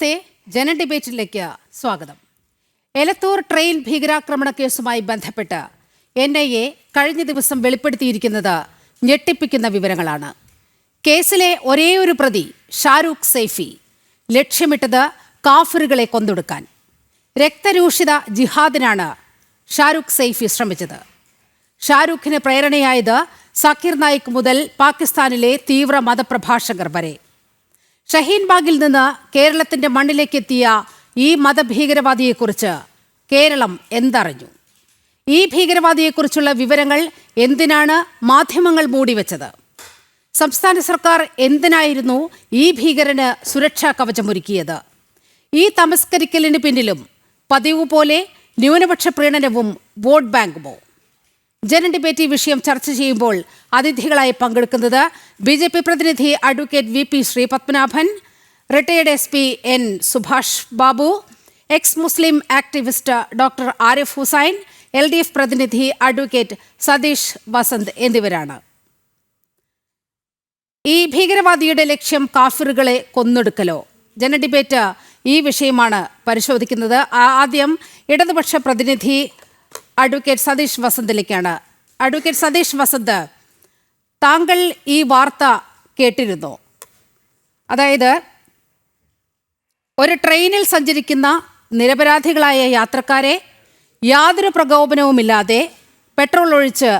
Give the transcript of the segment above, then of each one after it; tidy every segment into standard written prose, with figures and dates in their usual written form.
നമസ്തേ, ജന ഡിബേറ്റിലേക്ക് സ്വാഗതം. എലത്തൂർ ട്രെയിൻ ഭീകരാക്രമണ കേസുമായി ബന്ധപ്പെട്ട് NIA കഴിഞ്ഞ ദിവസം വെളിപ്പെടുത്തിയിരിക്കുന്നത് ഞെട്ടിപ്പിക്കുന്ന വിവരങ്ങളാണ്. കേസിലെ ഒരേയൊരു പ്രതി ഷാരൂഖ് സൈഫി ലക്ഷ്യമിട്ടത് കാഫിറുകളെ കൊന്നൊടുക്കാൻ. രക്തരൂഷിത ജിഹാദിനാണ് ഷാരൂഖ് സൈഫി ശ്രമിച്ചത്. ഷാരൂഖിന് പ്രേരണയായത് സക്കീർ നായിക് മുതൽ പാകിസ്ഥാനിലെ തീവ്ര മതപ്രഭാഷകർ വരെ. ഷഹീൻബാഗിൽ നിന്ന് കേരളത്തിന്റെ മണ്ണിലേക്ക് എത്തിയ ഈ മതഭീകരവാദിയെക്കുറിച്ച് കേരളം എന്തറിഞ്ഞു? ഈ ഭീകരവാദിയെക്കുറിച്ചുള്ള വിവരങ്ങൾ എന്തിനാണ് മാധ്യമങ്ങൾ മൂടിവെച്ചത്? സംസ്ഥാന സർക്കാർ എന്തിനായിരുന്നു ഈ ഭീകരന് സുരക്ഷാ കവചമൊരുക്കിയത്? ഈ തമസ്കരിക്കലിന് പിന്നിലും പതിവ് പോലെ ന്യൂനപക്ഷ പ്രീണനവും വോട്ട് ബാങ്കുമോ? ജന ഡിബേറ്റ് വിഷയം ചർച്ച ചെയ്യുമ്പോൾ അതിഥികളായി പങ്കെടുക്കുന്നത് BJP പ്രതിനിധി advocate VP Shri Padmanabhan, retired SP N Subhash Babu, ex Muslim activist doctor Arif Hussain, LDF പ്രതിനിധി അഡ്വക്കേറ്റ് സതീഷ് വസന്ത് എന്നിവരാണ്. ഈ ഭീകരവാദിയുടെ ലക്ഷ്യം കാഫിറുകളെ കൊന്നൊടുക്കലോ? ജന ഡിബേറ്റ് ഈ വിഷയമാണ് പരിശോധിക്കുന്നത്. ആദ്യം ഇടതുപക്ഷ പ്രതിനിധി അഡ്വക്കേറ്റ് സതീഷ് വസന്തിലേക്കാണ്. അഡ്വക്കേറ്റ് സതീഷ് വസന്ത്, താങ്കൾ ഈ വാർത്ത കേട്ടിരുന്നോ? അതായത് ഒരു ട്രെയിനിൽ സഞ്ചരിക്കുന്ന നിരപരാധികളായ യാത്രക്കാരെ യാതൊരു പ്രകോപനവുമില്ലാതെ പെട്രോൾ ഒഴിച്ച്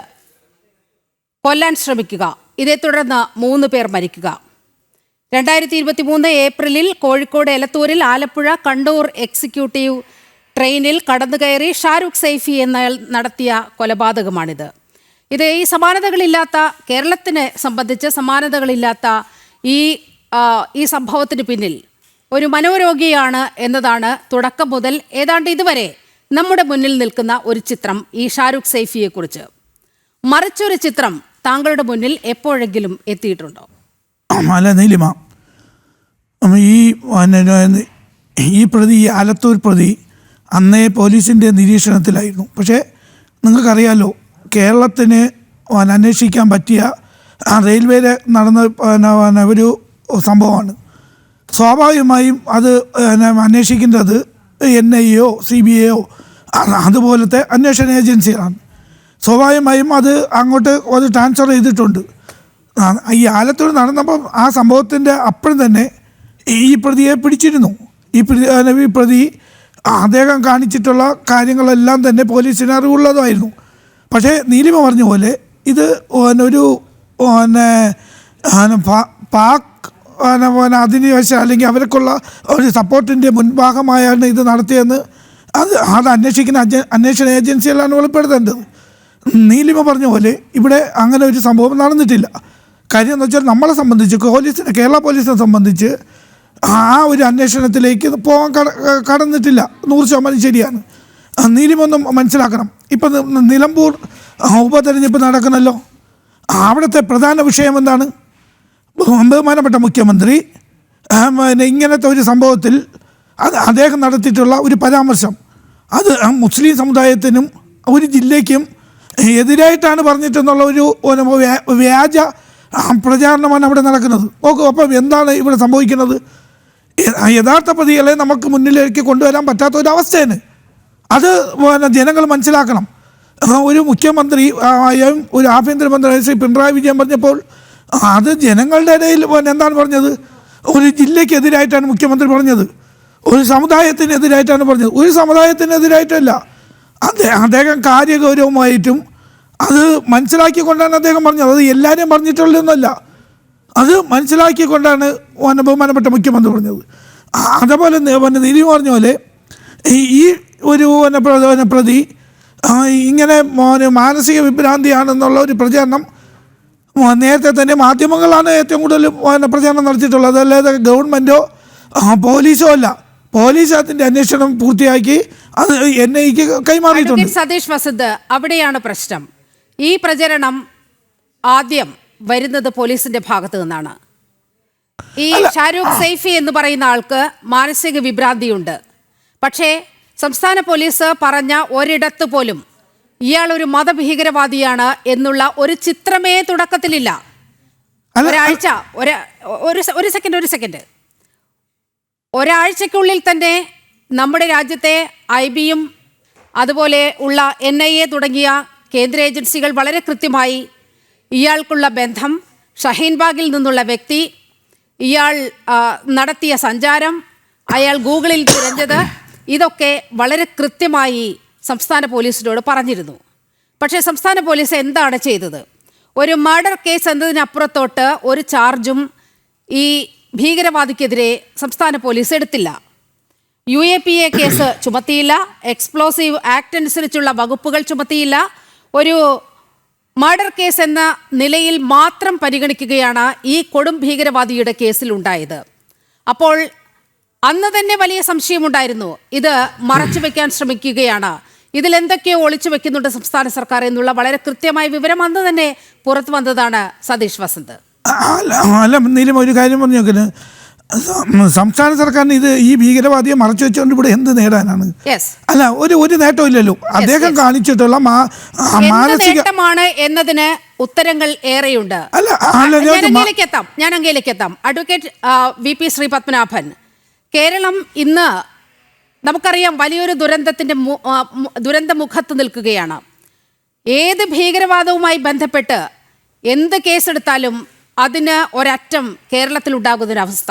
കൊല്ലാൻ ശ്രമിക്കുക, ഇതേ തുടർന്ന് 3 പേർ മരിക്കുക. 2023 ഏപ്രിലിൽ കോഴിക്കോട് എലത്തൂരിൽ ആലപ്പുഴ കണ്ണൂർ എക്സിക്യൂട്ടീവ് ട്രെയിനിൽ കടന്നുകയറി ഷാരൂഖ് സൈഫി എന്നയാൾ നടത്തിയ കൊലപാതകമാണിത്. ഇത് ഈ സമാനതകളില്ലാത്ത, കേരളത്തിനെ സംബന്ധിച്ച് സമാനതകളില്ലാത്ത ഈ സംഭവത്തിന് പിന്നിൽ ഒരു മനോരോഗിയാണ് എന്നതാണ് തുടക്കം മുതൽ ഏതാണ്ട് ഇതുവരെ നമ്മുടെ മുന്നിൽ നിൽക്കുന്ന ഒരു ചിത്രം ഈ ഷാരൂഖ് സൈഫിയെക്കുറിച്ച്. മറിച്ചൊരു ചിത്രം താങ്കളുടെ മുന്നിൽ എപ്പോഴെങ്കിലും എത്തിയിട്ടുണ്ടോ? അല്ല നീലിമ, ഈ പ്രതി, ഈ ആലത്തൂർ പ്രതി അന്നേ പോലീസിൻ്റെ നിരീക്ഷണത്തിലായിരുന്നു. പക്ഷേ നിങ്ങൾക്കറിയാമല്ലോ, കേരളത്തിന് അന്വേഷിക്കാൻ പറ്റിയ റെയിൽവേയിൽ നടന്ന ഒരു സംഭവമാണ്. സ്വാഭാവികമായും അത് അന്വേഷിക്കേണ്ടത് NIA CBI അതുപോലത്തെ അന്വേഷണ ഏജൻസികളാണ്. സ്വാഭാവികമായും അത് അങ്ങോട്ട് ട്രാൻസ്ഫർ ചെയ്തിട്ടുണ്ട്. ഈ ആലത്തൂർ നടന്നപ്പം ആ സംഭവത്തിൻ്റെ അപ്പുറം തന്നെ ഈ പ്രതിയെ പിടിച്ചിരുന്നു. ഈ പ്രതി അദ്ദേഹം കാണിച്ചിട്ടുള്ള കാര്യങ്ങളെല്ലാം തന്നെ പോലീസിന് അറിവുള്ളതായിരുന്നു. പക്ഷേ നീലിമ പറഞ്ഞ പോലെ ഇത് ഒരു പാക് അധിനിവേശം അല്ലെങ്കിൽ അവർക്കുള്ള ഒരു സപ്പോർട്ടിൻ്റെ മുൻഭാഗമായാണ് ഇത് നടത്തിയെന്ന് അത് അന്വേഷിക്കുന്ന അന്വേഷണ ഏജൻസികളാണ് വെളിപ്പെടുത്തേണ്ടത്. നീലിമ പറഞ്ഞ പോലെ ഇവിടെ അങ്ങനെ ഒരു സംഭവം നടന്നിട്ടില്ല. കാര്യം എന്ന് വെച്ചാൽ നമ്മളെ സംബന്ധിച്ച്, കേരള പോലീസിനെ സംബന്ധിച്ച് ആ ഒരു അന്വേഷണത്തിലേക്ക് പോകാൻ കടന്നിട്ടില്ല. 100% ശരിയാണ്. നീലിമൊന്നും മനസ്സിലാക്കണം. ഇപ്പം നിലമ്പൂർ ഉപതെരഞ്ഞെടുപ്പ് നടക്കണമല്ലോ. അവിടുത്തെ പ്രധാന വിഷയം എന്താണ്? ബഹുമാനപ്പെട്ട മുഖ്യമന്ത്രി ഇങ്ങനത്തെ ഒരു സംഭവത്തിൽ അദ്ദേഹം നടത്തിയിട്ടുള്ള ഒരു പരാമർശം, അത് മുസ്ലിം സമുദായത്തിനും ഒരു ജില്ലയ്ക്കും എതിരായിട്ടാണ് പറഞ്ഞിട്ടെന്നുള്ള ഒരു വ്യാജ പ്രചാരണമാണ് അവിടെ നടക്കുന്നത്. നോക്കൂ, അപ്പം എന്താണ് ഇവിടെ സംഭവിക്കുന്നത്? യഥാർത്ഥ പ്രതികളെ നമുക്ക് മുന്നിലേക്ക് കൊണ്ടുവരാൻ പറ്റാത്ത ഒരവസ്ഥയാണ്. അത് ജനങ്ങൾ മനസ്സിലാക്കണം. ഒരു മുഖ്യമന്ത്രി ഒരു ആഭ്യന്തരമന്ത്രി ശ്രീ പിണറായി വിജയൻ പറഞ്ഞപ്പോൾ അത് ജനങ്ങളുടെ ഇടയിൽ എന്താണ് പറഞ്ഞത്? ഒരു ജില്ലയ്ക്കെതിരായിട്ടാണ് മുഖ്യമന്ത്രി പറഞ്ഞത്, ഒരു സമുദായത്തിനെതിരായിട്ടാണ് പറഞ്ഞത്. ഒരു സമുദായത്തിനെതിരായിട്ടല്ല, അദ്ദേഹം കാര്യഗൗരവമായിട്ടും അത് മനസ്സിലാക്കിക്കൊണ്ടാണ് അദ്ദേഹം പറഞ്ഞത്. അത് എല്ലാവരെയും പറഞ്ഞിട്ടുള്ളതൊന്നുമല്ല, അത് മനസ്സിലാക്കിക്കൊണ്ടാണ് ബഹുമാനപ്പെട്ട മുഖ്യമന്ത്രി പറഞ്ഞത്. അതേപോലെ നീതി പറഞ്ഞ പോലെ ഈ ഒരു പ്രതി ഇങ്ങനെ മാനസിക വിഭ്രാന്തിയാണെന്നുള്ള ഒരു പ്രചരണം നേരത്തെ തന്നെ മാധ്യമങ്ങളാണ് ഏറ്റവും കൂടുതൽ പ്രചരണം നടത്തിയിട്ടുള്ളത്. അല്ലാതെ ഗവൺമെൻറ്റോ പോലീസോ അല്ല. പോലീസ് അതിൻ്റെ അന്വേഷണം പൂർത്തിയാക്കി അത് NIAക്ക് കൈമാറിയിട്ടുണ്ട്. സതീഷ് വസന്ത്, അവിടെയാണ് പ്രശ്നം. ഈ പ്രചരണം ആദ്യം വരുന്നത് പോലീസിന്റെ ഭാഗത്തു നിന്നാണ്. ഈ ഷാരൂഖ് സൈഫി എന്ന് പറയുന്ന ആൾക്ക് മാനസിക വിഭ്രാന്തിയുണ്ട്. പക്ഷേ സംസ്ഥാന പോലീസ് പറഞ്ഞ ഒരിടത്ത് പോലും ഇയാൾ ഒരു മതഭീകരവാദിയാണ് എന്നുള്ള ഒരു ചിത്രമേ തുടക്കത്തിലില്ല. ഒരാഴ്ച ഒരു സെക്കൻഡ് ഒരാഴ്ചയ്ക്കുള്ളിൽ തന്നെ നമ്മുടെ രാജ്യത്തെ IBയും അതുപോലെ ഉള്ള NIA തുടങ്ങിയ കേന്ദ്ര ഏജൻസികൾ വളരെ കൃത്യമായി ഇയാൾക്കുള്ള ബന്ധം, ഷഹീൻബാഗിൽ നിന്നുള്ള വ്യക്തി, ഇയാൾ നടത്തിയ സഞ്ചാരം, അയാൾ ഗൂഗിളിൽ തിരഞ്ഞത്, ഇതൊക്കെ വളരെ കൃത്യമായി സംസ്ഥാന പോലീസിനോട് പറഞ്ഞിരുന്നു. പക്ഷേ സംസ്ഥാന പോലീസ് എന്താണ് ചെയ്തത്? ഒരു മർഡർ കേസ് എന്നതിനപ്പുറത്തോട്ട് ഒരു ചാർജും ഈ ഭീകരവാദിക്കെതിരെ സംസ്ഥാന പോലീസ് എടുത്തില്ല. UAPA കേസ് ചുമത്തിയില്ല, എക്സ്പ്ലോസീവ് ആക്ട് അനുസരിച്ചുള്ള വകുപ്പുകൾ ചുമത്തിയില്ല. ഒരു മർഡർ കേസ് എന്ന നിലയിൽ മാത്രം പരിഗണിക്കുകയാണ് ഈ കൊടും ഭീകരവാദിയുടെ കേസിലുണ്ടായത്. അപ്പോൾ അന്ന് തന്നെ വലിയ സംശയമുണ്ടായിരുന്നു, ഇത് മറച്ചുവെക്കാൻ ശ്രമിക്കുകയാണ്, ഇതിലെന്തൊക്കെയോ ഒളിച്ചു വെക്കുന്നുണ്ട് സംസ്ഥാന സർക്കാർ എന്നുള്ള വളരെ കൃത്യമായ വിവരം അന്ന് തന്നെ പുറത്തു വന്നതാണ് സതീഷ് വസന്ത്. അല്ല നീലം, ഒരു കാര്യം പറഞ്ഞു നോക്കിന്, സംസ്ഥാന സർക്കാരിന് ഇത് ഈ ഭീകരവാദിയെ മറച്ചു വെച്ചുകൊണ്ട് ഇവിടെ എന്ത് നേടാനാണ്? അല്ല, ഒരു നേട്ടവും ഇല്ലല്ലോ. അദ്ദേഹം കാണിച്ചിട്ടുള്ള മാനസിക നേട്ടമാണ് എന്നതിന് ഉത്തരങ്ങൾ ഏറെയുണ്ട്. ഞാൻ അങ്ങയിലേക്ക് എത്താം. അഡ്വക്കേറ്റ് VP ശ്രീ പത്മനാഭൻ, കേരളം ഇന്ന് നമുക്കറിയാം വലിയൊരു ദുരന്തമുഖത്ത് നിൽക്കുകയാണ്. ഏത് ഭീകരവാദവുമായി ബന്ധപ്പെട്ട് എന്ത് കേസെടുത്താലും അതിന് ഒരറ്റം കേരളത്തിലുണ്ടാകുന്നൊരവസ്ഥ.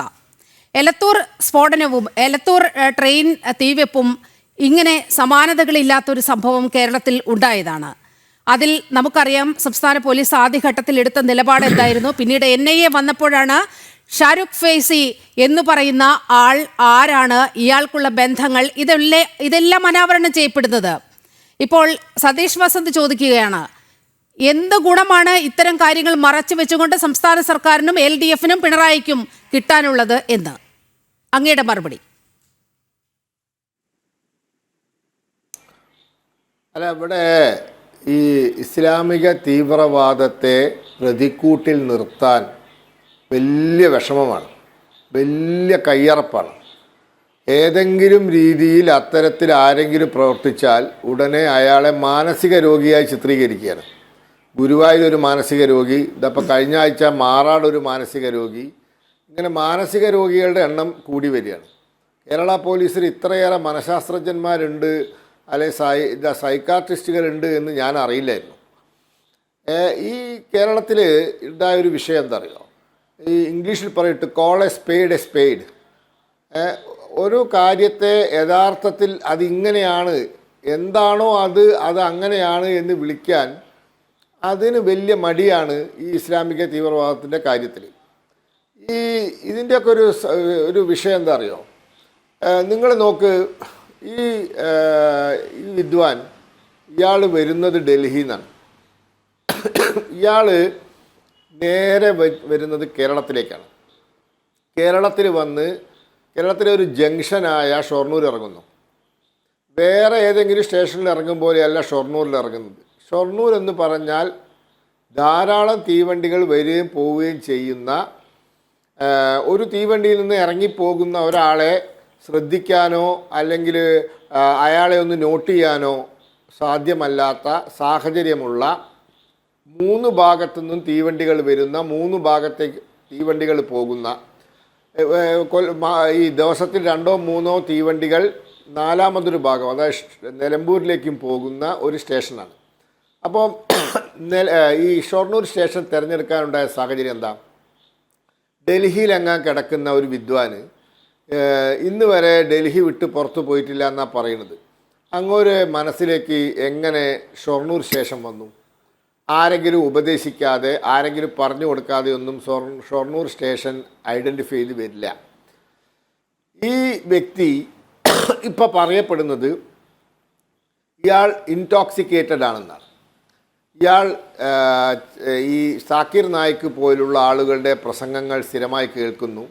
എലത്തൂർ സ്ഫോടനവും എലത്തൂർ ട്രെയിൻ തീവെപ്പും ഇങ്ങനെ സമാനതകളില്ലാത്തൊരു സംഭവം കേരളത്തിൽ ഉണ്ടായതാണ്. അതിൽ നമുക്കറിയാം സംസ്ഥാന പോലീസ് ആദ്യഘട്ടത്തിൽ എടുത്ത നിലപാട് എന്തായിരുന്നു. പിന്നീട് NIA വന്നപ്പോഴാണ് ഷാരൂഖ് ഫൈസി എന്ന് പറയുന്ന ആൾ ആരാണ്, ഇയാൾക്കുള്ള ബന്ധങ്ങൾ, ഇതെല്ലാം അനാവരണം ചെയ്യപ്പെടുന്നത്. ഇപ്പോൾ സതീഷ് വസന്ത് ചോദിക്കുകയാണ്, എന്ത് ഗുണമാണ് ഇത്തരം കാര്യങ്ങൾ മറച്ചു വെച്ചുകൊണ്ട് സംസ്ഥാന സർക്കാരിനും LDFനും പിണറായിക്കും കിട്ടാനുള്ളത് എന്ന്? അങ്ങയുടെ മറുപടി. അല്ല, ഇവിടെ ഈ ഇസ്ലാമിക തീവ്രവാദത്തെ പ്രതിക്കൂട്ടിൽ നിർത്താൻ വലിയ വിഷമമാണ്, വലിയ കയ്യറപ്പാണ്. ഏതെങ്കിലും രീതിയിൽ അത്തരത്തിൽ ആരെങ്കിലും പ്രവർത്തിച്ചാൽ ഉടനെ അയാളെ മാനസിക രോഗിയായി ചിത്രീകരിക്കുകയാണ്. ഗുരുവായൂരൊരു മാനസിക രോഗി, ഇതപ്പോൾ കഴിഞ്ഞ ആഴ്ച മാറാട് ഒരു മാനസിക രോഗി, ഇങ്ങനെ മാനസിക രോഗികളുടെ എണ്ണം കൂടി വരികയാണ്. കേരള പോലീസിൽ ഇത്രയേറെ മനഃശാസ്ത്രജ്ഞന്മാരുണ്ട്, അല്ലെങ്കിൽ സൈക്കാട്രിസ്റ്റുകളുണ്ട് എന്ന് ഞാൻ അറിയില്ലായിരുന്നു. ഈ കേരളത്തിൽ ഉണ്ടായൊരു വിഷയം എന്താ അറിയോ, ഈ ഇംഗ്ലീഷിൽ പറയിട്ട് കോൾ എ സ്പെയ്ഡ്. ഒരു കാര്യത്തെ യഥാർത്ഥത്തിൽ അതിങ്ങനെയാണ്, എന്താണോ അത് അങ്ങനെയാണ് എന്ന് വിളിക്കാൻ അതിന് വലിയ മടിയാണ് ഈ ഇസ്ലാമിക തീവ്രവാദത്തിൻ്റെ കാര്യത്തിൽ. ഇതിൻ്റെയൊക്കെ ഒരു വിഷയം എന്താ അറിയോ, നിങ്ങൾ നോക്ക്, ഈ വിദ്വാൻ ഇയാൾ വരുന്നത് ഡൽഹിയിൽ നിന്നാണ്. ഇയാൾ നേരെ വരുന്നത് കേരളത്തിലേക്കാണ്. കേരളത്തിൽ വന്ന് കേരളത്തിലെ ഒരു ജംഗ്ഷനായ ഷൊർണൂർ ഇറങ്ങുന്നു. വേറെ ഏതെങ്കിലും സ്റ്റേഷനിൽ ഇറങ്ങും പോലെയല്ല ഷൊർണൂരിൽ ഇറങ്ങുന്നത്. ഷൊർണൂർ എന്ന് പറഞ്ഞാൽ ധാരാളം തീവണ്ടികൾ വരികയും പോവുകയും ചെയ്യുന്ന, ഒരു തീവണ്ടിയിൽ നിന്ന് ഇറങ്ങിപ്പോകുന്ന ഒരാളെ ശ്രദ്ധിക്കാനോ അല്ലെങ്കിൽ അയാളെ ഒന്ന് നോട്ട് ചെയ്യാനോ സാധ്യമല്ലാത്ത സാഹചര്യമുള്ള 3 ഭാഗത്തു നിന്നും തീവണ്ടികൾ വരുന്ന, 3 ഭാഗത്തേക്ക് തീവണ്ടികൾ പോകുന്ന, ഈ ദിവസത്തിൽ 2 or 3 തീവണ്ടികൾ 4ാമതൊരു ഭാഗം, അതായത് നിലമ്പൂരിലേക്കും പോകുന്ന ഒരു സ്റ്റേഷനാണ്. അപ്പോൾ ഈ ഷൊർണൂർ സ്റ്റേഷൻ തിരഞ്ഞെടുക്കാനുണ്ടായ സാഹചര്യം എന്താ? ഡൽഹിയിലെങ്ങാൻ കിടക്കുന്ന ഒരു വിദ്വാന് ഇന്ന് വരെ ഡൽഹി വിട്ട് പുറത്തു പോയിട്ടില്ല എന്നാണ് പറയുന്നത്. അങ്ങൊരു മനസ്സിലേക്ക് എങ്ങനെ ഷൊർണൂർ സ്റ്റേഷൻ വന്നു? ആരെങ്കിലും ഉപദേശിക്കാതെ, ആരെങ്കിലും പറഞ്ഞു കൊടുക്കാതെ ഒന്നും ഷൊർണൂർ സ്റ്റേഷൻ ഐഡൻറ്റിഫൈ ചെയ്ത് വരില്ല. ഈ വ്യക്തി ഇപ്പോൾ പറയപ്പെടുന്നത് ഇയാൾ ഇൻടോക്സിക്കേറ്റഡ് ആണെന്നാണ്. ഇയാൾ ഈ സാക്കിർ നായിക്ക് പോലുള്ള ആളുകളുടെ പ്രസംഗങ്ങൾ സ്ഥിരമായി കേൾക്കുന്നു.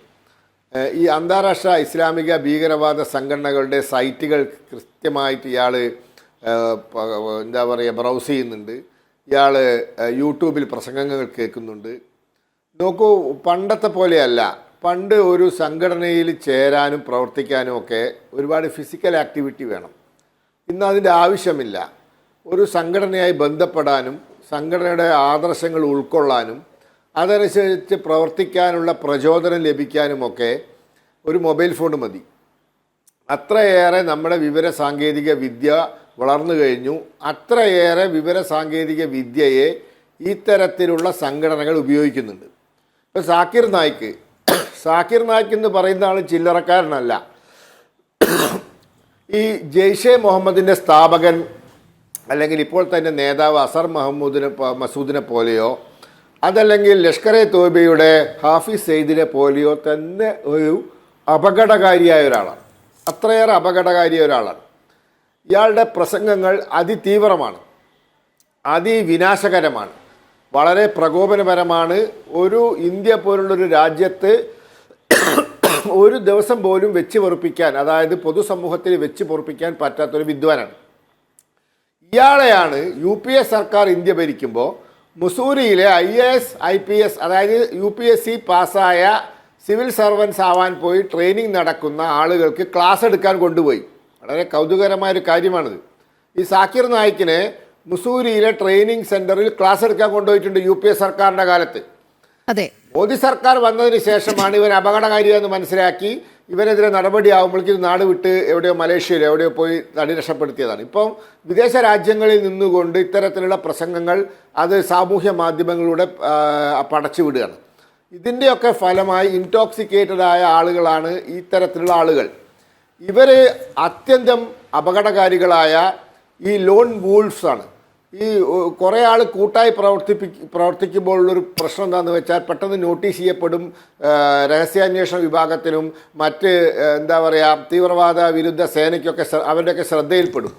ഈ അന്താരാഷ്ട്ര ഇസ്ലാമിക ഭീകരവാദ സംഘടനകളുടെ സൈറ്റുകൾ കൃത്യമായിട്ട് ഇയാൾ എന്താ പറയുക ബ്രൗസ് ചെയ്യുന്നുണ്ട്. ഇയാൾ യൂട്യൂബിൽ പ്രസംഗങ്ങൾ കേൾക്കുന്നുണ്ട്. നോക്കൂ, പണ്ടത്തെ പോലെയല്ല. പണ്ട് ഒരു സംഘടനയിൽ ചേരാനും പ്രവർത്തിക്കാനും ഒക്കെ ഒരുപാട് ഫിസിക്കൽ ആക്ടിവിറ്റി വേണം. ഇന്ന് അതിൻ്റെ ആവശ്യമില്ല. ഒരു സംഘടനയായി ബന്ധപ്പെടാനും സംഘടനയുടെ ആദർശങ്ങൾ ഉൾക്കൊള്ളാനും അതനുസരിച്ച് പ്രവർത്തിക്കാനുള്ള പ്രചോദനം ലഭിക്കാനുമൊക്കെ ഒരു മൊബൈൽ ഫോൺ മതി. അത്രയേറെ നമ്മുടെ വിവര സാങ്കേതിക വിദ്യ വളർന്നു കഴിഞ്ഞു. അത്രയേറെ വിവര സാങ്കേതിക വിദ്യയെ ഇത്തരത്തിലുള്ള സംഘടനകൾ ഉപയോഗിക്കുന്നുണ്ട്. ഇപ്പോൾ സാക്കിർ നായിക്ക് എന്ന് പറയുന്ന ആൾ ചില്ലറക്കാരനല്ല. ഈ ജെയ്ഷെ മുഹമ്മദിൻ്റെ സ്ഥാപകൻ അല്ലെങ്കിൽ ഇപ്പോൾ തന്നെ നേതാവ് അസർ മസൂദിനെ പോലെയോ അതല്ലെങ്കിൽ ലഷ്കർ-എ തോയ്ബയുടെ ഹാഫിസ് സെയ്ദിനെ പോലെയോ തന്നെ ഒരു അപകടകാരിയായ ഒരാളാണ്. അത്രയേറെ അപകടകാരിയായ ഒരാളാണ്. ഇയാളുടെ പ്രസംഗങ്ങൾ അതിതീവ്രമാണ്, അതിവിനാശകരമാണ്, വളരെ പ്രകോപനപരമാണ്. ഒരു ഇന്ത്യ പോലുള്ളൊരു രാജ്യത്ത് ഒരു ദിവസം പോലും വെച്ച് പൊറുപ്പിക്കാൻ, അതായത് പൊതുസമൂഹത്തിൽ വെച്ച് പൊറുപ്പിക്കാൻ പറ്റാത്തൊരു വിദ്വാനാണ്. ഇയാളെയാണ് UPA സർക്കാർ ഇന്ത്യ ഭരിക്കുമ്പോൾ മുസൂരിയിലെ IAS IPS അതായത് UPSC പാസ്സായ സിവിൽ സർവൻസ് ആവാൻ പോയി ട്രെയിനിങ് നടക്കുന്ന ആളുകൾക്ക് ക്ലാസ് എടുക്കാൻ കൊണ്ടുപോയി. വളരെ കൗതുകരമായൊരു കാര്യമാണിത്. ഈ സാക്കിർ നായിക്കിനെ മുസൂരിയിലെ ട്രെയിനിങ് സെൻറ്ററിൽ ക്ലാസ് എടുക്കാൻ കൊണ്ടുപോയിട്ടുണ്ട് UPA സർക്കാരിൻ്റെ കാലത്ത്. അതെ, മോദി സർക്കാർ വന്നതിന് ശേഷമാണ് ഇവൻ അപകടകാരിയാണെന്ന് മനസ്സിലാക്കി ഇവനെതിരെ നടപടിയാവുമ്പോഴേക്കും ഇത് നാട് വിട്ട് എവിടെയോ മലേഷ്യയിലോ എവിടെയോ പോയി തടി രക്ഷപ്പെടുത്തിയതാണ്. ഇപ്പം വിദേശ രാജ്യങ്ങളിൽ നിന്നുകൊണ്ട് ഇത്തരത്തിലുള്ള പ്രസംഗങ്ങൾ അത് സാമൂഹ്യ മാധ്യമങ്ങളിലൂടെ പടച്ചു വിടുകയാണ്. ഇതിൻ്റെയൊക്കെ ഫലമായി ഇൻടോക്സിക്കേറ്റഡ് ആയ ആളുകളാണ് ഇത്തരത്തിലുള്ള ആളുകൾ. ഇവർ അത്യന്തം അപകടകാരികളായ ഈ ലോൺ വൂൾഫ്സ് ആണ്. ഈ കുറേ ആൾ കൂട്ടായി പ്രവർത്തിക്കുമ്പോഴുള്ളൊരു പ്രശ്നം എന്താണെന്ന് വെച്ചാൽ പെട്ടെന്ന് നോട്ടീസ് ചെയ്യപ്പെടും. രഹസ്യാന്വേഷണ വിഭാഗത്തിനും മറ്റ് എന്താ പറയുക തീവ്രവാദ വിരുദ്ധ സേനയ്ക്കൊക്കെ അവരുടെയൊക്കെ ശ്രദ്ധയിൽപ്പെടും.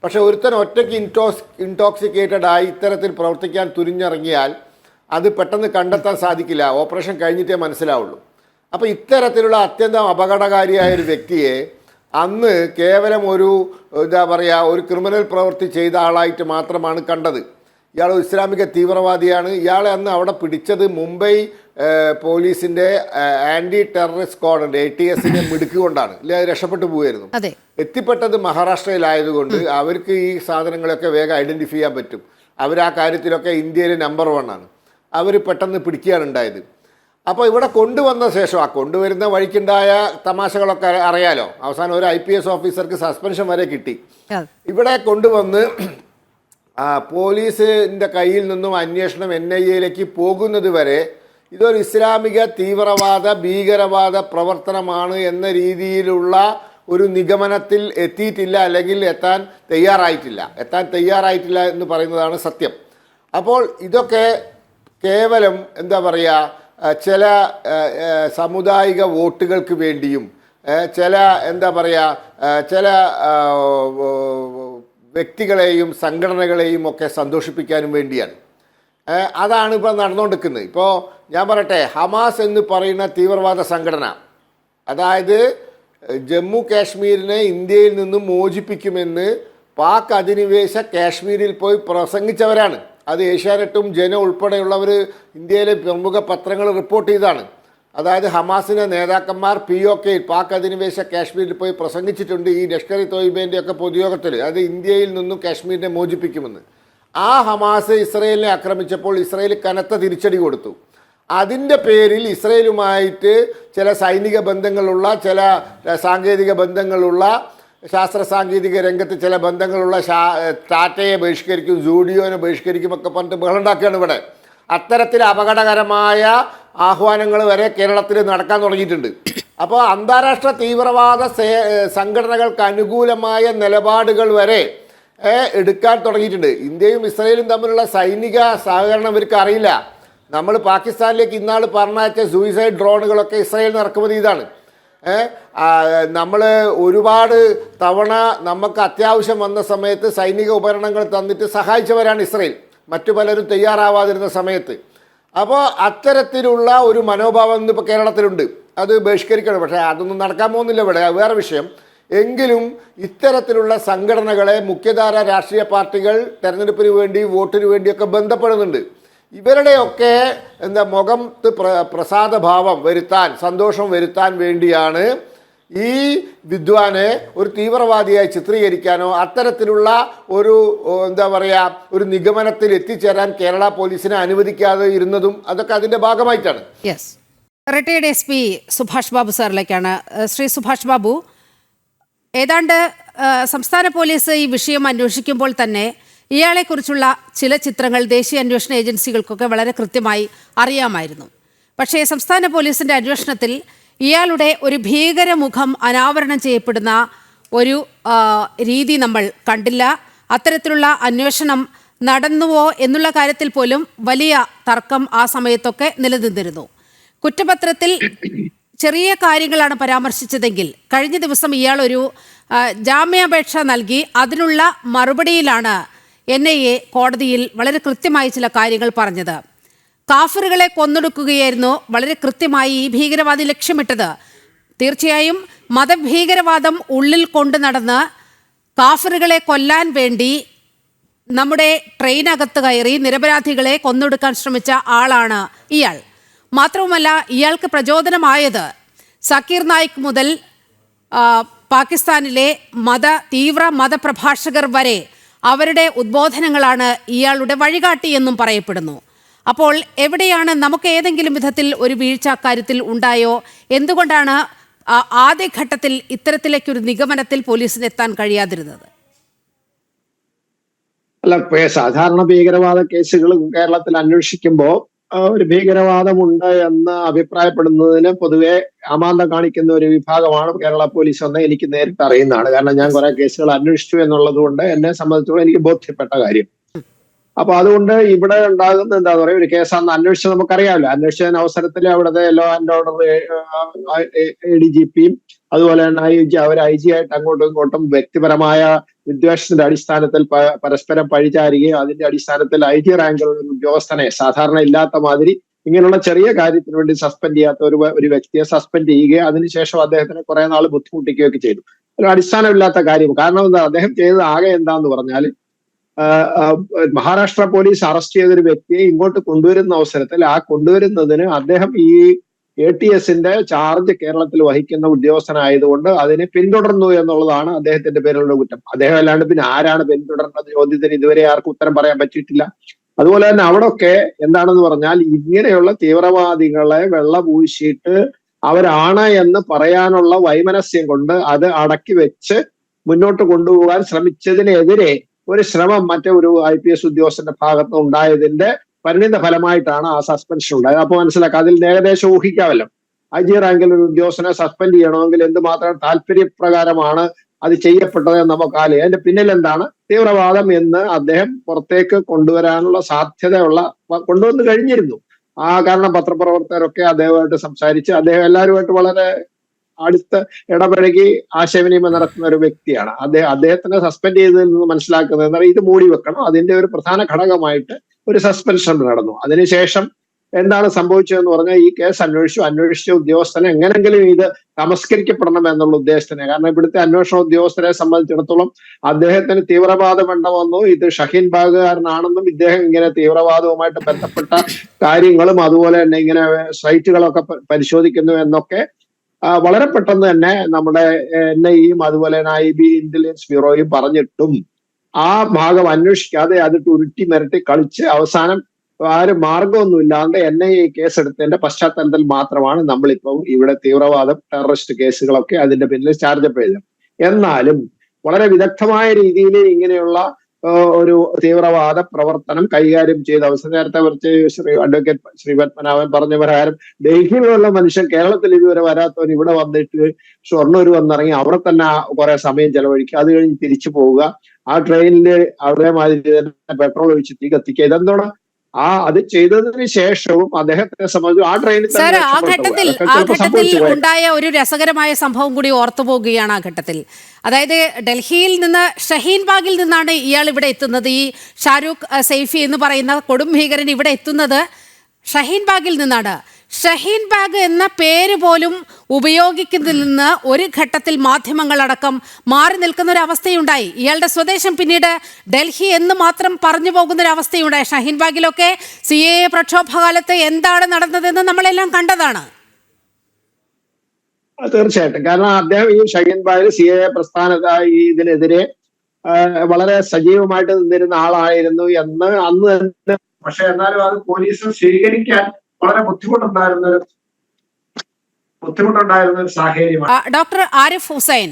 പക്ഷേ ഒരുത്തൻ ഒറ്റയ്ക്ക് ഇൻടോക്സിക്കേറ്റഡ് ആയി ഇത്തരത്തിൽ പ്രവർത്തിക്കാൻ തുനിഞ്ഞിറങ്ങിയാൽ അത് പെട്ടെന്ന് കണ്ടെത്താൻ സാധിക്കില്ല. ഓപ്പറേഷൻ കഴിഞ്ഞിട്ടേ മനസ്സിലാവുള്ളൂ. അപ്പോൾ ഇത്തരത്തിലുള്ള അത്യന്തം അപകടകാരിയായ ഒരു വ്യക്തിയെ അന്ന് കേവലം ഒരു എന്താ പറയുക ഒരു ക്രിമിനൽ പ്രവൃത്തി ചെയ്ത ആളായിട്ട് മാത്രമാണ് കണ്ടത്. ഇയാൾ ഇസ്ലാമിക തീവ്രവാദിയാണ്. ഇയാളെ അന്ന് അവിടെ പിടിച്ചത് മുംബൈ പോലീസിൻ്റെ ആൻറ്റി ടെററിസ്റ്റ് സ്ക്വാഡുണ്ട് ATSനെ മിടുക്കുകൊണ്ടാണ്. ഇല്ല, അത് രക്ഷപ്പെട്ടു പോവുമായിരുന്നു. എത്തിപ്പെട്ടത് മഹാരാഷ്ട്രയിലായതുകൊണ്ട് അവർക്ക് ഈ സാധനങ്ങളൊക്കെ വേഗം ഐഡൻറ്റിഫൈ ചെയ്യാൻ പറ്റും. അവർ ആ കാര്യത്തിലൊക്കെ ഇന്ത്യയിൽ നമ്പർ 1 ആണ്. അവർ പെട്ടെന്ന് പിടിക്കുകയാണ് ഉണ്ടായത്. അപ്പോൾ ഇവിടെ കൊണ്ടുവന്ന ശേഷം ആ കൊണ്ടുവരുന്ന വഴിക്കുണ്ടായ തമാശകളൊക്കെ അറിയാലോ. അവസാനം ഒരു IPS ഓഫീസർക്ക് സസ്പെൻഷൻ വരെ കിട്ടി. ഇവിടെ കൊണ്ടുവന്ന് പോലീസിൻ്റെ കയ്യിൽ നിന്നും അന്വേഷണം NIAയിലേക്ക് പോകുന്നത് വരെ ഇതൊരു ഇസ്ലാമിക തീവ്രവാദ ഭീകരവാദ പ്രവർത്തനമാണ് എന്ന രീതിയിലുള്ള ഒരു നിഗമനത്തിൽ എത്തിയിട്ടില്ല, അല്ലെങ്കിൽ എത്താൻ തയ്യാറായിട്ടില്ല എന്ന് പറയുന്നതാണ് സത്യം. അപ്പോൾ ഇതൊക്കെ കേവലം എന്താ പറയുക ചില സാമുദായിക വോട്ടുകൾക്ക് വേണ്ടിയും ചില എന്താ പറയുക ചില വ്യക്തികളെയും സംഘടനകളെയും ഒക്കെ സന്തോഷിപ്പിക്കാനും വേണ്ടിയാണ്. അതാണ് ഇപ്പോൾ നടന്നുകൊണ്ടിരിക്കുന്നത്. ഇപ്പോൾ ഞാൻ പറയട്ടെ, ഹമാസ് എന്ന് പറയുന്ന തീവ്രവാദ സംഘടന, അതായത് ജമ്മു കാശ്മീരിനെ ഇന്ത്യയിൽ നിന്നും മോചിപ്പിക്കുമെന്ന് പാക് അധിനിവേശ കാശ്മീരിൽ പോയി പ്രസംഗിച്ചവരാണ്. അത് ഏഷ്യാനെറ്റും ജനം ഉൾപ്പെടെയുള്ളവർ ഇന്ത്യയിലെ പ്രമുഖ പത്രങ്ങൾ റിപ്പോർട്ട് ചെയ്തതാണ്. അതായത് ഹമാസിൻ്റെ നേതാക്കന്മാർ POK പാക് അധിനിവേശ കാശ്മീരിൽ പോയി പ്രസംഗിച്ചിട്ടുണ്ട് ഈ ലഷ്കർ-ഇ തോയ്ബേൻ്റെ ഒക്കെ പൊതുയോഗത്തിൽ. അത് ഇന്ത്യയിൽ നിന്നും കാശ്മീരിനെ മോചിപ്പിക്കുമെന്ന്. ആ ഹമാസ് ഇസ്രയേലിനെ ആക്രമിച്ചപ്പോൾ ഇസ്രയേൽ കനത്ത തിരിച്ചടി കൊടുത്തു. അതിൻ്റെ പേരിൽ ഇസ്രയേലുമായിട്ട് ചില സൈനിക ബന്ധങ്ങളുള്ള, ചില സാങ്കേതിക ബന്ധങ്ങളുള്ള, ശാസ്ത്ര സാങ്കേതിക രംഗത്ത് ചില ബന്ധങ്ങളുള്ള ടാറ്റയെ ബഹിഷ്കരിക്കും, സൂഡിയോനെ ബഹിഷ്കരിക്കുമൊക്കെ പറഞ്ഞിട്ട് ബഹളുണ്ടാക്കുകയാണ് ഇവിടെ. അത്തരത്തിൽ അപകടകരമായ ആഹ്വാനങ്ങൾ വരെ കേരളത്തിൽ നടക്കാൻ തുടങ്ങിയിട്ടുണ്ട്. അപ്പോൾ അന്താരാഷ്ട്ര തീവ്രവാദ സംഘടനകൾക്ക് അനുകൂലമായ നിലപാടുകൾ വരെ എടുക്കാൻ തുടങ്ങിയിട്ടുണ്ട്. ഇന്ത്യയും ഇസ്രയേലും തമ്മിലുള്ള സൈനിക സഹകരണം ഇവർക്ക് അറിയില്ല. നമ്മൾ പാകിസ്ഥാനിലേക്ക് ഇന്നാൾ പറഞ്ഞയച്ച സൂയിസൈഡ് ഡ്രോണുകളൊക്കെ ഇസ്രയേലിന് ഇറക്കുമതി ചെയ്താണ്. നമ്മൾ ഒരുപാട് തവണ നമുക്ക് അത്യാവശ്യം വന്ന സമയത്ത് സൈനിക ഉപകരണങ്ങൾ തന്നിട്ട് സഹായിച്ചവരാണ് ഇസ്രയേൽ, മറ്റു പലരും തയ്യാറാവാതിരുന്ന സമയത്ത്. അപ്പോൾ അത്തരത്തിലുള്ള ഒരു മനോഭാവം ഇന്നിപ്പോൾ കേരളത്തിലുണ്ട്. അത് ബഹിഷ്കരിക്കണം. പക്ഷേ അതൊന്നും നടക്കാൻ പോകുന്നില്ല ഇവിടെ, വേറെ വിഷയം. എങ്കിലും ഇത്തരത്തിലുള്ള സംഘടനകളെ മുഖ്യധാര രാഷ്ട്രീയ പാർട്ടികൾ തെരഞ്ഞെടുപ്പിന് വേണ്ടി വോട്ടിന് വേണ്ടിയൊക്കെ ബന്ധപ്പെടുന്നുണ്ട്. ഇവരുടെയൊക്കെ മുഖത്ത് പ്രസാദഭാവം വരുത്താൻ, സന്തോഷം വരുത്താൻ വേണ്ടിയാണ് ഈ വിദ്വാനെ ഒരു തീവ്രവാദിയായി ചിത്രീകരിക്കാനോ അത്തരത്തിലുള്ള ഒരു ഒരു നിഗമനത്തിൽ എത്തിച്ചേരാൻ കേരള പോലീസിനെ അനുവദിക്കാതെ ഇരുന്നതും അതൊക്കെ അതിൻ്റെ ഭാഗമായിട്ടാണ്. റിട്ടയർഡ് SP സുഭാഷ് ബാബു സാറിലേക്കാണ്. ശ്രീ സുഭാഷ് ബാബു, ഏതാണ്ട് സംസ്ഥാന പോലീസ് ഈ വിഷയം അന്വേഷിക്കുമ്പോൾ തന്നെ ഇയാളെക്കുറിച്ചുള്ള ചില ചിത്രങ്ങൾ ദേശീയ അന്വേഷണ ഏജൻസികൾക്കൊക്കെ വളരെ കൃത്യമായി അറിയാമായിരുന്നു. പക്ഷേ സംസ്ഥാന പോലീസിൻ്റെ അന്വേഷണത്തിൽ ഇയാളുടെ ഒരു ഭീകരമുഖം അനാവരണം ചെയ്യപ്പെടുന്ന ഒരു രീതി നമ്മൾ കണ്ടില്ല. അത്തരത്തിലുള്ള അന്വേഷണം നടന്നുവോ എന്നുള്ള കാര്യത്തിൽ പോലും വലിയ തർക്കം ആ സമയത്തൊക്കെ നിലനിന്നിരുന്നു. കുറ്റപത്രത്തിൽ ചെറിയ കാര്യങ്ങളാണ് പരാമർശിച്ചതെങ്കിൽ കഴിഞ്ഞ ദിവസം ഇയാൾ ഒരു ജാമ്യാപേക്ഷ നൽകി. അതിനുള്ള മറുപടിയിലാണ് NIA കോടതിയിൽ വളരെ കൃത്യമായി ചില കാര്യങ്ങൾ പറഞ്ഞത്. കാഫിറുകളെ കൊന്നൊടുക്കുകയായിരുന്നു വളരെ കൃത്യമായി ഈ ഭീകരവാദി ലക്ഷ്യമിട്ടത്. തീർച്ചയായും മതഭീകരവാദം ഉള്ളിൽ കൊണ്ടു നടന്ന് കാഫിറുകളെ കൊല്ലാൻ വേണ്ടി നമ്മുടെ ട്രെയിനകത്ത് കയറി നിരപരാധികളെ കൊന്നൊടുക്കാൻ ശ്രമിച്ച ആളാണ് ഇയാൾ. മാത്രവുമല്ല, ഇയാൾക്ക് പ്രചോദനമായത് സക്കീർ നായിക് മുതൽ പാകിസ്ഥാനിലെ തീവ്ര മതപ്രഭാഷകർ വരെ അവരുടെ ഉദ്ബോധനങ്ങളാണ് ഇയാളുടെ വഴികാട്ടി എന്നും പറയപ്പെടുന്നു. അപ്പോൾ എവിടെയാണ് നമുക്ക് ഏതെങ്കിലും വിധത്തിൽ ഒരു വീഴ്ച അക്കാര്യത്തിൽ ഉണ്ടായോ? എന്തുകൊണ്ടാണ് ആദ്യഘട്ടത്തിൽ ഇത്തരത്തിലേക്കൊരു നിഗമനത്തിൽ പോലീസിന് എത്താൻ കഴിയാതിരുന്നത്? അല്ല, സാധാരണ ഭീകരവാദ കേസുകൾ കേരളത്തിൽ അന്വേഷിക്കുമ്പോൾ ഒരു ഭീകരവാദമുണ്ട് എന്ന് അഭിപ്രായപ്പെടുന്നതിന് പൊതുവെ അമാന്തം കാണിക്കുന്ന ഒരു വിഭാഗമാണ് കേരള പോലീസ് എന്ന് എനിക്ക് നേരിട്ട് അറിയുന്നതാണ്. കാരണം ഞാൻ കുറെ കേസുകൾ അന്വേഷിച്ചു എന്നുള്ളത് കൊണ്ട് എന്നെ സംബന്ധിച്ചോളം എനിക്ക് ബോധ്യപ്പെട്ട കാര്യം. അപ്പൊ അതുകൊണ്ട് ഇവിടെ ഉണ്ടാകുന്ന എന്താന്ന് പറയുക, ഒരു കേസാണെന്ന് അന്വേഷിച്ച് നമുക്കറിയാമല്ലോ. അന്വേഷിച്ചതിന് അവസരത്തിൽ അവിടുത്തെ ലോ ആൻഡ് ഓർഡർ ADGPയും അതുപോലെ തന്നെ IG ആയിട്ട് അങ്ങോട്ടും ഇങ്ങോട്ടും വ്യക്തിപരമായ വിദ്വേഷത്തിന്റെ അടിസ്ഥാനത്തിൽ പരസ്പരം പഴിചാരുകയും അതിന്റെ അടിസ്ഥാനത്തിൽ IG റാങ്കിലുള്ള ഉദ്യോഗസ്ഥനെ സാധാരണ ഇല്ലാത്ത മാതിരി ഇങ്ങനെയുള്ള ചെറിയ കാര്യത്തിന് വേണ്ടി സസ്പെൻഡ് ചെയ്യാത്ത ഒരു വ്യക്തിയെ സസ്പെൻഡ് ചെയ്യുകയും അതിനുശേഷം അദ്ദേഹത്തിനെ കുറെ നാൾ ബുദ്ധിമുട്ടിക്കുകയൊക്കെ ചെയ്തു. ഒരു അടിസ്ഥാനമില്ലാത്ത കാര്യം. കാരണം എന്താ, അദ്ദേഹം ചെയ്തത് ആകെ എന്താന്ന് പറഞ്ഞാൽ മഹാരാഷ്ട്ര പോലീസ് അറസ്റ്റ് ചെയ്തൊരു വ്യക്തിയെ ഇങ്ങോട്ട് കൊണ്ടുവരുന്ന അവസരത്തിൽ ആ കൊണ്ടുവരുന്നതിന് അദ്ദേഹം ഈ ATSന്റെ ചാർജ് കേരളത്തിൽ വഹിക്കുന്ന ഉദ്യോഗസ്ഥനായതുകൊണ്ട് അതിനെ പിന്തുടർന്നു എന്നുള്ളതാണ് അദ്ദേഹത്തിന്റെ പേരിലുള്ള കുറ്റം. അദ്ദേഹം അല്ലാണ്ട് പിന്നെ ആരാണ് പിന്തുടർന്നത് ചോദ്യത്തിന് ഇതുവരെ ആർക്കും ഉത്തരം പറയാൻ പറ്റിയിട്ടില്ല. അതുപോലെ തന്നെ അവിടൊക്കെ എന്താണെന്ന് പറഞ്ഞാൽ ഇങ്ങനെയുള്ള തീവ്രവാദികളെ വെള്ളപൂശിയിട്ട് അവരാണ് എന്ന് പറയാനുള്ള വൈമനസ്യം കൊണ്ട് അത് അടക്കി വെച്ച് മുന്നോട്ട് കൊണ്ടുപോകാൻ ശ്രമിച്ചതിനെതിരെ ഒരു ശ്രമം ഒരു IPS ഉദ്യോഗസ്ഥന്റെ ഭാഗത്ത് ഉണ്ടായതിന്റെ പരിണിത ഫലമായിട്ടാണ് ആ സസ്പെൻഷൻ ഉണ്ടായത്. അപ്പൊ മനസ്സിലാക്കാം, അതിൽ ഏകദേശം ഊഹിക്കാമല്ലോ. IG റാങ്കിൽ ഒരു ഉദ്യോഗസ്ഥനെ സസ്പെൻഡ് ചെയ്യണമെങ്കിൽ എന്തുമാത്രം താല്പര്യപ്രകാരമാണ് അത് ചെയ്യപ്പെട്ടത് നമുക്കാലേ. അതിന്റെ പിന്നിൽ എന്താണ് തീവ്രവാദം എന്ന് അദ്ദേഹം പുറത്തേക്ക് കൊണ്ടുവരാനുള്ള കൊണ്ടുവന്നു കഴിഞ്ഞിരുന്നു. കാരണം പത്രപ്രവർത്തകരൊക്കെ അദ്ദേഹമായിട്ട് സംസാരിച്ച് അദ്ദേഹം എല്ലാവരുമായിട്ട് വളരെ അടുത്ത് ഇടപഴകി ആശയവിനിമയം നടത്തുന്ന ഒരു വ്യക്തിയാണ്. അദ്ദേഹത്തിനെ സസ്പെൻഡ് ചെയ്തതിൽ നിന്ന് മനസ്സിലാക്കുന്നത് എന്നാൽ ഇത് മൂടി വെക്കണം. അതിന്റെ ഒരു പ്രധാന ഘടകമായിട്ട് ഒരു സസ്പെൻഷൻ നടന്നു. അതിനുശേഷം എന്താണ് സംഭവിച്ചതെന്ന് പറഞ്ഞാൽ ഈ കേസ് അന്വേഷിച്ച ഉദ്യോഗസ്ഥനെ എങ്ങനെങ്കിലും ഇത് തമസ്കരിക്കപ്പെടണം എന്നുള്ള ഉദ്ദേശത്തിന്. കാരണം ഇവിടുത്തെ അന്വേഷണ ഉദ്യോഗസ്ഥരെ സംബന്ധിച്ചിടത്തോളം അദ്ദേഹത്തിന് തീവ്രവാദമുണ്ടെന്നും ഇത് ഷഹീൻ ബാഗുകാരനാണെന്നും ഇദ്ദേഹം ഇങ്ങനെ തീവ്രവാദവുമായിട്ട് ബന്ധപ്പെട്ട കാര്യങ്ങളും അതുപോലെ തന്നെ ഇങ്ങനെ സൈറ്റുകളൊക്കെ പരിശോധിക്കുന്നു എന്നൊക്കെ വളരെ പെട്ടെന്ന് തന്നെ നമ്മുടെ NIAയും അതുപോലെ തന്നെ IB ഇന്റലിജൻസ് ബ്യൂറോയും പറഞ്ഞിട്ടും ആ ഭാഗം അന്വേഷിക്കാതെ അതിട്ട് ഉരുട്ടി മിരട്ടി കളിച്ച് അവസാനം ആരും മാർഗമൊന്നുമില്ലാണ്ട് NIA കേസെടുത്തതിന്റെ പശ്ചാത്തലത്തിൽ മാത്രമാണ് നമ്മളിപ്പോൾ ഇവിടെ തീവ്രവാദം ടെററിസ്റ്റ് കേസുകളൊക്കെ അതിന്റെ പിന്നിൽ ചാർജ് ചെയ്തത്. എന്നാലും വളരെ വിദഗ്ധമായ രീതിയിൽ ഇങ്ങനെയുള്ള ഒരു തീവ്രവാദ പ്രവർത്തനം കൈകാര്യം ചെയ്ത അവസരം നേരത്തെ അഡ്വക്കേറ്റ് ശ്രീ പത്മനാഭൻ പറഞ്ഞ പ്രകാരം ഡൽഹിയിലുള്ള മനുഷ്യൻ കേരളത്തിൽ ഇതുവരെ വരാത്തവർ ഇവിടെ വന്നിട്ട് ഷൊർണൂർ വന്നിറങ്ങി അവിടെ തന്നെ കുറെ സമയം ചെലവഴിക്കുക, അത് കഴിഞ്ഞ് തിരിച്ചു പോവുക, ആ ട്രെയിനിൽ അതേമാതിരി തന്നെ പെട്രോൾ ഒഴിച്ച് തീ കത്തിക്കുക. ഇതെന്തോണം അത് ചെയ്തതിന് ശേഷവും അദ്ദേഹത്തെ സംബന്ധിച്ച് ആ ട്രെയിനിൽ ആ ഘട്ടത്തിൽ ഉണ്ടായ ഒരു രസകരമായ സംഭവം കൂടി ഓർത്തു പോകുകയാണ്. ആ ഘട്ടത്തിൽ, അതായത് ഡൽഹിയിൽ നിന്ന് ഷഹീൻ ബാഗിൽ നിന്നാണ് ഇയാൾ ഇവിടെ എത്തുന്നത്. ഈ ഷാരൂഖ് സൈഫി എന്ന് പറയുന്ന കൊടും ഭീകരൻ ഇവിടെ എത്തുന്നത് ഷഹീൻ ബാഗിൽ നിന്നാണ്. ഷഹീൻ ബാഗ് എന്ന പേര് പോലും ഉപയോഗിക്കുന്നതിൽ നിന്ന് ഒരു ഘട്ടത്തിൽ മാധ്യമങ്ങളടക്കം മാറി നിൽക്കുന്ന ഒരു അവസ്ഥയുണ്ടായി. ഇയാളുടെ സ്വദേശം പിന്നീട് ഡൽഹി എന്ന് മാത്രം പറഞ്ഞു പോകുന്ന ഒരു അവസ്ഥയുണ്ടായി. ഷഹീൻ ബാഗിലൊക്കെ CAA പ്രക്ഷോഭകാലത്ത് എന്താണ് നടന്നതെന്ന് നമ്മളെല്ലാം കണ്ടതാണ്. തീർച്ചയായിട്ടും. കാരണം അദ്ദേഹം ഈ ഷഹീൻ ബാഗ് CAA ഇതിനെതിരെ വളരെ സജീവമായിട്ട് നിന്നിരുന്ന ആളായിരുന്നു എന്ന് അന്ന് തന്നെ. പക്ഷെ എന്നാലും അത് പോലീസ് സ്വീകരിക്കാൻ വളരെ ബുദ്ധിമുട്ടുണ്ടായിരുന്ന ബുദ്ധിമുട്ടുണ്ടായിരുന്ന ഒരു സാഹചര്യമാണ്. ഡോക്ടർ ആരിഫ് ഹുസൈൻ,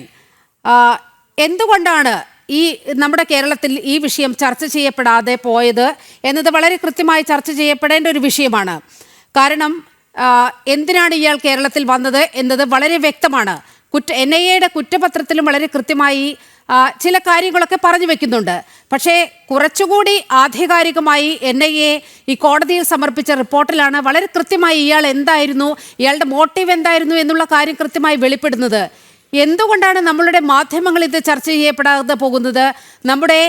എന്തുകൊണ്ടാണ് ഈ നമ്മുടെ കേരളത്തിൽ ഈ വിഷയം ചർച്ച ചെയ്യപ്പെടാതെ പോയത് എന്നത് വളരെ കൃത്യമായി ചർച്ച ചെയ്യപ്പെടേണ്ട ഒരു വിഷയമാണ്. കാരണം എന്തിനാണ് ഇയാൾ കേരളത്തിൽ വന്നത് എന്നത് വളരെ വ്യക്തമാണ്. NIA-യുടെ കുറ്റപത്രത്തിലും വളരെ കൃത്യമായി ചില കാര്യങ്ങളൊക്കെ പറഞ്ഞു വെക്കുന്നുണ്ട്. പക്ഷേ കുറച്ചുകൂടി ആധികാരികമായി NIA ഈ കോടതിയിൽ സമർപ്പിച്ച റിപ്പോർട്ടിലാണ് വളരെ കൃത്യമായി ഇയാൾ എന്തായിരുന്നു, ഇയാളുടെ മോട്ടീവ് എന്തായിരുന്നു എന്നുള്ള കാര്യം കൃത്യമായി വെളിപ്പെടുന്നത്. എന്തുകൊണ്ടാണ് നമ്മളുടെ മാധ്യമങ്ങൾ ഇത് ചർച്ച ചെയ്യപ്പെടാതെ പോകുന്നത്? നമ്മുടെ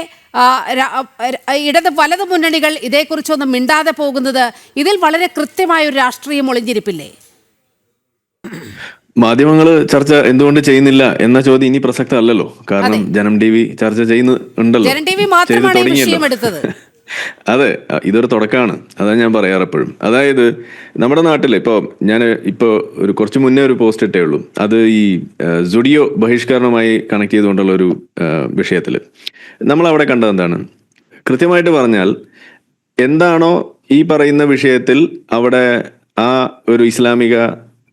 ഇടത് വലത് മുന്നണികൾ ഇതേക്കുറിച്ചൊന്നും മിണ്ടാതെ പോകുന്നത്? ഇതിൽ വളരെ കൃത്യമായ ഒരു രാഷ്ട്രീയം ഒളിഞ്ഞിരിപ്പില്ലേ? മാധ്യമങ്ങൾ ചർച്ച എന്തുകൊണ്ട് ചെയ്യുന്നില്ല എന്ന ചോദ്യം ഇനി പ്രസക്തമല്ലല്ലോ. കാരണം ജനം TV ചർച്ച ചെയ്യുന്നുണ്ടല്ലോ, ചെയ്ത് തുടങ്ങിയല്ലോ. അതെ, ഇതൊരു തുടക്കമാണ്. അതാണ് ഞാൻ പറയാറ് എപ്പോഴും. അതായത് നമ്മുടെ നാട്ടിൽ ഞാൻ കുറച്ച് മുന്നേ ഒരു പോസ്റ്റ് ഇട്ടേ ഉള്ളൂ. അത് ഈ സുഡിയോ ബഹിഷ്കരണവുമായി കണക്ട് ചെയ്തുകൊണ്ടുള്ള ഒരു വിഷയത്തിൽ നമ്മൾ അവിടെ കണ്ടത് എന്താണ്? കൃത്യമായിട്ട് പറഞ്ഞാൽ എന്താണോ ഈ പറയുന്ന വിഷയത്തിൽ അവിടെ ആ ഒരു ഇസ്ലാമിക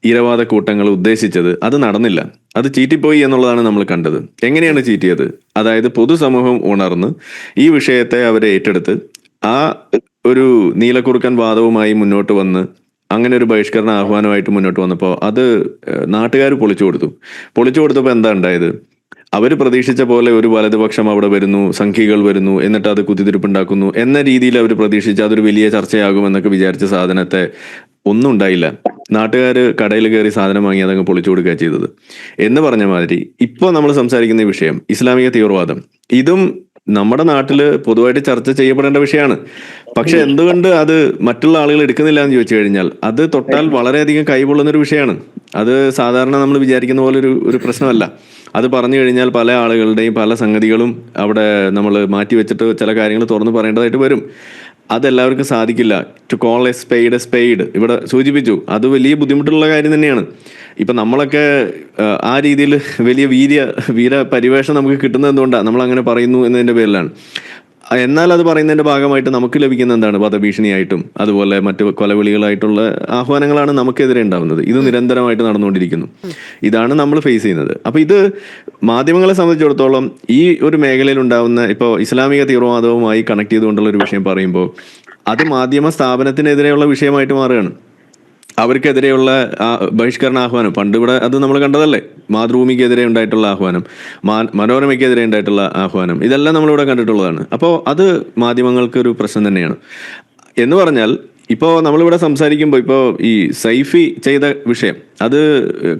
ഇരവാദ കൂട്ടങ്ങൾ ഉദ്ദേശിച്ചത് അത് നടന്നില്ല, അത് ചീറ്റിപ്പോയി എന്നുള്ളതാണ് നമ്മൾ കണ്ടത്. എങ്ങനെയാണ് ചീറ്റിയത്? അതായത് പൊതുസമൂഹം ഉണർന്ന് ഈ വിഷയത്തെ അവരെ ഏറ്റെടുത്ത് ആ ഒരു നീലക്കുറുക്കൻ വാദവുമായി മുന്നോട്ട് വന്ന് അങ്ങനെ ഒരു ബഹിഷ്കരണ ആഹ്വാനമായിട്ട് മുന്നോട്ട് വന്നപ്പോൾ അത് നാട്ടുകാർ പൊളിച്ചു കൊടുത്തപ്പോൾ എന്താ ഉണ്ടായത്? അവർ പ്രതീക്ഷിച്ച പോലെ ഒരു വലതുപക്ഷം അവിടെ വരുന്നു, സംഖ്യകൾ വരുന്നു, എന്നിട്ട് അത് കുത്തിത്തിരിപ്പുണ്ടാക്കുന്നു എന്ന രീതിയിൽ അവർ പ്രതീക്ഷിച്ച് അതൊരു വലിയ ചർച്ചയാകുമെന്നൊക്കെ വിചാരിച്ച സാധനത്തെ ഒന്നും ഉണ്ടായില്ല. നാട്ടുകാർ കടയിൽ കയറി സാധനം വാങ്ങി അതങ്ങ് പൊളിച്ചു കൊടുക്കുക ചെയ്തത്. എന്ന് പറഞ്ഞ മാതിരി ഇപ്പോൾ നമ്മൾ സംസാരിക്കുന്ന ഈ വിഷയം ഇസ്ലാമിക തീവ്രവാദം, ഇതും നമ്മുടെ നാട്ടില് പൊതുവായിട്ട് ചർച്ച ചെയ്യപ്പെടേണ്ട വിഷയമാണ്. പക്ഷെ എന്തുകൊണ്ട് അത് മറ്റുള്ള ആളുകൾ എടുക്കുന്നില്ല എന്ന് ചോദിച്ചു കഴിഞ്ഞാൽ അത് തൊട്ടാൽ വളരെയധികം കൈപൊള്ളുന്നൊരു വിഷയമാണ്. അത് സാധാരണ നമ്മൾ വിചാരിക്കുന്ന പോലെ ഒരു പ്രശ്നമല്ല. അത് പറഞ്ഞു കഴിഞ്ഞാൽ പല ആളുകളുടെയും പല സംഗതികളും അവിടെ നമ്മൾ മാറ്റി വെച്ചിട്ട് ചില കാര്യങ്ങൾ തുറന്നു പറയേണ്ടതായിട്ട് വരും. അതെല്ലാവർക്കും സാധിക്കില്ല. ടു കോൾ എ സ്പെയ്ഡ് ഇവിടെ സൂചിപ്പിച്ചു, അത് വലിയ ബുദ്ധിമുട്ടുള്ള കാര്യം തന്നെയാണ്. ഇപ്പം നമ്മളൊക്കെ ആ രീതിയിൽ വലിയ വീര പരിവേഷം നമുക്ക് കിട്ടുന്നത് എന്തുകൊണ്ടാണ്? നമ്മൾ അങ്ങനെ പറയുന്നു എന്നതിൻ്റെ പേരിലാണ്. എന്നാൽ അത് പറയുന്നതിന്റെ ഭാഗമായിട്ട് നമുക്ക് ലഭിക്കുന്ന എന്താണ്? വധഭീഷണിയായിട്ടും അതുപോലെ മറ്റു കൊലവിളികളായിട്ടുള്ള ആഹ്വാനങ്ങളാണ് നമുക്കെതിരെ ഉണ്ടാവുന്നത്. ഇത് നിരന്തരമായിട്ട് നടന്നുകൊണ്ടിരിക്കുന്നു. ഇതാണ് നമ്മൾ ഫേസ് ചെയ്യുന്നത്. അപ്പൊ ഇത് മാധ്യമങ്ങളെ സംബന്ധിച്ചിടത്തോളം ഈ ഒരു മേഖലയിൽ ഉണ്ടാവുന്ന ഇപ്പോൾ ഇസ്ലാമിക തീവ്രവാദവുമായി കണക്ട് ചെയ്തുകൊണ്ടുള്ള ഒരു വിഷയം പറയുമ്പോൾ അത് മാധ്യമ സ്ഥാപനത്തിനെതിരെയുള്ള വിഷയമായിട്ട് മാറുകയാണ്. അവർക്കെതിരെയുള്ള ബഹിഷ്കരണ ആഹ്വാനം പണ്ട് ഇവിടെ അത് നമ്മൾ കണ്ടതല്ലേ. മാതൃഭൂമിക്കെതിരെ ഉണ്ടായിട്ടുള്ള ആഹ്വാനം, മനോരമയ്ക്കെതിരെ ഉണ്ടായിട്ടുള്ള ആഹ്വാനം, ഇതെല്ലാം നമ്മളിവിടെ കണ്ടിട്ടുള്ളതാണ്. അപ്പോൾ അത് മാധ്യമങ്ങൾക്ക് ഒരു പ്രശ്നം തന്നെയാണ്. എന്ന് പറഞ്ഞാൽ ഇപ്പോൾ നമ്മളിവിടെ സംസാരിക്കുമ്പോൾ ഇപ്പോൾ ഈ സൈഫി ചെയ്ത വിഷയം, അത്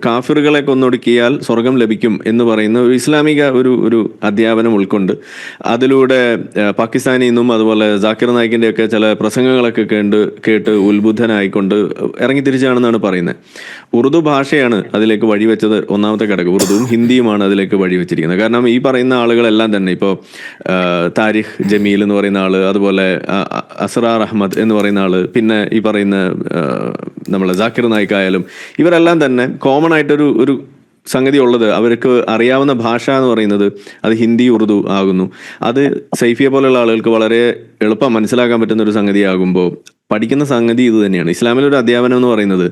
കാഫിറുകളെ കൊന്നൊടുക്കിയാൽ സ്വർഗം ലഭിക്കും എന്ന് പറയുന്ന ഒരു ഇസ്ലാമിക ഒരു അധ്യാപനം ഉൾക്കൊണ്ട് അതിലൂടെ പാകിസ്ഥാനിൽ നിന്നും അതുപോലെ ജാക്കിർ നായിക്കിൻ്റെ ഒക്കെ ചില പ്രസംഗങ്ങളൊക്കെ കേട്ട് ഉത്ബുദ്ധനായിക്കൊണ്ട് ഇറങ്ങി തിരിച്ചാണെന്നാണ് പറയുന്നത്. ഉറുദു ഭാഷയാണ് അതിലേക്ക് വഴിവെച്ചത്. ഒന്നാമത്തെ ഘടകം ഉറുദുവും ഹിന്ദിയുമാണ് അതിലേക്ക് വഴിവെച്ചിരിക്കുന്നത്. കാരണം ഈ പറയുന്ന ആളുകളെല്ലാം തന്നെ ഇപ്പോൾ താരിഖ് ജമീൽ എന്ന് പറയുന്ന ആള്, അതുപോലെ അസ്റാർ അഹമ്മദ് എന്ന് പറയുന്ന ആള്, പിന്നെ ഈ പറയുന്ന നമ്മളെ ജാക്കിർ നായിക് ആയാലും ഇവരെല്ലാം തന്നെ കോമൺ ആയിട്ടൊരു സംഗതി ഉള്ളത്, അവർക്ക് അറിയാവുന്ന ഭാഷ എന്ന് പറയുന്നത് അത് ഹിന്ദി ഉറുദു ആകുന്നു. അത് സൈഫിയെ പോലെയുള്ള ആളുകൾക്ക് വളരെ എളുപ്പം മനസ്സിലാക്കാൻ പറ്റുന്ന ഒരു സംഗതിയാകുമ്പോൾ പഠിക്കുന്ന സംഗതി ഇത് തന്നെയാണ്. ഇസ്ലാമിലൊരു അധ്യാപനം എന്ന് പറയുന്നത്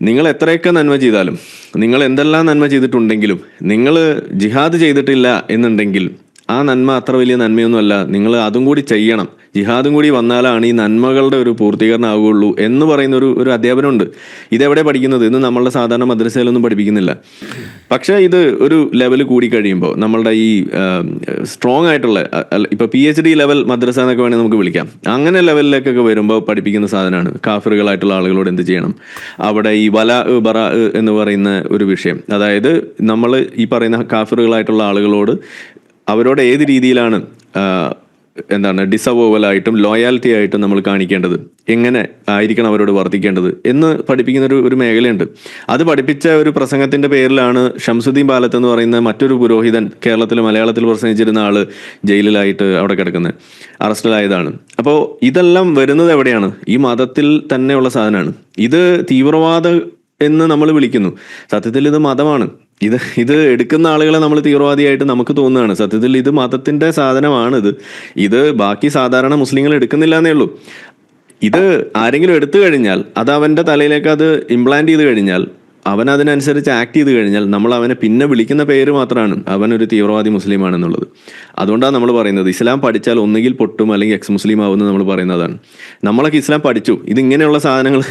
നിങ്ങൾ എത്രയൊക്കെ നന്മ ചെയ്താലും, നിങ്ങൾ എന്തെല്ലാം നന്മ ചെയ്തിട്ടുണ്ടെങ്കിലും, നിങ്ങൾ ജിഹാദ് ചെയ്തിട്ടില്ല എന്നുണ്ടെങ്കിൽ ആ നന്മ അത്ര വലിയ നന്മയൊന്നുമല്ല. നിങ്ങൾ അതും കൂടി ചെയ്യണം, ജിഹാദും കൂടി വന്നാലാണ് ഈ നന്മകളുടെ ഒരു പൂർത്തീകരണം ആവുകയുള്ളൂ എന്ന് പറയുന്ന ഒരു അധ്യാപനമുണ്ട്. ഇതെവിടെ പഠിക്കുന്നത്? ഇന്ന് നമ്മളുടെ സാധാരണ മദ്രസയിലൊന്നും പഠിപ്പിക്കുന്നില്ല. പക്ഷേ ഇത് ഒരു ലെവൽ കൂടി കഴിയുമ്പോൾ നമ്മളുടെ ഈ സ്ട്രോങ് ആയിട്ടുള്ള ഇപ്പൊ PhD ലെവൽ മദ്രസ എന്നൊക്കെ വേണമെങ്കിൽ നമുക്ക് വിളിക്കാം, അങ്ങനെ ലെവലിലേക്കൊക്കെ വരുമ്പോൾ പഠിപ്പിക്കുന്ന സാധനമാണ് കാഫിറുകളായിട്ടുള്ള ആളുകളോട് എന്ത് ചെയ്യണം. അവിടെ ഈ വല ബറ എന്ന് പറയുന്ന ഒരു വിഷയം, അതായത് നമ്മൾ ഈ പറയുന്ന കാഫിറുകളായിട്ടുള്ള ആളുകളോട് അവരോട് ഏത് രീതിയിലാണ് ഡിസവോവലായിട്ടും ലോയാലിറ്റി ആയിട്ടും നമ്മൾ കാണിക്കേണ്ടത്, എങ്ങനെ ആയിരിക്കണം അവരോട് വർദ്ധിക്കേണ്ടത് എന്ന് പഠിപ്പിക്കുന്ന ഒരു മേഖലയുണ്ട്. അത് പഠിപ്പിച്ച ഒരു പ്രസംഗത്തിന്റെ പേരിലാണ് ഷംസുദ്ദീൻ ബാലത്ത് എന്ന് പറയുന്ന മറ്റൊരു പുരോഹിതൻ മലയാളത്തിൽ പ്രസംഗിച്ചിരുന്ന ആള് ജയിലിലായിട്ട് അവിടെ കിടക്കുന്നത്, അറസ്റ്റിലായതാണ്. അപ്പോൾ ഇതെല്ലാം വരുന്നത് എവിടെയാണ്? ഈ മതത്തിൽ തന്നെയുള്ള സാധനമാണ്. ഇത് തീവ്രവാദം എന്ന് നമ്മൾ വിളിക്കുന്നു. സത്യത്തിൽ ഇത് മതമാണ്. ഇത് എടുക്കുന്ന ആളുകളെ നമ്മൾ തീവ്രവാദിയായിട്ട് നമുക്ക് തോന്നുകയാണ്. സത്യത്തിൽ ഇത് മതത്തിന്റെ സാധനമാണ്. ഇത് ബാക്കി സാധാരണ മുസ്ലിങ്ങൾ എടുക്കുന്നില്ല എന്നേ ഉള്ളൂ. ഇത് ആരെങ്കിലും എടുത്തു കഴിഞ്ഞാൽ, അത് അവന്റെ തലയിലേക്ക് അത് ഇംപ്ലാന്റ് ചെയ്ത് കഴിഞ്ഞാൽ അവൻ അതിനനുസരിച്ച് ആക്ട് ചെയ്ത് കഴിഞ്ഞാൽ നമ്മൾ അവനെ പിന്നെ വിളിക്കുന്ന പേര് മാത്രമാണ് അവനൊരു തീവ്രവാദി മുസ്ലിമാണെന്നുള്ളത്. അതുകൊണ്ടാണ് നമ്മൾ പറയുന്നത് ഇസ്ലാം പഠിച്ചാൽ ഒന്നുകിൽ പൊട്ടും അല്ലെങ്കിൽ എക്സ് മുസ്ലിം ആവുമെന്ന് നമ്മൾ പറയുന്നതാണ്. നമ്മളൊക്കെ ഇസ്ലാം പഠിച്ചു, ഇതിങ്ങനെയുള്ള സാധനങ്ങൾ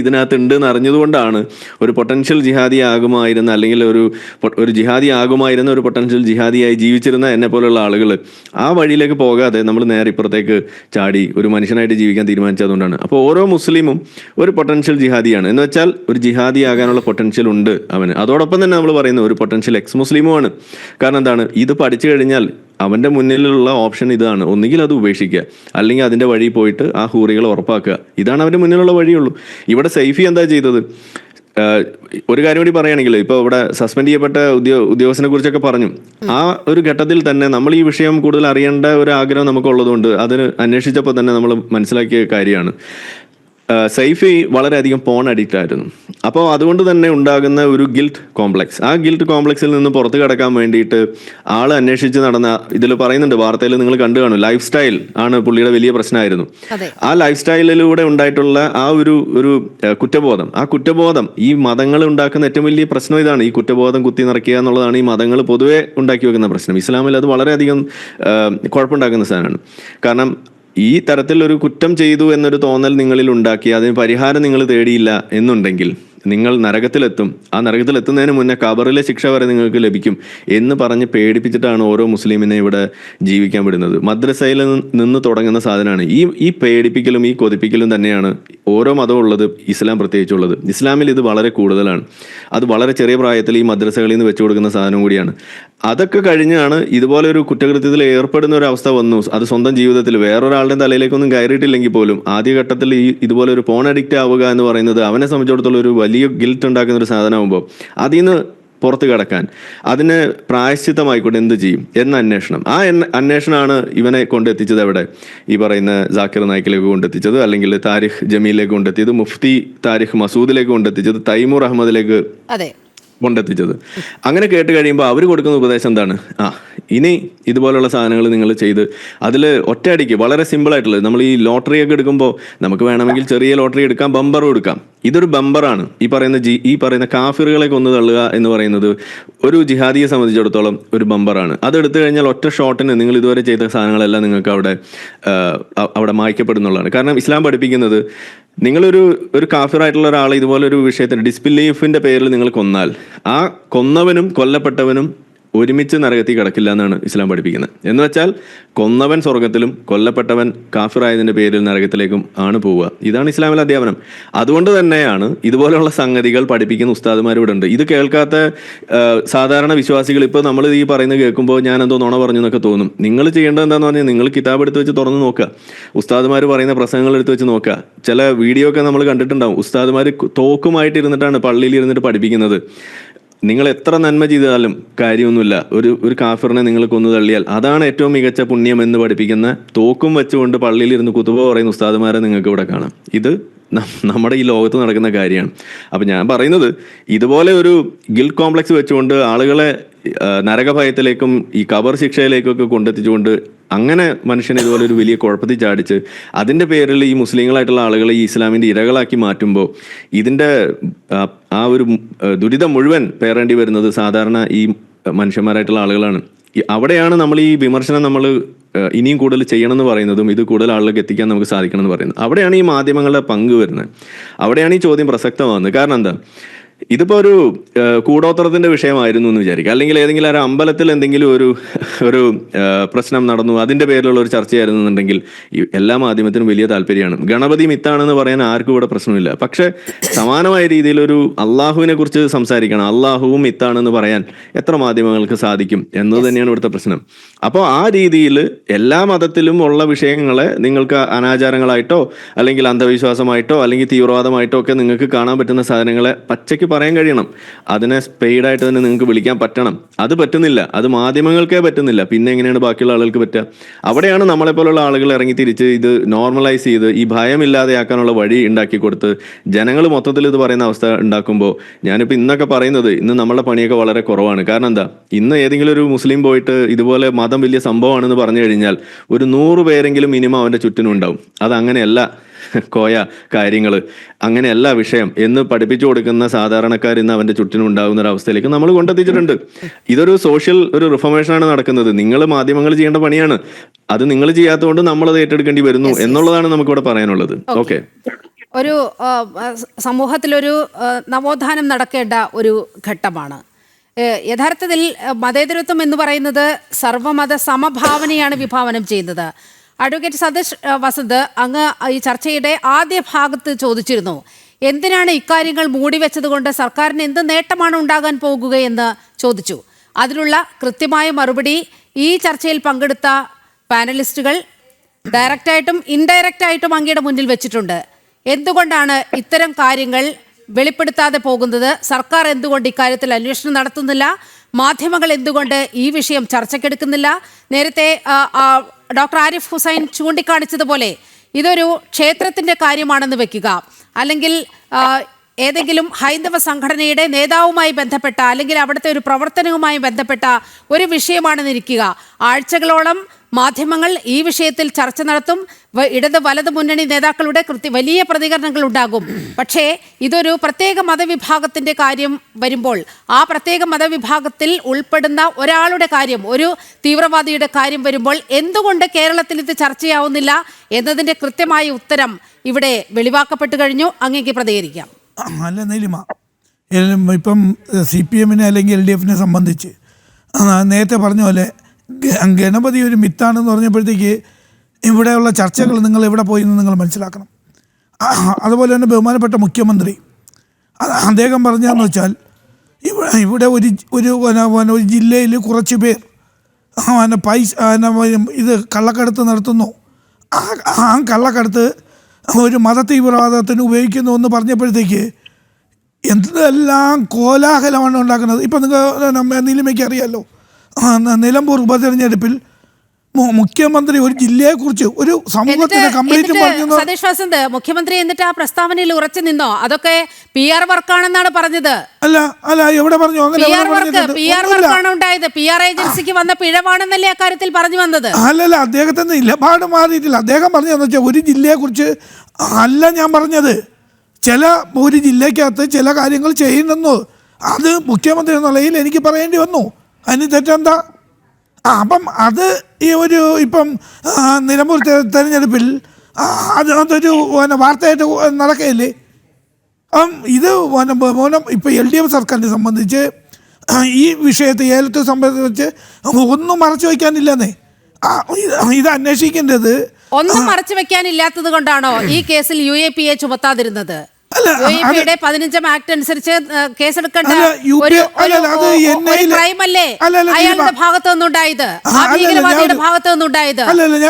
ഇതിനകത്ത് ഉണ്ട് എന്ന് അറിഞ്ഞതുകൊണ്ടാണ് ഒരു പൊട്ടൻഷ്യൽ ജിഹാദി ആകുമായിരുന്ന അല്ലെങ്കിൽ ഒരു ജിഹാദി ആകുമായിരുന്ന ഒരു പൊട്ടൻഷ്യൽ ജിഹാദിയായി ജീവിച്ചിരുന്ന എന്നെ പോലുള്ള ആളുകൾ ആ വഴിയിലേക്ക് പോകാതെ നമ്മൾ നേരെ ഇപ്പുറത്തേക്ക് ചാടി ഒരു മനുഷ്യനായിട്ട് ജീവിക്കാൻ തീരുമാനിച്ചതുകൊണ്ടാണ്. അപ്പോൾ ഓരോ മുസ്ലിമും ഒരു പൊട്ടൻഷ്യൽ ജിഹാദിയാണ് എന്ന് വെച്ചാൽ ഒരു ജിഹാദി ആകാനുള്ള പൊട്ടൻഷ്യൽ ഉണ്ട് അവന്. അതോടൊപ്പം തന്നെ നമ്മൾ പറയുന്നത് ഒരു പൊട്ടൻഷ്യൽ എക്സ് മുസ്ലിമുമാണ്. കാരണം എന്താണ്, ഇത് പഠിച്ചു കഴിഞ്ഞാൽ അവൻ്റെ മുന്നിലുള്ള ഓപ്ഷൻ ഇതാണ്, ഒന്നുകിൽ അത് ഉപേക്ഷിക്കുക അല്ലെങ്കിൽ അതിൻ്റെ വഴി പോയിട്ട് ആ ഹൂറികളെ ഉറപ്പാക്കുക. ഇതാണ് അവൻ്റെ മുന്നിലുള്ള വഴിയുള്ളൂ. ഇവിടെ സൈഫി എന്താ ചെയ്തത്? ഒരു കാര്യം കൂടി പറയുകയാണെങ്കിൽ ഇപ്പോൾ ഇവിടെ സസ്പെൻഡ് ചെയ്യപ്പെട്ട ഉദ്യോഗസ്ഥനെ കുറിച്ചൊക്കെ പറഞ്ഞു. ആ ഒരു ഘട്ടത്തിൽ തന്നെ നമ്മൾ ഈ വിഷയം കൂടുതൽ അറിയേണ്ട ഒരു ആഗ്രഹം നമുക്കുള്ളതുകൊണ്ട് അതിന് അന്വേഷിച്ചപ്പോൾ തന്നെ നമ്മൾ മനസ്സിലാക്കിയ കാര്യമാണ് സൈഫി വളരെയധികം പോൺ അഡിക്റ്റ് ആയിരുന്നു. അപ്പോൾ അതുകൊണ്ട് തന്നെ ഉണ്ടാകുന്ന ഒരു ഗിൽറ്റ് കോംപ്ലക്സ്, ആ ഗിൽറ്റ് കോംപ്ലക്സിൽ നിന്ന് പുറത്ത് കടക്കാൻ വേണ്ടിയിട്ട് ആൾ അന്വേഷിച്ച് നടന്ന, ഇതിൽ പറയുന്നുണ്ട് വാർത്തയിൽ നിങ്ങൾ കണ്ടു കാണും, ലൈഫ് സ്റ്റൈൽ ആണ് പുള്ളിയുടെ വലിയ പ്രശ്നമായിരുന്നു. ആ ലൈഫ് സ്റ്റൈലിലൂടെ ഉണ്ടായിട്ടുള്ള ആ ഒരു കുറ്റബോധം, ആ കുറ്റബോധം ഈ മതങ്ങൾ ഉണ്ടാക്കുന്ന ഏറ്റവും വലിയ പ്രശ്നം ഇതാണ്. ഈ കുറ്റബോധം കുത്തി നിറയ്ക്കുക എന്നുള്ളതാണ് ഈ മതങ്ങൾ പൊതുവെ ഉണ്ടാക്കി വെക്കുന്ന പ്രശ്നം. ഇസ്ലാമിൽ അത് വളരെയധികം കുഴപ്പമുണ്ടാക്കുന്ന സാധനമാണ്. കാരണം ഈ തരത്തിലൊരു കുറ്റം ചെയ്തു എന്നൊരു തോന്നൽ നിങ്ങളിൽ ഉണ്ടാക്കി അതിന് പരിഹാരം നിങ്ങൾ തേടിയില്ല എന്നുണ്ടെങ്കിൽ നിങ്ങൾ നരകത്തിലെത്തും. ആ നരകത്തിലെത്തുന്നതിന് മുന്നേ ഖബറിലെ ശിക്ഷ വരെ നിങ്ങൾക്ക് ലഭിക്കും എന്ന് പറഞ്ഞ് പേടിപ്പിച്ചിട്ടാണ് ഓരോ മുസ്ലിമിനെ ഇവിടെ ജീവിക്കാൻ വിടുന്നത്. മദ്രസയിൽ നിന്ന് തുടങ്ങുന്ന സാധനമാണ് ഈ പേടിപ്പിക്കലും ഈ കൊതിപ്പിക്കലും തന്നെയാണ് ഓരോ മതവും ഉള്ളത്, ഇസ്ലാം പ്രത്യേകിച്ചുള്ളത്. ഇസ്ലാമിൽ ഇത് വളരെ കൂടുതലാണ്. അത് വളരെ ചെറിയ പ്രായത്തിൽ ഈ മദ്രസകളിൽ നിന്ന് വെച്ചു കൊടുക്കുന്ന സാധനം കൂടിയാണ്. അതൊക്കെ കഴിഞ്ഞാണ് ഇതുപോലെ ഒരു കുറ്റകൃത്യത്തിൽ ഏർപ്പെടുന്ന ഒരു അവസ്ഥ വന്നു. അത് സ്വന്തം ജീവിതത്തിൽ വേറൊരാളുടെ തലയിലേക്കൊന്നും കയറിയിട്ടില്ലെങ്കിൽ പോലും ആദ്യഘട്ടത്തിൽ ഇതുപോലെ ഒരു ഫോൺ അഡിക്റ്റ് ആവുക എന്ന് പറയുന്നത് അവനെ സംബന്ധിച്ചിടത്തോളം ഒരു വലിയ ഗിൽറ്റ് ഉണ്ടാക്കുന്ന ഒരു സാധനമാകുമ്പോൾ അതിൽ നിന്ന് പുറത്ത് കടക്കാൻ അതിന് പ്രായശ്ചിത്തമായിക്കൊണ്ട് എന്ത് ചെയ്യും എന്ന അന്വേഷണം, ആ അന്വേഷണമാണ് ഇവനെ കൊണ്ടെത്തിച്ചത് എവിടെ, ഈ പറയുന്ന ജാക്കിർ നായിക്കിലേക്ക് കൊണ്ടെത്തിച്ചത്, അല്ലെങ്കിൽ താരിഖ് ജമീലിലേക്ക് കൊണ്ടെത്തിയത്, മുഫ്തി താരിഖ് മസൂദിലേക്ക് കൊണ്ടെത്തിച്ചത്, തൈമൂർ അഹമ്മദിലേക്ക് കൊണ്ടെത്തിച്ചത്. അങ്ങനെ കേട്ട് കഴിയുമ്പോൾ അവർ കൊടുക്കുന്ന ഉപദേശം എന്താണ്? ഇനി ഇതുപോലുള്ള സാധനങ്ങൾ നിങ്ങൾ ചെയ്ത് അതിൽ ഒറ്റയടിക്ക് വളരെ സിമ്പിൾ ആയിട്ടുള്ളത്, നമ്മൾ ഈ ലോട്ടറി ഒക്കെ എടുക്കുമ്പോൾ നമുക്ക് വേണമെങ്കിൽ ചെറിയ ലോട്ടറി എടുക്കാം, ബമ്പറും എടുക്കാം. ഇതൊരു ബമ്പറാണ്. ഈ പറയുന്ന കാഫിറുകളെ കൊന്നു തള്ളുക എന്ന് പറയുന്നത് ഒരു ജിഹാദിയെ സംബന്ധിച്ചിടത്തോളം ഒരു ബമ്പറാണ്. അതെടുത്തു കഴിഞ്ഞാൽ ഒറ്റ ഷോട്ടിന് നിങ്ങൾ ഇതുവരെ ചെയ്ത സാധനങ്ങളെല്ലാം നിങ്ങൾക്ക് അവിടെ മായ്ക്കപ്പെടുന്നുള്ളതാണ്. കാരണം ഇസ്ലാം പഠിപ്പിക്കുന്നത് നിങ്ങളൊരു കാഫിറായിട്ടുള്ള ഒരാളെ ഇതുപോലെ ഒരു വിഷയത്തിന് ഡിസ്ബിലീഫിന്റെ പേരിൽ നിങ്ങൾ കൊന്നാൽ ആ കൊന്നവനും കൊല്ലപ്പെട്ടവനും ഒരുമിച്ച് നരകത്തിൽ കിടക്കില്ല എന്നാണ് ഇസ്ലാം പഠിപ്പിക്കുന്നത്. എന്ന് വെച്ചാൽ കൊന്നവൻ സ്വർഗത്തിലും കൊല്ലപ്പെട്ടവൻ കാഫിറായതിന്റെ പേരിൽ നരകത്തിലേക്കും ആണ് പോവുക. ഇതാണ് ഇസ്ലാമിലെ അധ്യാപനം. അതുകൊണ്ട് തന്നെയാണ് ഇതുപോലെയുള്ള സംഗതികൾ പഠിപ്പിക്കുന്ന ഉസ്താദുമാർ ഇവിടെ ഉണ്ട്. ഇത് കേൾക്കാത്ത സാധാരണ വിശ്വാസികൾ ഇപ്പോൾ നമ്മൾ ഈ പറയുന്നത് കേൾക്കുമ്പോൾ ഞാൻ എന്തോ നുണ പറഞ്ഞു എന്നൊക്കെ തോന്നും. നിങ്ങൾ ചെയ്യേണ്ടത് എന്താണെന്ന് പറഞ്ഞാൽ നിങ്ങൾ കിതാബ് എടുത്ത് വെച്ച് തുറന്ന് നോക്കുക, ഉസ്താദുമാർ പറയുന്ന പ്രസംഗങ്ങൾ എടുത്ത് വെച്ച് നോക്കുക. ചില വീഡിയോ ഒക്കെ നമ്മൾ കണ്ടിട്ടുണ്ടാവും, ഉസ്താദുമാർ തോക്കുമായിട്ട് ഇരുന്നിട്ടാണ് പള്ളിയിൽ ഇരുന്നിട്ട് പഠിപ്പിക്കുന്നത്. നിങ്ങൾ എത്ര നന്മ ചെയ്താലും കാര്യമൊന്നുമില്ല, ഒരു കാഫിറിനെ നിങ്ങൾ കൊന്നു തള്ളിയാൽ അതാണ് ഏറ്റവും മികച്ച പുണ്യം എന്ന് പഠിപ്പിക്കുന്ന തോക്കും വെച്ചുകൊണ്ട് പള്ളിയിൽ ഇരുന്ന് കുത്തുബ പറയുന്ന ഉസ്താദുമാരെ നിങ്ങൾക്ക് ഇവിടെ കാണാം. ഇത് നമ്മുടെ ഈ ലോകത്ത് നടക്കുന്ന കാര്യമാണ്. അപ്പം ഞാൻ പറയുന്നത് ഇതുപോലെ ഒരു ഗിൽറ്റ് കോംപ്ലക്സ് വെച്ചുകൊണ്ട് ആളുകളെ നരകഭയത്തിലേക്കും ഈ ഖബർ ശിക്ഷയിലേക്കൊക്കെ കൊണ്ടെത്തിച്ചുകൊണ്ട് അങ്ങനെ മനുഷ്യനെ ഇതുപോലെ ഒരു വലിയ കുഴപ്പത്തിൽ ചാടിച്ച് അതിൻ്റെ പേരിൽ ഈ മുസ്ലിങ്ങളായിട്ടുള്ള ആളുകളെ ഈ ഇസ്ലാമിൻ്റെ ഇരകളാക്കി മാറ്റുമ്പോൾ ഇതിൻ്റെ ആ ഒരു ദുരിതം മുഴുവൻ പേറേണ്ടി വരുന്നത് സാധാരണ ഈ മനുഷ്യന്മാരായിട്ടുള്ള ആളുകളാണ്. അവിടെയാണ് നമ്മൾ ഈ വിമർശനം നമ്മൾ ഇനിയും കൂടുതൽ ചെയ്യണമെന്ന് പറയുന്നതും ഇത് കൂടുതൽ ആളുകൾക്ക് എത്തിക്കാൻ നമുക്ക് സാധിക്കണം എന്ന് പറയുന്നത്. അവിടെയാണ് ഈ മാധ്യമങ്ങളുടെ പങ്ക് വരുന്നത്. അവിടെയാണ് ഈ ചോദ്യം പ്രസക്തമാകുന്നത്. കാരണം എന്താ, ഇതിപ്പോൾ ഒരു കൂടോത്രത്തിന്റെ വിഷയമായിരുന്നു എന്ന് വിചാരിക്കുക, അല്ലെങ്കിൽ ഏതെങ്കിലും ഒരു അമ്പലത്തിൽ എന്തെങ്കിലും ഒരു പ്രശ്നം നടന്നു അതിന്റെ പേരിലുള്ള ഒരു ചർച്ചയായിരുന്നു എന്നുണ്ടെങ്കിൽ എല്ലാ മാധ്യമത്തിനും വലിയ താല്പര്യമാണ്. ഗണപതി മിത്താണെന്ന് പറയാൻ ആർക്കും ഇവിടെ പ്രശ്നമില്ല. പക്ഷെ സമാനമായ രീതിയിൽ ഒരു അള്ളാഹുവിനെ കുറിച്ച് സംസാരിക്കണം, അള്ളാഹുവും മിത്താണെന്ന് പറയാൻ എത്ര മാധ്യമങ്ങൾക്ക് സാധിക്കും എന്നത് തന്നെയാണ് ഇവിടുത്തെ പ്രശ്നം. അപ്പോൾ ആ രീതിയിൽ എല്ലാ മതത്തിലും ഉള്ള വിഷയങ്ങളെ നിങ്ങൾക്ക് അനാചാരങ്ങളായിട്ടോ അല്ലെങ്കിൽ അന്ധവിശ്വാസമായിട്ടോ അല്ലെങ്കിൽ തീവ്രവാദമായിട്ടോ ഒക്കെ നിങ്ങൾക്ക് കാണാൻ പറ്റുന്ന സാധനങ്ങളെ പച്ചയ്ക്ക് പറയാൻ കഴിയണം. അതിനെ സ്പെയ്ഡായിട്ട് തന്നെ നിങ്ങൾക്ക് വിളിക്കാൻ പറ്റണം. അത് പറ്റുന്നില്ല, അത് മാധ്യമങ്ങൾക്കേ പറ്റുന്നില്ല, പിന്നെ എങ്ങനെയാണ് ബാക്കിയുള്ള ആളുകൾക്ക് പറ്റുക? അവിടെയാണ് നമ്മളെപ്പോലുള്ള ആളുകൾ ഇറങ്ങി തിരിച്ച് ഇത് നോർമലൈസ് ചെയ്ത് ഈ ഭയമില്ലാതെയാക്കാനുള്ള വഴി ഉണ്ടാക്കി കൊടുത്ത് ജനങ്ങൾ മൊത്തത്തിൽ ഇത് പറയുന്ന അവസ്ഥ ഉണ്ടാക്കുമ്പോൾ ഞാനിപ്പോൾ ഇന്നൊക്കെ പറയുന്നത് ഇന്ന് നമ്മളുടെ പണിയൊക്കെ വളരെ കുറവാണ്. കാരണം എന്താ, ഇന്ന് ഏതെങ്കിലും ഒരു മുസ്ലിം പോയിട്ട് ഇതുപോലെ മതം വലിയ സംഭവമാണെന്ന് പറഞ്ഞു കഴിഞ്ഞാൽ ഒരു 100 പേരെങ്കിലും മിനിമം അവൻ്റെ ചുറ്റിനും ഉണ്ടാവും. അതങ്ങനെയല്ല കോയ കാര്യങ്ങൾ, അങ്ങനെയല്ല വിഷയം എന്ന് പഠിപ്പിച്ചു കൊടുക്കുന്ന സാധാരണക്കാർ ഇന്ന് അവന്റെ ചുറ്റിനും ഉണ്ടാകുന്ന ഒരു അവസ്ഥയിലേക്ക് നമ്മൾ കൊണ്ടെത്തിച്ചിട്ടുണ്ട്. ഇതൊരു സോഷ്യൽ ഒരു റിഫോർമേഷനാണ് നടക്കുന്നത്. നിങ്ങൾ മാധ്യമങ്ങൾ ചെയ്യേണ്ട പണിയാണ്, അത് നിങ്ങൾ ചെയ്യാത്തതുകൊണ്ട് നമ്മളത് ഏറ്റെടുക്കേണ്ടി വരുന്നു എന്നുള്ളതാണ് നമുക്കിവിടെ പറയാനുള്ളത്. ഓക്കെ, ഒരു സമൂഹത്തിലൊരു നവോത്ഥാനം നടക്കേണ്ട ഒരു ഘട്ടമാണ്. യഥാർത്ഥത്തിൽ മതേതരത്വം എന്ന് പറയുന്നത് സർവ്വമത സമഭാവനയാണ് വിഭാവനം ചെയ്യുന്നത്. അഡ്വക്കേറ്റ് സതീഷ് വസന്ത്, അങ്ങ് ഈ ചർച്ചയുടെ ആദ്യ ഭാഗത്ത് ചോദിച്ചിരുന്നു, എന്തിനാണ് ഇക്കാര്യങ്ങൾ മൂടിവെച്ചതുകൊണ്ട് സർക്കാരിന് എന്ത് നേട്ടമാണ് ഉണ്ടാകാൻ പോകുകയെന്ന് ചോദിച്ചു. അതിനുള്ള കൃത്യമായ മറുപടി ഈ ചർച്ചയിൽ പങ്കെടുത്ത പാനലിസ്റ്റുകൾ ഡയറക്റ്റായിട്ടും ഇൻഡയറക്റ്റായിട്ടും അങ്ങയുടെ മുന്നിൽ വെച്ചിട്ടുണ്ട്. എന്തുകൊണ്ടാണ് ഇത്തരം കാര്യങ്ങൾ വെളിപ്പെടുത്താതെ പോകുന്നത്? സർക്കാർ എന്തുകൊണ്ട് ഇക്കാര്യത്തിൽ അന്വേഷണം നടത്തുന്നില്ല? മാധ്യമങ്ങൾ എന്തുകൊണ്ട് ഈ വിഷയം ചർച്ചയ്ക്കെടുക്കുന്നില്ല? നേരത്തെ ഡോക്ടർ ആരിഫ് ഹുസൈൻ ചൂണ്ടിക്കാണിച്ചതുപോലെ ഇതൊരു ക്ഷേത്രത്തിൻ്റെ കാര്യമാണെന്ന് വെക്കുക, അല്ലെങ്കിൽ ഏതെങ്കിലും ഹൈന്ദവ സംഘടനയുടെ നേതാവുമായി ബന്ധപ്പെട്ട അല്ലെങ്കിൽ അവിടുത്തെ ഒരു പ്രവർത്തനവുമായി ബന്ധപ്പെട്ട ഒരു വിഷയമാണെന്നിരിക്കുക. ആഴ്ചകളോളം മാധ്യമങ്ങൾ ഈ വിഷയത്തിൽ ചർച്ച നടത്തും. ഇടത് വലത് മുന്നണി നേതാക്കളുടെ വലിയ പ്രതികരണങ്ങൾ ഉണ്ടാകും. പക്ഷേ ഇതൊരു പ്രത്യേക മതവിഭാഗത്തിൻ്റെ കാര്യം വരുമ്പോൾ ആ പ്രത്യേക മതവിഭാഗത്തിൽ ഉൾപ്പെടുന്ന ഒരാളുടെ കാര്യം, ഒരു തീവ്രവാദിയുടെ കാര്യം വരുമ്പോൾ എന്തുകൊണ്ട് കേരളത്തിൽ ഇത് ചർച്ചയാവുന്നില്ല എന്നതിൻ്റെ കൃത്യമായ ഉത്തരം ഇവിടെ വെളിവാക്കപ്പെട്ടു കഴിഞ്ഞു. അങ്ങേക്ക് പ്രതികരിക്കാം. അല്ല നീലിമ, ഇപ്പം CPM അല്ലെങ്കിൽ LDF സംബന്ധിച്ച് നേരത്തെ പറഞ്ഞ പോലെ ഗണപതി ഒരു മിത്താണെന്ന് പറഞ്ഞപ്പോഴത്തേക്ക് ഇവിടെയുള്ള ചർച്ചകൾ നിങ്ങൾ എവിടെ പോയി എന്ന് നിങ്ങൾ മനസ്സിലാക്കണം. അതുപോലെ തന്നെ ബഹുമാനപ്പെട്ട മുഖ്യമന്ത്രി അദ്ദേഹം പറഞ്ഞതെന്ന് വെച്ചാൽ ഇവിടെ ഒരു ജില്ലയിൽ കുറച്ച് പേർ ഇത് കള്ളക്കടത്ത് നടത്തുന്നു, ആ കള്ളക്കടത്ത് ഒരു മതതീവ്രവാദത്തിന് ഉപയോഗിക്കുന്നു എന്ന് പറഞ്ഞപ്പോഴത്തേക്ക് എന്തെല്ലാം കോലാഹലമാണ് ഉണ്ടാക്കുന്നത്. ഇപ്പം നിങ്ങൾ നീലിമയ്ക്ക് അറിയാമല്ലോ, നിലമ്പൂർ ഉപതെരഞ്ഞെടുപ്പിൽ മുഖ്യമന്ത്രി ഒരു ജില്ലയെക്കുറിച്ച് ഒരു സമൂഹത്തിന് കംപ്ലീറ്റ് പറഞ്ഞു. സതീഷ് വസന്ത്, മുഖ്യമന്ത്രി എന്നിട്ട് ആ പ്രസ്താവനയിൽ ഉറച്ചു നിന്നോ? അതൊക്കെ PR വർക്കാണെന്നാണ് പറഞ്ഞത്. അല്ല എവിടെ പറഞ്ഞു? PR വർക്കാണ് ഉണ്ടായത്. PR ഏജൻസിക്ക് വന്ന പിഴവാണെന്നല്ലേ അക്കാര്യത്തിൽ പറഞ്ഞു വന്നത്? അല്ലല്ല, അദ്ദേഹത്തിന് നിലപാട് മാറിയിട്ടില്ല. അദ്ദേഹം പറഞ്ഞതെന്ന് വെച്ചാൽ ഒരു ജില്ലയെക്കുറിച്ച് അല്ല ഞാൻ പറഞ്ഞത്, ഒരു ജില്ലയ്ക്കകത്ത് ചില കാര്യങ്ങൾ ചെയ്യുന്നെന്നു അത് മുഖ്യമന്ത്രി എന്ന നിലയിൽ എനിക്ക് പറയേണ്ടി വന്നു. അതിന് തെറ്റെന്താ? അപ്പം അത് ഇപ്പം നിലമ്പൂർ തെരഞ്ഞെടുപ്പിൽ അതൊരു വാർത്തയായിട്ട് നടക്കുകയില്ലേ? ഇത് ഇപ്പം LDF സർക്കാരിനെ സംബന്ധിച്ച് ഈ വിഷയത്തെ ഏലത്തെ സംബന്ധിച്ച് ഒന്നും മറച്ചു വയ്ക്കാനില്ലെന്നേ. ഇത് അന്വേഷിക്കേണ്ടത് ഒന്നും മറച്ചു വെക്കാനില്ലാത്തത് കൊണ്ടാണോ ഈ കേസിൽ UAPA ചുമത്താതിരുന്നത്? UAPയുടെ 15 ആക്ട് അനുസരിച്ച് കേസെടുക്കേണ്ട ക്രൈമല്ലേ അയാളുടെ ഭാഗത്തു നിന്നുണ്ടായത്, ആ ഭീകരവാദിയുടെ ഭാഗത്തു നിന്നുണ്ടായത്?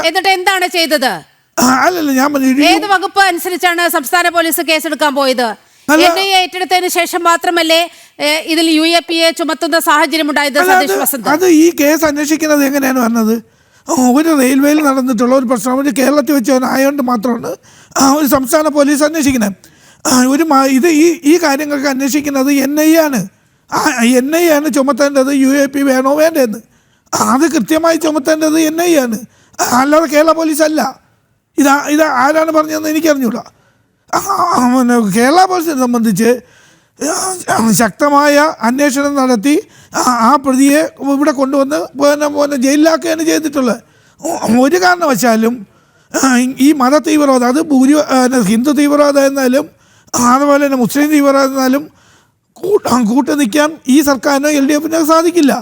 എന്നിട്ട് എന്താണ് ചെയ്തത്? ഏത് വകുപ്പ് അനുസരിച്ചാണ് സംസ്ഥാന പോലീസ് കേസെടുക്കാൻ പോയത്? NIA ഏറ്റെടുത്തതിന് ശേഷം മാത്രമല്ലേ ഇതിൽ UAPA ചുമത്തുന്ന സാഹചര്യം ഉണ്ടായത്? സതീഷ് വസന്ത്, അത് ഈ കേസ് അന്വേഷിക്കുന്നത് എങ്ങനെയാണ് പറഞ്ഞത്? ഒരു റെയിൽവേയിൽ നടന്നിട്ടുള്ള ഒരു പ്രശ്നം ഒരു കേരളത്തിൽ വെച്ച് ആയതുകൊണ്ട് മാത്രമാണ് ഒരു സംസ്ഥാന പോലീസ് അന്വേഷിക്കുന്നത്. ഈ കാര്യങ്ങൾക്ക് അന്വേഷിക്കുന്നത് NIA ആണ്. NIA ആണ് ചുമത്തേണ്ടത് UAP വേണോ വേണ്ടെന്ന്. അത് കൃത്യമായി ചുമത്തേണ്ടത് NIA ആണ്, അല്ലാതെ കേരള പോലീസ് അല്ല. ഇത് ആരാണ് പറഞ്ഞതെന്ന് എനിക്കറിഞ്ഞൂടാ. കേരള പോലീസിനെ സംബന്ധിച്ച് ശക്തമായ അന്വേഷണം നടത്തി ആ പ്രതിയെ ഇവിടെ കൊണ്ടുവന്ന് ജയിലിലാക്കുകയാണ് ചെയ്തിട്ടുള്ളത്. ഒരു കാരണവശാലും ഈ മത തീവ്രവാദം, അത് ഹിന്ദു തീവ്രവാദം എന്നാലും അതുപോലെ തന്നെ മുസ്ലിം തീവ്രവാദം എന്നാലും കൂട്ടു നിൽക്കാൻ ഈ സർക്കാരിനോ LDFനോ സാധിക്കില്ല.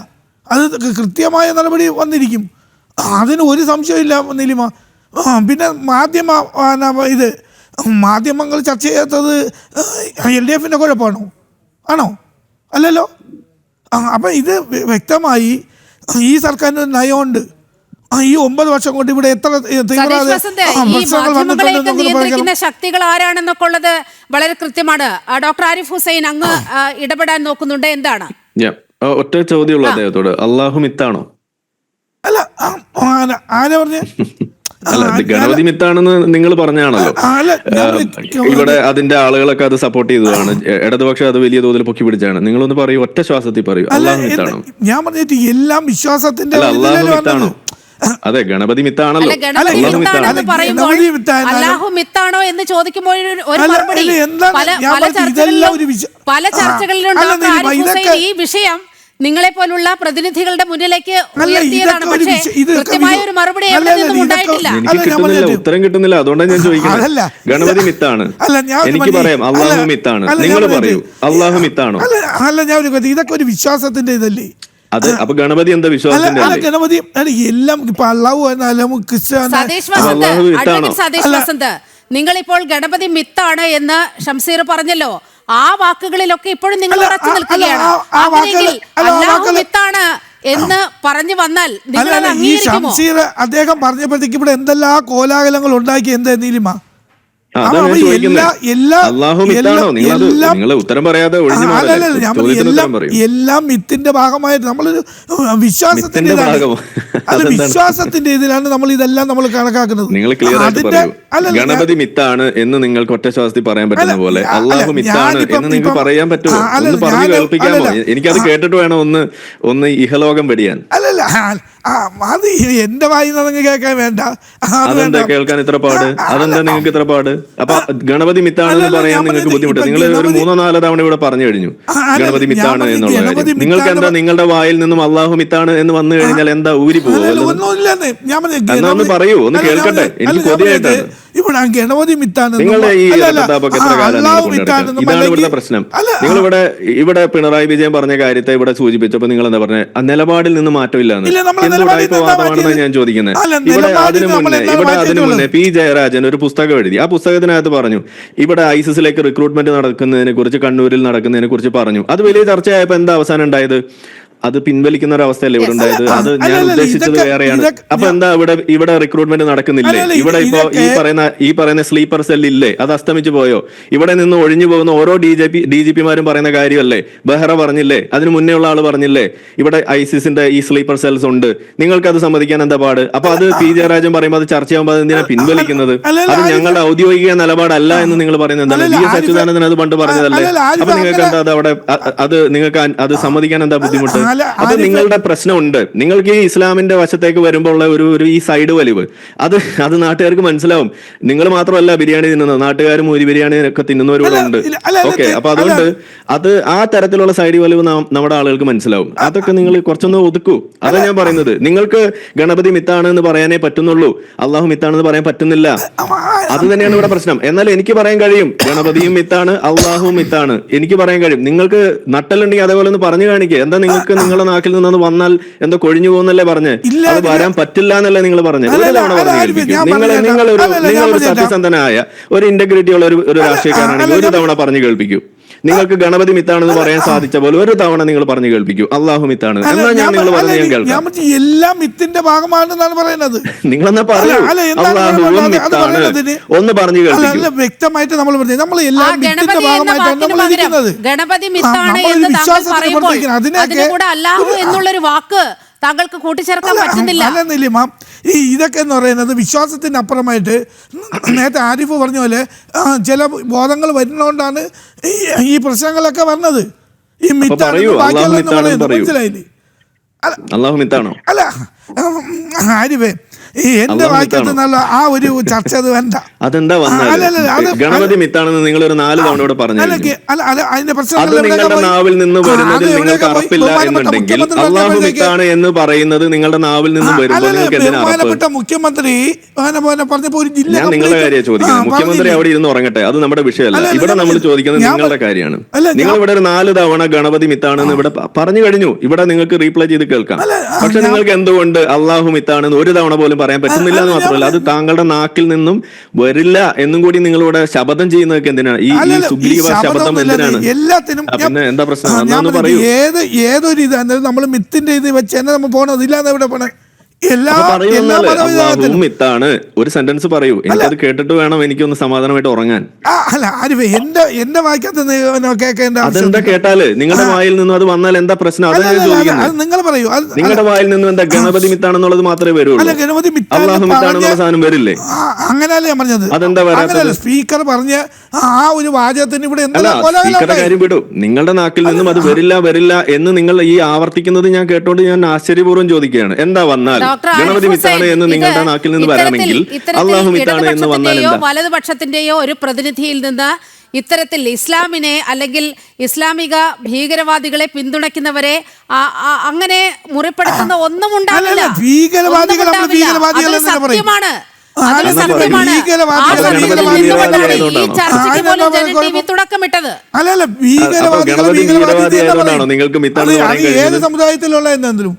അത് കൃത്യമായ നടപടി വന്നിരിക്കും, അതിന് ഒരു സംശയമില്ല നീലിമ. പിന്നെ മാധ്യമങ്ങൾ ചർച്ച ചെയ്യാത്തത് LDFൻ്റെ കുഴപ്പമാണോ? ആണോ? അല്ലല്ലോ. അപ്പം ഇത് വ്യക്തമായി ഈ സർക്കാരിന് നയമുണ്ട്. ഈ 9 വർഷം കൊണ്ട് ഇവിടെ എത്ര നിയന്ത്രിക്കുന്ന ശക്തികൾ ആരാണെന്നൊക്കെ ഉള്ളത് വളരെ കൃത്യമാണ്. ഡോക്ടർ ആരിഫ് ഹുസൈൻ, അങ്ങ് ഇടപെടാൻ നോക്കുന്നുണ്ട്, എന്താണ്? ഒറ്റ ചോദ്യമുള്ള അദ്ദേഹത്തോട്, അള്ളാഹു മിത്താണോ? അല്ല, ആരാ പറഞ്ഞേ? അല്ല, ഗണപതി മിത്താണെന്ന് നിങ്ങൾ പറഞ്ഞാണല്ലോ. ഇവിടെ അതിന്റെ ആളുകളൊക്കെ അത് സപ്പോർട്ട് ചെയ്തതാണ്, ഇടതുപക്ഷം അത് വലിയ തോതിൽ പൊക്കി പിടിച്ചാണ്. നിങ്ങളൊന്ന് പറയൂ, ഒറ്റ ശ്വാസത്തിൽ പറയൂ, അള്ളാഹു മിത്താണോ? ഞാൻ പറഞ്ഞിട്ട് എല്ലാം വിശ്വാസത്തിന്റെ അള്ളാഹു മിത്താണോ? അതെ, ഗണപതി മിത്താണല്ലോ. അല്ല, ഗണപതി മിത്താണെന്ന് പറയുമ്പോൾ അല്ലാഹു മിത്താണോ എന്ന് ചോദിക്കുമ്പോൾ ഒരു മറുപടി പല ചർച്ചകളിലും ഈ വിഷയം നിങ്ങളെ പോലുള്ള പ്രതിനിധികളുടെ മുന്നിലേക്ക് ഉയർത്തിയതാണ്. പക്ഷേ കൃത്യമായ ഒരു മറുപടി എവിടെ നിന്നും ഉണ്ടായിട്ടില്ല. ഉത്തരം കിട്ടുന്നില്ല. അതുകൊണ്ടാണ് ഞാൻ ചോദിക്കുന്നത്. ഗണപതി മിത്താണ്, എനിക്ക് പറയാം അള്ളാഹു മിത്താണ്. നിങ്ങൾ പറയൂ, അള്ളാഹു മിത്താണോ? അല്ല, ഞാൻ ഇതൊക്കെ ഒരു വിശ്വാസത്തിന്റെ ഇതല്ലേ. അത് അപ്പൊ ഗണപതി എന്താ വിശ്വാസത്തിന്റെ? ഗണപതി എല്ലാം ഇപ്പൊ അള്ളാഹു സതീഷ് വസന്ത്, നിങ്ങളിപ്പോൾ ഗണപതി മിത്താണ് എന്ന് ഷംസീർ പറഞ്ഞല്ലോ. ആ വാക്കുകളിലൊക്കെ ഇപ്പോഴും നിങ്ങൾ ഉറച്ചു നിൽക്കുകയാണ്. അല്ലാഹു മിത്താണ് എന്ന് പറഞ്ഞു വന്നാൽ നിങ്ങൾ അത് അംഗീകരിക്കുമോ? ഷംസീർ അദ്ദേഹം പറഞ്ഞപ്പോഴത്തേക്ക് ഇവിടെ എന്തെല്ലാം കോലാഹലങ്ങൾ ഉണ്ടാക്കി. എന്താ നീലിമ? എല്ലാം മിത്തിന്റെ ഭാഗമായിട്ട് നമ്മളൊരു വിശ്വാസത്തിന്റെ ഇതിലാണ് നമ്മൾ ഇതെല്ലാം നമ്മൾ കണക്കാക്കുന്നത്. നിങ്ങൾ ക്ലിയർ ആയിട്ട് പറയൂ, ഗണപതി മിത്താണ് എന്ന് നിങ്ങൾക്ക് ഒറ്റ ശ്വാസത്തിൽ പറയാൻ പറ്റുന്ന പോലെ അള്ളാഹു മിത്താണ് എന്ന് നിങ്ങൾക്ക് പറയാൻ പറ്റുമോ? ഒന്ന് പറഞ്ഞു കേൾപ്പിക്കാമോ? എനിക്കത് കേട്ടിട്ട് വേണം ഒന്ന് ഇഹലോകം വെടിയാൻ. അല്ലല്ല, അത് എന്റെ വായിന്ന് കേൾക്കാൻ വേണ്ട. അതെന്താ കേൾക്കാൻ ഇത്ര പാട്? അതെന്താ നിങ്ങൾക്ക് ഇത്ര പാട്? അപ്പൊ ഗണപതി മിത്താണെന്ന് പറയാൻ നിങ്ങൾക്ക് ബുദ്ധിമുട്ട്. നിങ്ങൾ ഒരു 3-4 തവണ ഇവിടെ പറഞ്ഞു കഴിഞ്ഞു ഗണപതി മിത്താണ് എന്നുള്ള കാര്യം. നിങ്ങൾക്ക് എന്താ നിങ്ങളുടെ വായിൽ നിന്നും അള്ളാഹു മിത്താണ് എന്ന് വന്നു കഴിഞ്ഞാൽ എന്താ ഊരി പോകുമോ? എന്നാ ഒന്ന് പറയൂ, ഒന്ന് കേൾക്കട്ടെ. എനിക്ക് കൊതിയായിട്ടാണ്. ഇവിടെ ഗണപതി മിത്താണ് നിങ്ങളുടെ ഈ പ്രതാപൊക്കെ എത്ര കാലം ഇതാണ് ഇവിടുത്തെ പ്രശ്നം. നിങ്ങൾ ഇവിടെ പിണറായി വിജയൻ പറഞ്ഞ കാര്യത്തെ ഇവിടെ സൂചിപ്പിച്ചപ്പോ നിങ്ങൾ എന്താ പറഞ്ഞത്? നിലപാടിൽ നിന്ന് മാറ്റമില്ല. എന്തുകൊണ്ടാണെന്ന് ഞാൻ ചോദിക്കുന്നത്. ഇവിടെ അതിനു മുന്നേ പി ജയരാജൻ ഒരു പുസ്തകം എഴുതി. ആ പുസ്തകത്തിനകത്ത് പറഞ്ഞു ഇവിടെ ഐസിസിലേക്ക് റിക്രൂട്ട്മെന്റ് നടക്കുന്നതിനെ കുറിച്ച്, കണ്ണൂരിൽ നടക്കുന്നതിനെ കുറിച്ച് പറഞ്ഞു. അത് വലിയ ചർച്ചയായപ്പോ എന്താ അവസാനം ഉണ്ടായത്? അത് പിൻവലിക്കുന്ന ഒരു അവസ്ഥയല്ലേ ഇവിടെ ഉണ്ടായത്. അത് ഞാൻ ഉദ്ദേശിച്ചത് വേറെയാണ്. അപ്പൊ എന്താ ഇവിടെ റിക്രൂട്ട്മെന്റ് നടക്കുന്നില്ലേ? ഇവിടെ ഇപ്പോ ഈ പറയുന്ന സ്ലീപ്പർ സെൽ ഇല്ലേ? അത് അസ്തമിച്ചു പോയോ? ഇവിടെ നിന്ന് ഒഴിഞ്ഞു പോകുന്ന ഓരോ DGP-മാരും പറയുന്ന കാര്യമല്ലേ? ബെഹ്റ പറഞ്ഞില്ലേ? അതിന് മുന്നേ ഉള്ള ആള് പറഞ്ഞില്ലേ ഇവിടെ ഐസിസിന്റെ ഈ സ്ലീപ്പർ സെൽസ് ഉണ്ട്? നിങ്ങൾക്ക് അത് സമ്മതിക്കാൻ എന്താ പാട്? അപ്പൊ അത് പി ജയരാജൻ പറയുമ്പോൾ അത് ചർച്ചയാകുമ്പോൾ അത് എന്തിനാ പിൻവലിക്കുന്നത്? അത് ഞങ്ങളുടെ ഔദ്യോഗിക നിലപാടല്ല എന്ന് നിങ്ങൾ പറയുന്നത് എന്താണ്? VS അച്യുതാനന്ദൻ അത് പണ്ട് പറഞ്ഞതല്ലേ? അപ്പൊ നിങ്ങൾക്ക് എന്താ അത് നിങ്ങൾക്ക് അത് സമ്മതിക്കാൻ എന്താ ബുദ്ധിമുട്ട്? അത് നിങ്ങളുടെ പ്രശ്നമുണ്ട്. നിങ്ങൾക്ക് ഈ ഇസ്ലാമിന്റെ വശത്തേക്ക് വരുമ്പോൾ ഉള്ള ഒരു ഈ സൈഡ് വലിവ് അത് നാട്ടുകാർക്ക് മനസ്സിലാവും. നിങ്ങൾ മാത്രമല്ല ബിരിയാണി തിന്നുന്നത്, നാട്ടുകാരും ഒരു ബിരിയാണി ഒക്കെ തിന്നുന്നവരും ഉണ്ട്. ഓക്കെ, അപ്പൊ അതുകൊണ്ട് ആ തരത്തിലുള്ള സൈഡ് വലിവ് നമ്മുടെ ആളുകൾക്ക് മനസ്സിലാവും. അതൊക്കെ നിങ്ങൾ കുറച്ചൊന്ന് ഒതുക്കൂ. അതാ ഞാൻ പറയുന്നത്. നിങ്ങൾക്ക് ഗണപതി മിത്താണ് എന്ന് പറയാനേ പറ്റുന്നുള്ളൂ, അള്ളാഹു മിത്താണെന്ന് പറയാൻ പറ്റുന്നില്ല. അത് തന്നെയാണ് ഇവിടെ പ്രശ്നം. എന്നാൽ എനിക്ക് പറയാൻ കഴിയും ഗണപതിയും മിത്താണ്, അള്ളാഹുവും മിത്താണ്. എനിക്ക് പറയാൻ കഴിയും. നിങ്ങൾക്ക് നട്ടലുണ്ടെങ്കിൽ അതേപോലെ ഒന്ന് പറഞ്ഞു കാണിക്കുക. എന്താ നിങ്ങൾക്ക് നിങ്ങളുടെ നാക്കിൽ നിന്ന് വന്നാൽ എന്തോ കൊഴിഞ്ഞു പോകുന്നല്ലേ പറഞ്ഞ്? അത് വരാൻ പറ്റില്ല എന്നല്ലേ നിങ്ങൾ പറഞ്ഞു? ഒരു തവണ പറഞ്ഞു കേൾപ്പിക്കും. നിങ്ങളൊരു സത്യസന്ധനായ ഒരു ഇന്റഗ്രിറ്റി ഉള്ള ഒരു രാഷ്ട്രീയക്കാരാണെങ്കിൽ ഒരു തവണ പറഞ്ഞു കേൾപ്പിക്കൂ. നിങ്ങൾക്ക് ഗണപതി മിത്താണെന്ന് പറയാൻ സാധിച്ച പോലെ ഒരു തവണ നിങ്ങൾ പറഞ്ഞു കേൾപ്പിക്കൂ അള്ളാഹു മിത്താണ്. എന്നാൽ ഞാൻ നിങ്ങൾ പറഞ്ഞു ഞാൻ കേൾക്കാം. എല്ലാം മിത്തിന്റെ ഭാഗമാണെന്നാണ് പറയുന്നത്. നിങ്ങളെന്നാ പറയൂ അള്ളാഹുവും മിത്താണ് ഒന്ന് പറഞ്ഞു കേൾപ്പിക്കും. വ്യക്തമായിട്ട് നമ്മൾ നമ്മൾ എല്ലാം മിത്തിന്റെ ഭാഗമായിട്ടാണ് നമ്മൾ ഇരിക്കുന്നത്. ഗണപതി മിത്താണ് എന്ന് താങ്കൾ പറയുമ്പോൾ അതിന്റെ കൂടെ അല്ലാഹു എന്നുള്ളൊരു വാക്ക് താങ്കൾക്ക് കൂട്ടിച്ചേർക്കാൻ പറ്റുന്നില്ല. ഇതൊക്കെ എന്ന് പറയുന്നത് വിശ്വാസത്തിന് അപ്പുറമായിട്ട് നേരത്തെ ആരിഫ് പറഞ്ഞ പോലെ ചില ബോധങ്ങൾ വരുന്നതുകൊണ്ടാണ് ഈ പ്രശ്നങ്ങളൊക്കെ വന്നത്. ഈ മനസ്സിലായില്ലേ? അല്ല ആരിഫേ, എന്റെ വാക്യത്തിൽ നിന്നുള്ള ആ ഒരു ചർച്ച അത് വേണ്ട. അതെന്താ ഗണപതി മിത്താണെന്ന് നിങ്ങൾ ഒരു 4 തവണ ഇവിടെ പറഞ്ഞു. അതിന്റെ പ്രശ്നം നിങ്ങളുടെ നാവിൽ നിന്ന് വരുന്നത് നിങ്ങൾക്ക് അറപ്പില്ല എന്നുണ്ടെങ്കിൽ അള്ളാഹു മിത്താണ് എന്ന് പറയുന്നത് നിങ്ങളുടെ നാവിൽ നിന്ന് വരുമ്പോൾ നിങ്ങൾക്ക് എന്തിനാ അറപ്പ്? മുഖ്യമന്ത്രി പറഞ്ഞപ്പോ ഒരു ജില്ല, ഞാൻ നിങ്ങളുടെ കാര്യം ചോദിക്കുന്നത്. മുഖ്യമന്ത്രി അവിടെ ഇരുന്ന് ഉറങ്ങട്ടെ, അത് നമ്മുടെ വിഷയമല്ല. ഇവിടെ നമ്മൾ ചോദിക്കുന്നത് നിങ്ങളുടെ കാര്യമാണ്. നിങ്ങൾ ഇവിടെ ഒരു 4 തവണ ഗണപതി മിത്താണെന്ന് ഇവിടെ പറഞ്ഞു കഴിഞ്ഞു. ഇവിടെ നിങ്ങൾക്ക് റീപ്ലൈ ചെയ്ത് കേൾക്കാം. പക്ഷെ നിങ്ങൾക്ക് എന്തുകൊണ്ട് അള്ളാഹു മിത്താണെന്ന് ഒരു തവണ പോലും പറയാൻ പറ്റുന്നില്ല എന്ന് മാത്രമല്ല, അത് താങ്കളുടെ നാക്കിൽ നിന്നും വരില്ല എന്നും കൂടി നിങ്ങളിവിടെ ശപഥം ചെയ്യുന്നതൊക്കെ എന്തിനാണ്? ഈ സുഗ്രീവ ശപഥം എന്തിനാണ്? എല്ലാത്തിനും പിന്നെ എന്താ പ്രശ്നം? പറയൂ. ഏതൊരു ഇത് നമ്മൾ മിത്തിന്റെ ഇത് വെച്ച് തന്നെ നമ്മൾ പോണത് ഇല്ലാന്ന് എവിടെ പോണേ? മിത്താണ് ഒരു സെന്റൻസ് പറയൂ. എനിക്കത് കേട്ടിട്ട് വേണം എനിക്കൊന്ന് സമാധാനമായിട്ട് ഉറങ്ങാൻ. അല്ല ആരിഫേ, എന്റെ വാക്യത്ത് കേൾക്കേണ്ട അതെന്താ കേട്ടാല് നിങ്ങളുടെ വായിൽ നിന്നും അത് വന്നാൽ എന്താ പ്രശ്നം? അതാണ് ചോദിക്കുന്നത്. നിങ്ങൾ പറയൂ, നിങ്ങളുടെ വായിൽ നിന്നും എന്താ ഗണപതി മിത്താണെന്നുള്ളത് മാത്രമേ വരുള്ളൂ. ഗണപതി അള്ളാഹു മിത്താണെന്നുള്ള സാധനം വരില്ലേ? അങ്ങനെയല്ലേ ഞാൻ പറഞ്ഞത്? അതെന്താ വരാത്തത്? സ്പീക്കർ പറഞ്ഞ ആ ഒരു വാചകത്തിന് ഇവിടെ സ്പീക്കറുടെ കാര്യം വിടും. നിങ്ങളുടെ നാക്കിൽ നിന്നും അത് വരില്ല എന്ന് നിങ്ങൾ ഈ ആവർത്തിക്കുന്നത് ഞാൻ കേട്ടോണ്ട് ഞാൻ ആശ്ചര്യപൂർവ്വം ചോദിക്കുകയാണ്. എന്താ വന്നാൽ ഡോക്ടർ ഗണപതി ആരിഫ് മിത്താണ് ഹുസൈൻ, എന്ന് ഇത് നിങ്ങളുടെ നാക്കിൽ നിന്ന് വരാമെങ്കിൽ അള്ളാഹു മിത്താണ് എന്ന് വന്നാൽ ഇടതുപക്ഷത്തിന്റെയോ എന്താ? വലതുപക്ഷത്തിന്റെയോ ഒരു പ്രതിനിധിയിൽ നിന്ന് ഇത്തരത്തിൽ ഇസ്ലാമിനെ അല്ലെങ്കിൽ ഇസ്ലാമിക ഭീകരവാദികളെ പിന്തുണയ്ക്കുന്നവരെ അങ്ങനെ മുറിപ്പെടുത്തുന്ന ഒന്നും ഉണ്ടാവില്ല. അല്ലല്ല, ഭീകരവാദികൾ നമ്മൾ ഭീകരവാദികൾ അതൊരു എന്നല്ലേ പറയും. സത്യമാണ്. ആ, അതൊരു സത്യമാണ്. ഭീകരവാദികൾ ആ സത്യത്തിൽ നിന്നുകൊണ്ടാണ് ഈ ചർച്ചയ്ക്ക് പോലും ആ, ജനം ടി.വി തുടക്കമിട്ടത്. അല്ലല്ല, ഭീകരവാദികൾ ഗണപതി ഭീകരവാദി ഭീകരവാദിയായതുകൊണ്ടാണോ നിങ്ങൾക്ക് മിത്താണ് എന്ന് പറയാൻ ഏത് കഴിയുന്നത്? സമുദായത്തിലുള്ള എന്തെങ്കിലും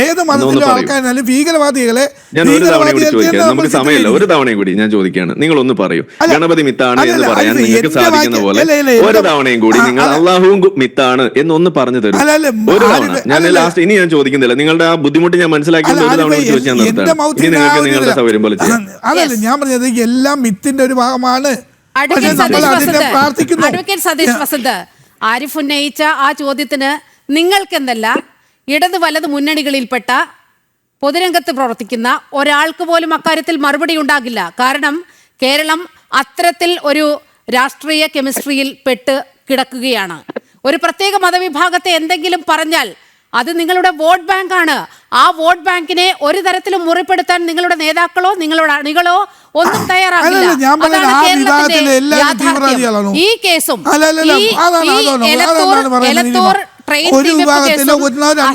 ഏത് മതത്തിലും പറയൂ. ആൾക്കാരായാലും ഭീകരവാദികളെ ഞാൻ ഒരു തവണ കൂടി ചോദിക്കാം, ഭീകരവാദികൾ നമുക്ക് സമയമില്ല, ഒരു തവണയും കൂടി ഞാൻ ചോദിക്കുകയാണ്. നിങ്ങൾ ഒന്ന് പറയൂ, ഗണപതി മിത്താണ് എന്ന് പറയാൻ നിങ്ങൾക്ക് സാധിക്കുന്ന പോലെ ഒരു തവണയും കൂടി നിങ്ങൾ അള്ളാഹുവും മിത്താണ് എന്നൊന്ന് പറഞ്ഞു തരും. ഒരു തവണ ഞാൻ ലാസ്റ്റ്, ഇനി ഞാൻ ചോദിക്കുന്നില്ല, നിങ്ങളുടെ ആ ബുദ്ധിമുട്ട് ഞാൻ മനസ്സിലാക്കിയത് ഒരു തവണ കൂടി ചോദിച്ചാൽ നിർത്താം. ഇനി നിങ്ങൾക്ക് നിങ്ങളുടെ സൗകര്യം പോലെ ചെയ്യാം. അതല്ല ഞാൻ പറഞ്ഞത്, എല്ലാം മിത്തിന്റെ ഒരു ഭാഗമാണ്. അഡ്വക്കേറ്റ് സതീഷ് വസന്ത് ആരിഫ് ഉന്നയിച്ച ആ ചോദ്യത്തിന് നിങ്ങൾക്കെന്നല്ല ഇടത് വലത് മുന്നണികളിൽപ്പെട്ട പൊതുരംഗത്ത് പ്രവർത്തിക്കുന്ന ഒരാൾക്ക് പോലും അക്കാര്യത്തിൽ മറുപടി ഉണ്ടാകില്ല. കാരണം കേരളം അത്തരത്തിൽ ഒരു രാഷ്ട്രീയ കെമിസ്ട്രിയിൽ പെട്ട് കിടക്കുകയാണ്. ഒരു പ്രത്യേക മതവിഭാഗത്തെ എന്തെങ്കിലും പറഞ്ഞാൽ അത് നിങ്ങളുടെ വോട്ട് ബാങ്കാണ്. ആ വോട്ട് ബാങ്കിനെ ഒരു തരത്തിലും മുറിപ്പെടുത്താൻ നിങ്ങളുടെ നേതാക്കളോ നിങ്ങളുടെ അണികളോ ഒന്നും തയ്യാറാകില്ല. അതാണ് കേരളത്തിന്റെ യാഥാർത്ഥ്യം. ഈ കേസും എലത്തൂർ ട്രെയിൻ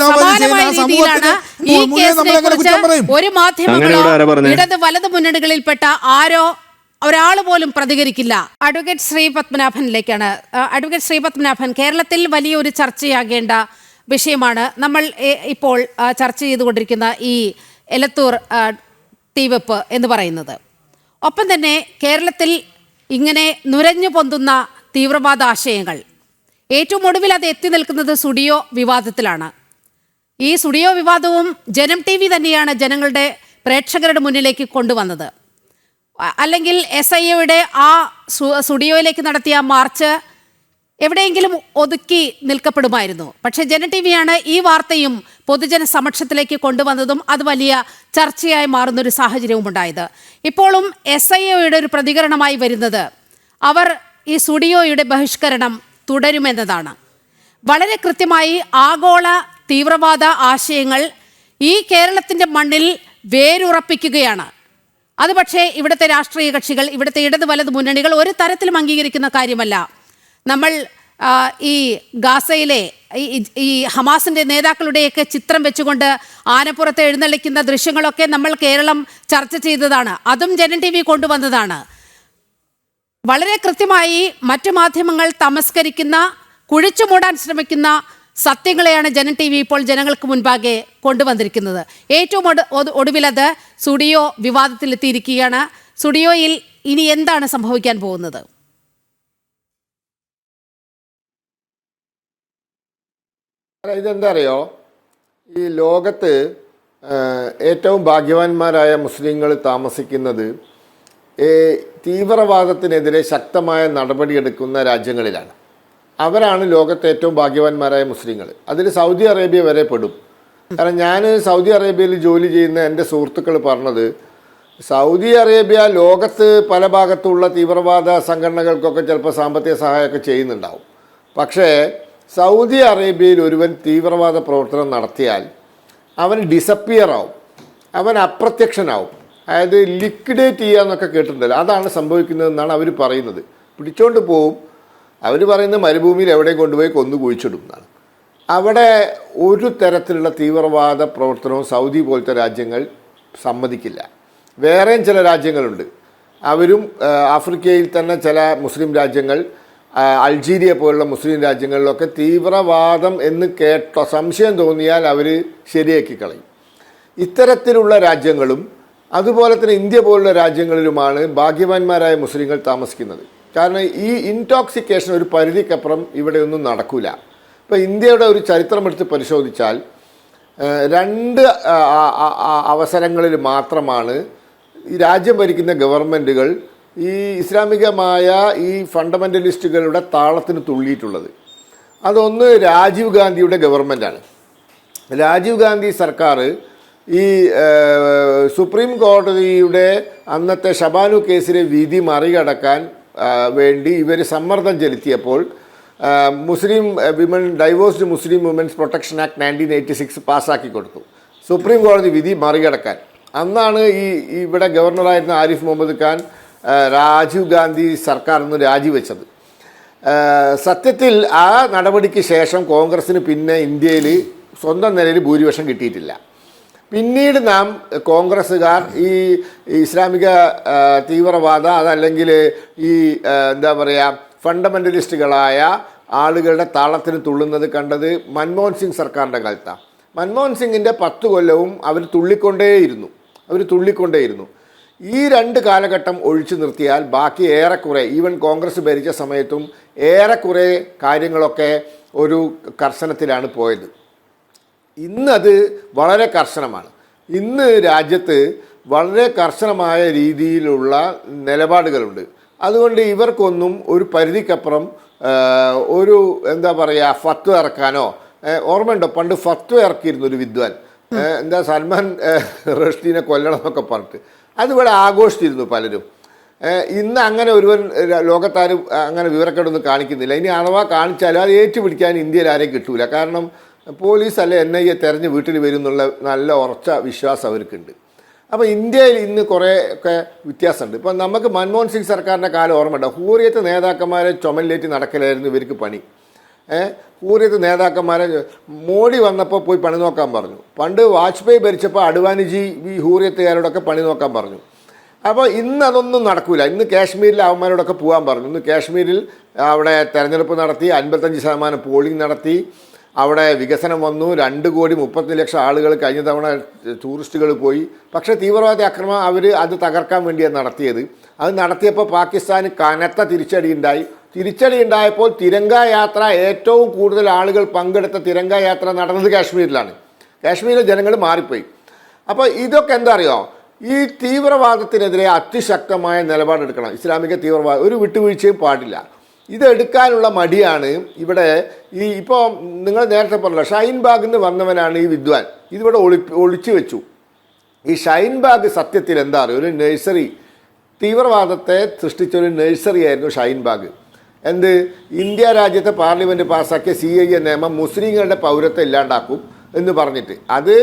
സമാനമായ രീതിയിലാണ് ഈ കേസിനെ കുറിച്ച് ഒരു മാധ്യമങ്ങളോ ഇടത് വലത് മുന്നണികളിൽപ്പെട്ട ആരോ ഒരാൾ പോലും പ്രതികരിക്കില്ല. അഡ്വക്കേറ്റ് ശ്രീ പത്മനാഭനിലേക്കാണ്. അഡ്വക്കേറ്റ് ശ്രീ പത്മനാഭൻ, കേരളത്തിൽ വലിയൊരു ചർച്ചയാകേണ്ട വിഷയമാണ് നമ്മൾ ഇപ്പോൾ ചർച്ച ചെയ്തുകൊണ്ടിരിക്കുന്ന ഈ എലത്തൂർ തീവെപ്പ് എന്ന് പറയുന്നത്. ഒപ്പം തന്നെ കേരളത്തിൽ ഇങ്ങനെ നുരഞ്ഞു പൊന്തുന്ന തീവ്രവാദ ആശയങ്ങൾ ഏറ്റവും ഒടുവിൽ അത് എത്തി നിൽക്കുന്നത് സ്റ്റുഡിയോ വിവാദത്തിലാണ്. ഈ സ്റ്റുഡിയോ വിവാദവും ജനം ടി വി തന്നെയാണ് ജനങ്ങളുടെ പ്രേക്ഷകരുടെ മുന്നിലേക്ക് കൊണ്ടുവന്നത്. അല്ലെങ്കിൽ SIA-യുടെ ആ സ്റ്റുഡിയോയിലേക്ക് നടത്തിയ മാർച്ച് എവിടെയെങ്കിലും ഒതുക്കി നിൽക്കപ്പെടുമായിരുന്നു. പക്ഷേ ജനം ടി വിയാണ് ഈ വാർത്തയും പൊതുജന സമക്ഷത്തിലേക്ക് കൊണ്ടുവന്നതും അത് വലിയ ചർച്ചയായി മാറുന്നൊരു സാഹചര്യവും ഉണ്ടായത്. ഇപ്പോഴും SIA-യുടെ ഒരു പ്രതികരണമായി വരുന്നത് അവർ ഈ സ്റ്റുഡിയോയുടെ ബഹിഷ്കരണം തുടരുമെന്നതാണ്. വളരെ കൃത്യമായി ആഗോള തീവ്രവാദ ആശയങ്ങൾ ഈ കേരളത്തിൻ്റെ മണ്ണിൽ വേരുറപ്പിക്കുകയാണ്. അത് പക്ഷേ ഇവിടുത്തെ രാഷ്ട്രീയ കക്ഷികൾ, ഇവിടുത്തെ ഇടത് വലത് മുന്നണികൾ ഒരു തരത്തിലും അംഗീകരിക്കുന്ന കാര്യമല്ല. നമ്മൾ ഈ ഗാസയിലെ ഈ ഹമാസിൻ്റെ നേതാക്കളുടെയൊക്കെ ചിത്രം വെച്ചുകൊണ്ട് ആനപ്പുറത്ത് എഴുന്നള്ളിക്കുന്ന ദൃശ്യങ്ങളൊക്കെ നമ്മൾ കേരളം ചർച്ച ചെയ്തതാണ്. അതും ജനം ടി വി കൊണ്ടുവന്നതാണ്. വളരെ കൃത്യമായി മറ്റു മാധ്യമങ്ങൾ തമസ്കരിക്കുന്ന, കുഴിച്ചു മൂടാൻ ശ്രമിക്കുന്ന സത്യങ്ങളെയാണ് ജനം ടി വി ഇപ്പോൾ ജനങ്ങൾക്ക് മുൻപാകെ കൊണ്ടുവന്നിരിക്കുന്നത്. ഏറ്റവും ഒടുവിലത് സ്റ്റുഡിയോ വിവാദത്തിലെത്തിയിരിക്കുകയാണ്. സ്റ്റുഡിയോയിൽ ഇനി എന്താണ് സംഭവിക്കാൻ പോകുന്നത്? ഇതെന്താ അറിയോ, ഈ ലോകത്ത് ഏറ്റവും ഭാഗ്യവാന്മാരായ മുസ്ലിങ്ങൾ താമസിക്കുന്നത് തീവ്രവാദത്തിനെതിരെ ശക്തമായ നടപടിയെടുക്കുന്ന രാജ്യങ്ങളിലാണ്. അവരാണ് ലോകത്തെ ഏറ്റവും ഭാഗ്യവാന്മാരായ മുസ്ലിങ്ങൾ. അതിൽ സൗദി അറേബ്യ വരെ പെടും. കാരണം ഞാൻ സൗദി അറേബ്യയിൽ ജോലി ചെയ്യുന്ന എൻ്റെ സുഹൃത്തുക്കൾ പറഞ്ഞത്, സൗദി അറേബ്യ ലോകത്ത് പല ഭാഗത്തുള്ള തീവ്രവാദ സംഘടനകൾക്കൊക്കെ ചിലപ്പോൾ സാമ്പത്തിക സഹായമൊക്കെ ചെയ്യുന്നുണ്ടാവും. പക്ഷേ സൗദി അറേബ്യയിൽ ഒരുവൻ തീവ്രവാദ പ്രവർത്തനം നടത്തിയാൽ അവൻ ഡിസപ്പിയർ ആവും, അവൻ അപ്രത്യക്ഷനാവും. അതായത് ലിക്വിഡേറ്റ് ചെയ്യുക എന്നൊക്കെ കേട്ടിട്ടുണ്ടല്ലോ, അതാണ് സംഭവിക്കുന്നതെന്നാണ് അവർ പറയുന്നത്. പിടിച്ചോണ്ട് പോവും. അവർ പറയുന്നത് മരുഭൂമിയിൽ എവിടെയും കൊണ്ടുപോയി കൊന്നു കുഴിച്ചിടും എന്നാണ്. അവിടെ ഒരു തരത്തിലുള്ള തീവ്രവാദ പ്രവർത്തനവും സൗദി പോലത്തെ രാജ്യങ്ങൾ സമ്മതിക്കില്ല. വേറെയും ചില രാജ്യങ്ങളുണ്ട്, അവരും ആഫ്രിക്കയിൽ തന്നെ ചില മുസ്ലിം രാജ്യങ്ങൾ, അൾജീരിയ പോലുള്ള മുസ്ലിം രാജ്യങ്ങളിലൊക്കെ തീവ്രവാദം എന്ന് കേട്ടോ സംശയം തോന്നിയാൽ അവർ ശരിയാക്കി കളയും. ഇത്തരത്തിലുള്ള രാജ്യങ്ങളും അതുപോലെ തന്നെ ഇന്ത്യ പോലുള്ള രാജ്യങ്ങളിലുമാണ് ഭാഗ്യവാന്മാരായ മുസ്ലിങ്ങൾ താമസിക്കുന്നത്. കാരണം ഈ ഇൻടോക്സിക്കേഷൻ ഒരു പരിധിക്കപ്പുറം ഇവിടെയൊന്നും നടക്കില്ല. ഇപ്പോൾ ഇന്ത്യയുടെ ഒരു ചരിത്രമെടുത്ത് പരിശോധിച്ചാൽ 2 അവസരങ്ങളിൽ മാത്രമാണ് ഈ രാജ്യം ഭരിക്കുന്ന ഗവൺമെൻറ്റുകൾ ഈ ഇസ്ലാമികമായ ഈ ഫണ്ടമെൻ്റലിസ്റ്റുകളുടെ താളത്തിന് തുള്ളിയിട്ടുള്ളത്. അതൊന്ന് രാജീവ് ഗാന്ധിയുടെ ഗവൺമെൻറ്റാണ്. രാജീവ് ഗാന്ധി സർക്കാർ ഈ സുപ്രീം കോടതിയുടെ അന്നത്തെ ഷബാനു കേസിലെ വിധി മറികടക്കാൻ വേണ്ടി ഇവർ സമ്മർദ്ദം ചെലുത്തിയപ്പോൾ മുസ്ലിം വിമൻ ഡൈവോഴ്സ്ഡ് മുസ്ലിം വുമൻസ് പ്രൊട്ടക്ഷൻ ആക്ട് 1986 പാസ്സാക്കി കൊടുത്തു. സുപ്രീം കോടതി വിധി മറികടക്കാൻ. അന്നാണ് ഇവിടെ ഗവർണറായിരുന്ന ആരിഫ് മുഹമ്മദ് ഖാൻ രാജീവ് ഗാന്ധി സർക്കാരിൽ നിന്ന് രാജിവെച്ചത്. സത്യത്തിൽ ആ നടപടിക്ക് ശേഷം കോൺഗ്രസ്സിന് പിന്നെ ഇന്ത്യയിൽ സ്വന്തം നിലയിൽ ഭൂരിപക്ഷം കിട്ടിയിട്ടില്ല. പിന്നീട് നാം കോൺഗ്രസ്സുകാർ ഈ ഇസ്ലാമിക തീവ്രവാദ അതല്ലെങ്കിൽ ഈ എന്താ പറയുക ഫണ്ടമെൻ്റലിസ്റ്റുകളായ ആളുകളുടെ താളത്തിന് തുള്ളുന്നത് കണ്ടത് മൻമോഹൻ സിംഗ് സർക്കാരിൻ്റെ കാലത്താണ്. മൻമോഹൻ സിംഗിൻ്റെ 10 കൊല്ലവും അവർ തുള്ളിക്കൊണ്ടേയിരുന്നു. ഈ 2 കാലഘട്ടം ഒഴിച്ചു നിർത്തിയാൽ ബാക്കി ഏറെക്കുറെ ഈവൻ കോൺഗ്രസ് ഭരിച്ച സമയത്തും ഏറെക്കുറെ കാര്യങ്ങളൊക്കെ ഒരു കർശനത്തിലാണ് പോയത്. ഇന്നത് വളരെ കർശനമാണ്. ഇന്ന് രാജ്യത്ത് വളരെ കർശനമായ രീതിയിലുള്ള നിലപാടുകളുണ്ട്. അതുകൊണ്ട് ഇവർക്കൊന്നും ഒരു പരിധിക്കപ്പുറം ഒരു എന്താ പറയുക ഫത്വ ഇറക്കാനോ, ഓർമ്മയുണ്ടോ പണ്ട് ഫത്വ ഇറക്കിയിരുന്നു ഒരു വിദ്വാൻ, എന്താ സൽമാൻ റഷ്ദീനെ കൊല്ലണം എന്നൊക്കെ പറഞ്ഞിട്ട്, അതിവിടെ ആഘോഷിച്ചിരുന്നു പലരും. ഇന്ന് അങ്ങനെ ഒരുവൻ ലോകത്താരും അങ്ങനെ വിവരക്കേടൊന്നും കാണിക്കുന്നില്ല. ഇനി അഥവാ കാണിച്ചാലും അത് ഏറ്റുപിടിക്കാൻ ഇന്ത്യയിൽ ആരെയും കിട്ടൂല. കാരണം പോലീസ് അല്ലെ NIA തെരഞ്ഞ് വീട്ടിൽ വരും എന്നുള്ള നല്ല ഉറച്ച വിശ്വാസം അവർക്കുണ്ട്. അപ്പോൾ ഇന്ത്യയിൽ ഇന്ന് കുറേ ഒക്കെ വ്യത്യാസമുണ്ട്. ഇപ്പം നമുക്ക് മൻമോഹൻ സിംഗ് സർക്കാരിൻ്റെ കാലം ഓർമ്മയുണ്ട്. ഹൂറിയത്ത് നേതാക്കന്മാരെ ചുമലിലേറ്റി നടക്കലായിരുന്നു ഇവർക്ക് പണി. ഹൂറിയത്ത് നേതാക്കന്മാരെ മോഡി വന്നപ്പോൾ പോയി പണി നോക്കാൻ പറഞ്ഞു. പണ്ട് വാജ്പേയി ഭരിച്ചപ്പോൾ അഡ്വാനിജി ഈ ഹൂറിയത്തുകാരോടൊക്കെ പണി നോക്കാൻ പറഞ്ഞു. അപ്പോൾ ഇന്ന് അതൊന്നും നടക്കില്ല. ഇന്ന് കാശ്മീരിൽ അവന്മാരോടൊക്കെ പോകാൻ പറഞ്ഞു. ഇന്ന് കാശ്മീരിൽ അവിടെ തെരഞ്ഞെടുപ്പ് നടത്തി, 55% പോളിംഗ് നടത്തി, അവിടെ വികസനം വന്നു. 2,30,00,000 ആളുകൾ കഴിഞ്ഞ തവണ ടൂറിസ്റ്റുകൾ പോയി. പക്ഷേ തീവ്രവാദി ആക്രമണം അവർ അത് തകർക്കാൻ വേണ്ടിയാണ് നടത്തിയത്. അത് നടത്തിയപ്പോൾ പാകിസ്ഥാന് കനത്ത തിരിച്ചടി ഉണ്ടായപ്പോൾ തിരങ്ക യാത്ര, ഏറ്റവും കൂടുതൽ ആളുകൾ പങ്കെടുത്ത തിരങ്ക യാത്ര നടന്നത് കാശ്മീരിലാണ്. കാശ്മീരിലെ ജനങ്ങൾ മാറിപ്പോയി. അപ്പോൾ ഇതൊക്കെ എന്താ അറിയോ, ഈ തീവ്രവാദത്തിനെതിരെ അതിശക്തമായ നിലപാടെടുക്കണം. ഇസ്ലാമിക തീവ്രവാദം ഒരു വിട്ടുവീഴ്ചയും പാടില്ല. ഇതെടുക്കാനുള്ള മടിയാണ് ഇവിടെ. ഇപ്പോൾ നിങ്ങൾ നേരത്തെ പറഞ്ഞല്ലോ, ഷഹീൻ ബാഗിൽ നിന്ന് വന്നവനാണ് ഈ വിദ്വാൻ. ഇതിവിടെ ഒളിച്ചു വെച്ചു. ഈ ഷഹീൻ ബാഗ് സത്യത്തിൽ എന്താ പറയുക, ഒരു നഴ്സറി, തീവ്രവാദത്തെ സൃഷ്ടിച്ചൊരു നഴ്സറി ആയിരുന്നു ഷഹീൻ ബാഗ്. ഇന്ത്യ രാജ്യത്തെ പാർലമെൻറ്റ് പാസ്സാക്കിയ CAA നിയമം മുസ്ലിങ്ങളുടെ പൗരത്വം ഇല്ലാണ്ടാക്കും എന്ന് പറഞ്ഞിട്ട്, അത്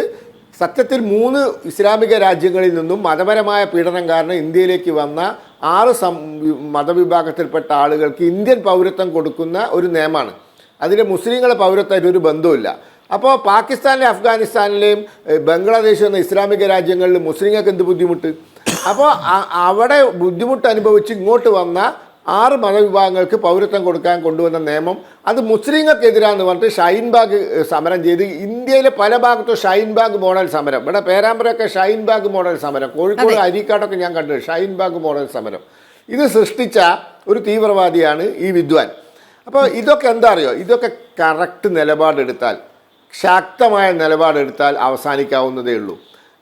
സത്യത്തിൽ 3 ഇസ്ലാമിക രാജ്യങ്ങളിൽ നിന്നും മതപരമായ പീഡനം കാരണം ഇന്ത്യയിലേക്ക് വന്ന 6 മതവിഭാഗത്തിൽപ്പെട്ട ആളുകൾക്ക് ഇന്ത്യൻ പൗരത്വം കൊടുക്കുന്ന ഒരു നിയമമാണ്. അതിൽ മുസ്ലിങ്ങളെ പൗരത്വമായിട്ട് ഒരു ബന്ധവുമില്ല. അപ്പോൾ പാകിസ്ഥാനിലെയും അഫ്ഗാനിസ്ഥാനിലെയും ബംഗ്ലാദേശ് എന്ന ഇസ്ലാമിക രാജ്യങ്ങളിൽ മുസ്ലിങ്ങൾക്ക് എന്ത് ബുദ്ധിമുട്ട്? അപ്പോൾ അവിടെ ബുദ്ധിമുട്ട് അനുഭവിച്ച് ഇങ്ങോട്ട് വന്ന 6 മതവിഭാഗങ്ങൾക്ക് പൗരത്വം കൊടുക്കാൻ കൊണ്ടുവന്ന നിയമം അത് മുസ്ലിങ്ങൾക്കെതിരാന്ന് പറഞ്ഞിട്ട് ഷഹീൻ ബാഗ് സമരം ചെയ്ത് ഇന്ത്യയിലെ പല ഭാഗത്തും ഷഹീൻ ബാഗ് മോഡൽ സമരം, ഇവിടെ പേരാമ്പ്രയൊക്കെ ഷഹീൻ ബാഗ് മോഡൽ സമരം, കോഴിക്കോട് അരീക്കാടൊക്കെ ഞാൻ കണ്ടത് ഷഹീൻ ബാഗ് മോഡൽ സമരം. ഇത് സൃഷ്ടിച്ച ഒരു തീവ്രവാദിയാണ് ഈ വിദ്വാൻ. അപ്പോൾ ഇതൊക്കെ എന്താ അറിയോ, ഇതൊക്കെ കറക്റ്റ് നിലപാടെടുത്താൽ, ശക്തമായ നിലപാടെടുത്താൽ അവസാനിക്കാവുന്നതേ ഉള്ളൂ.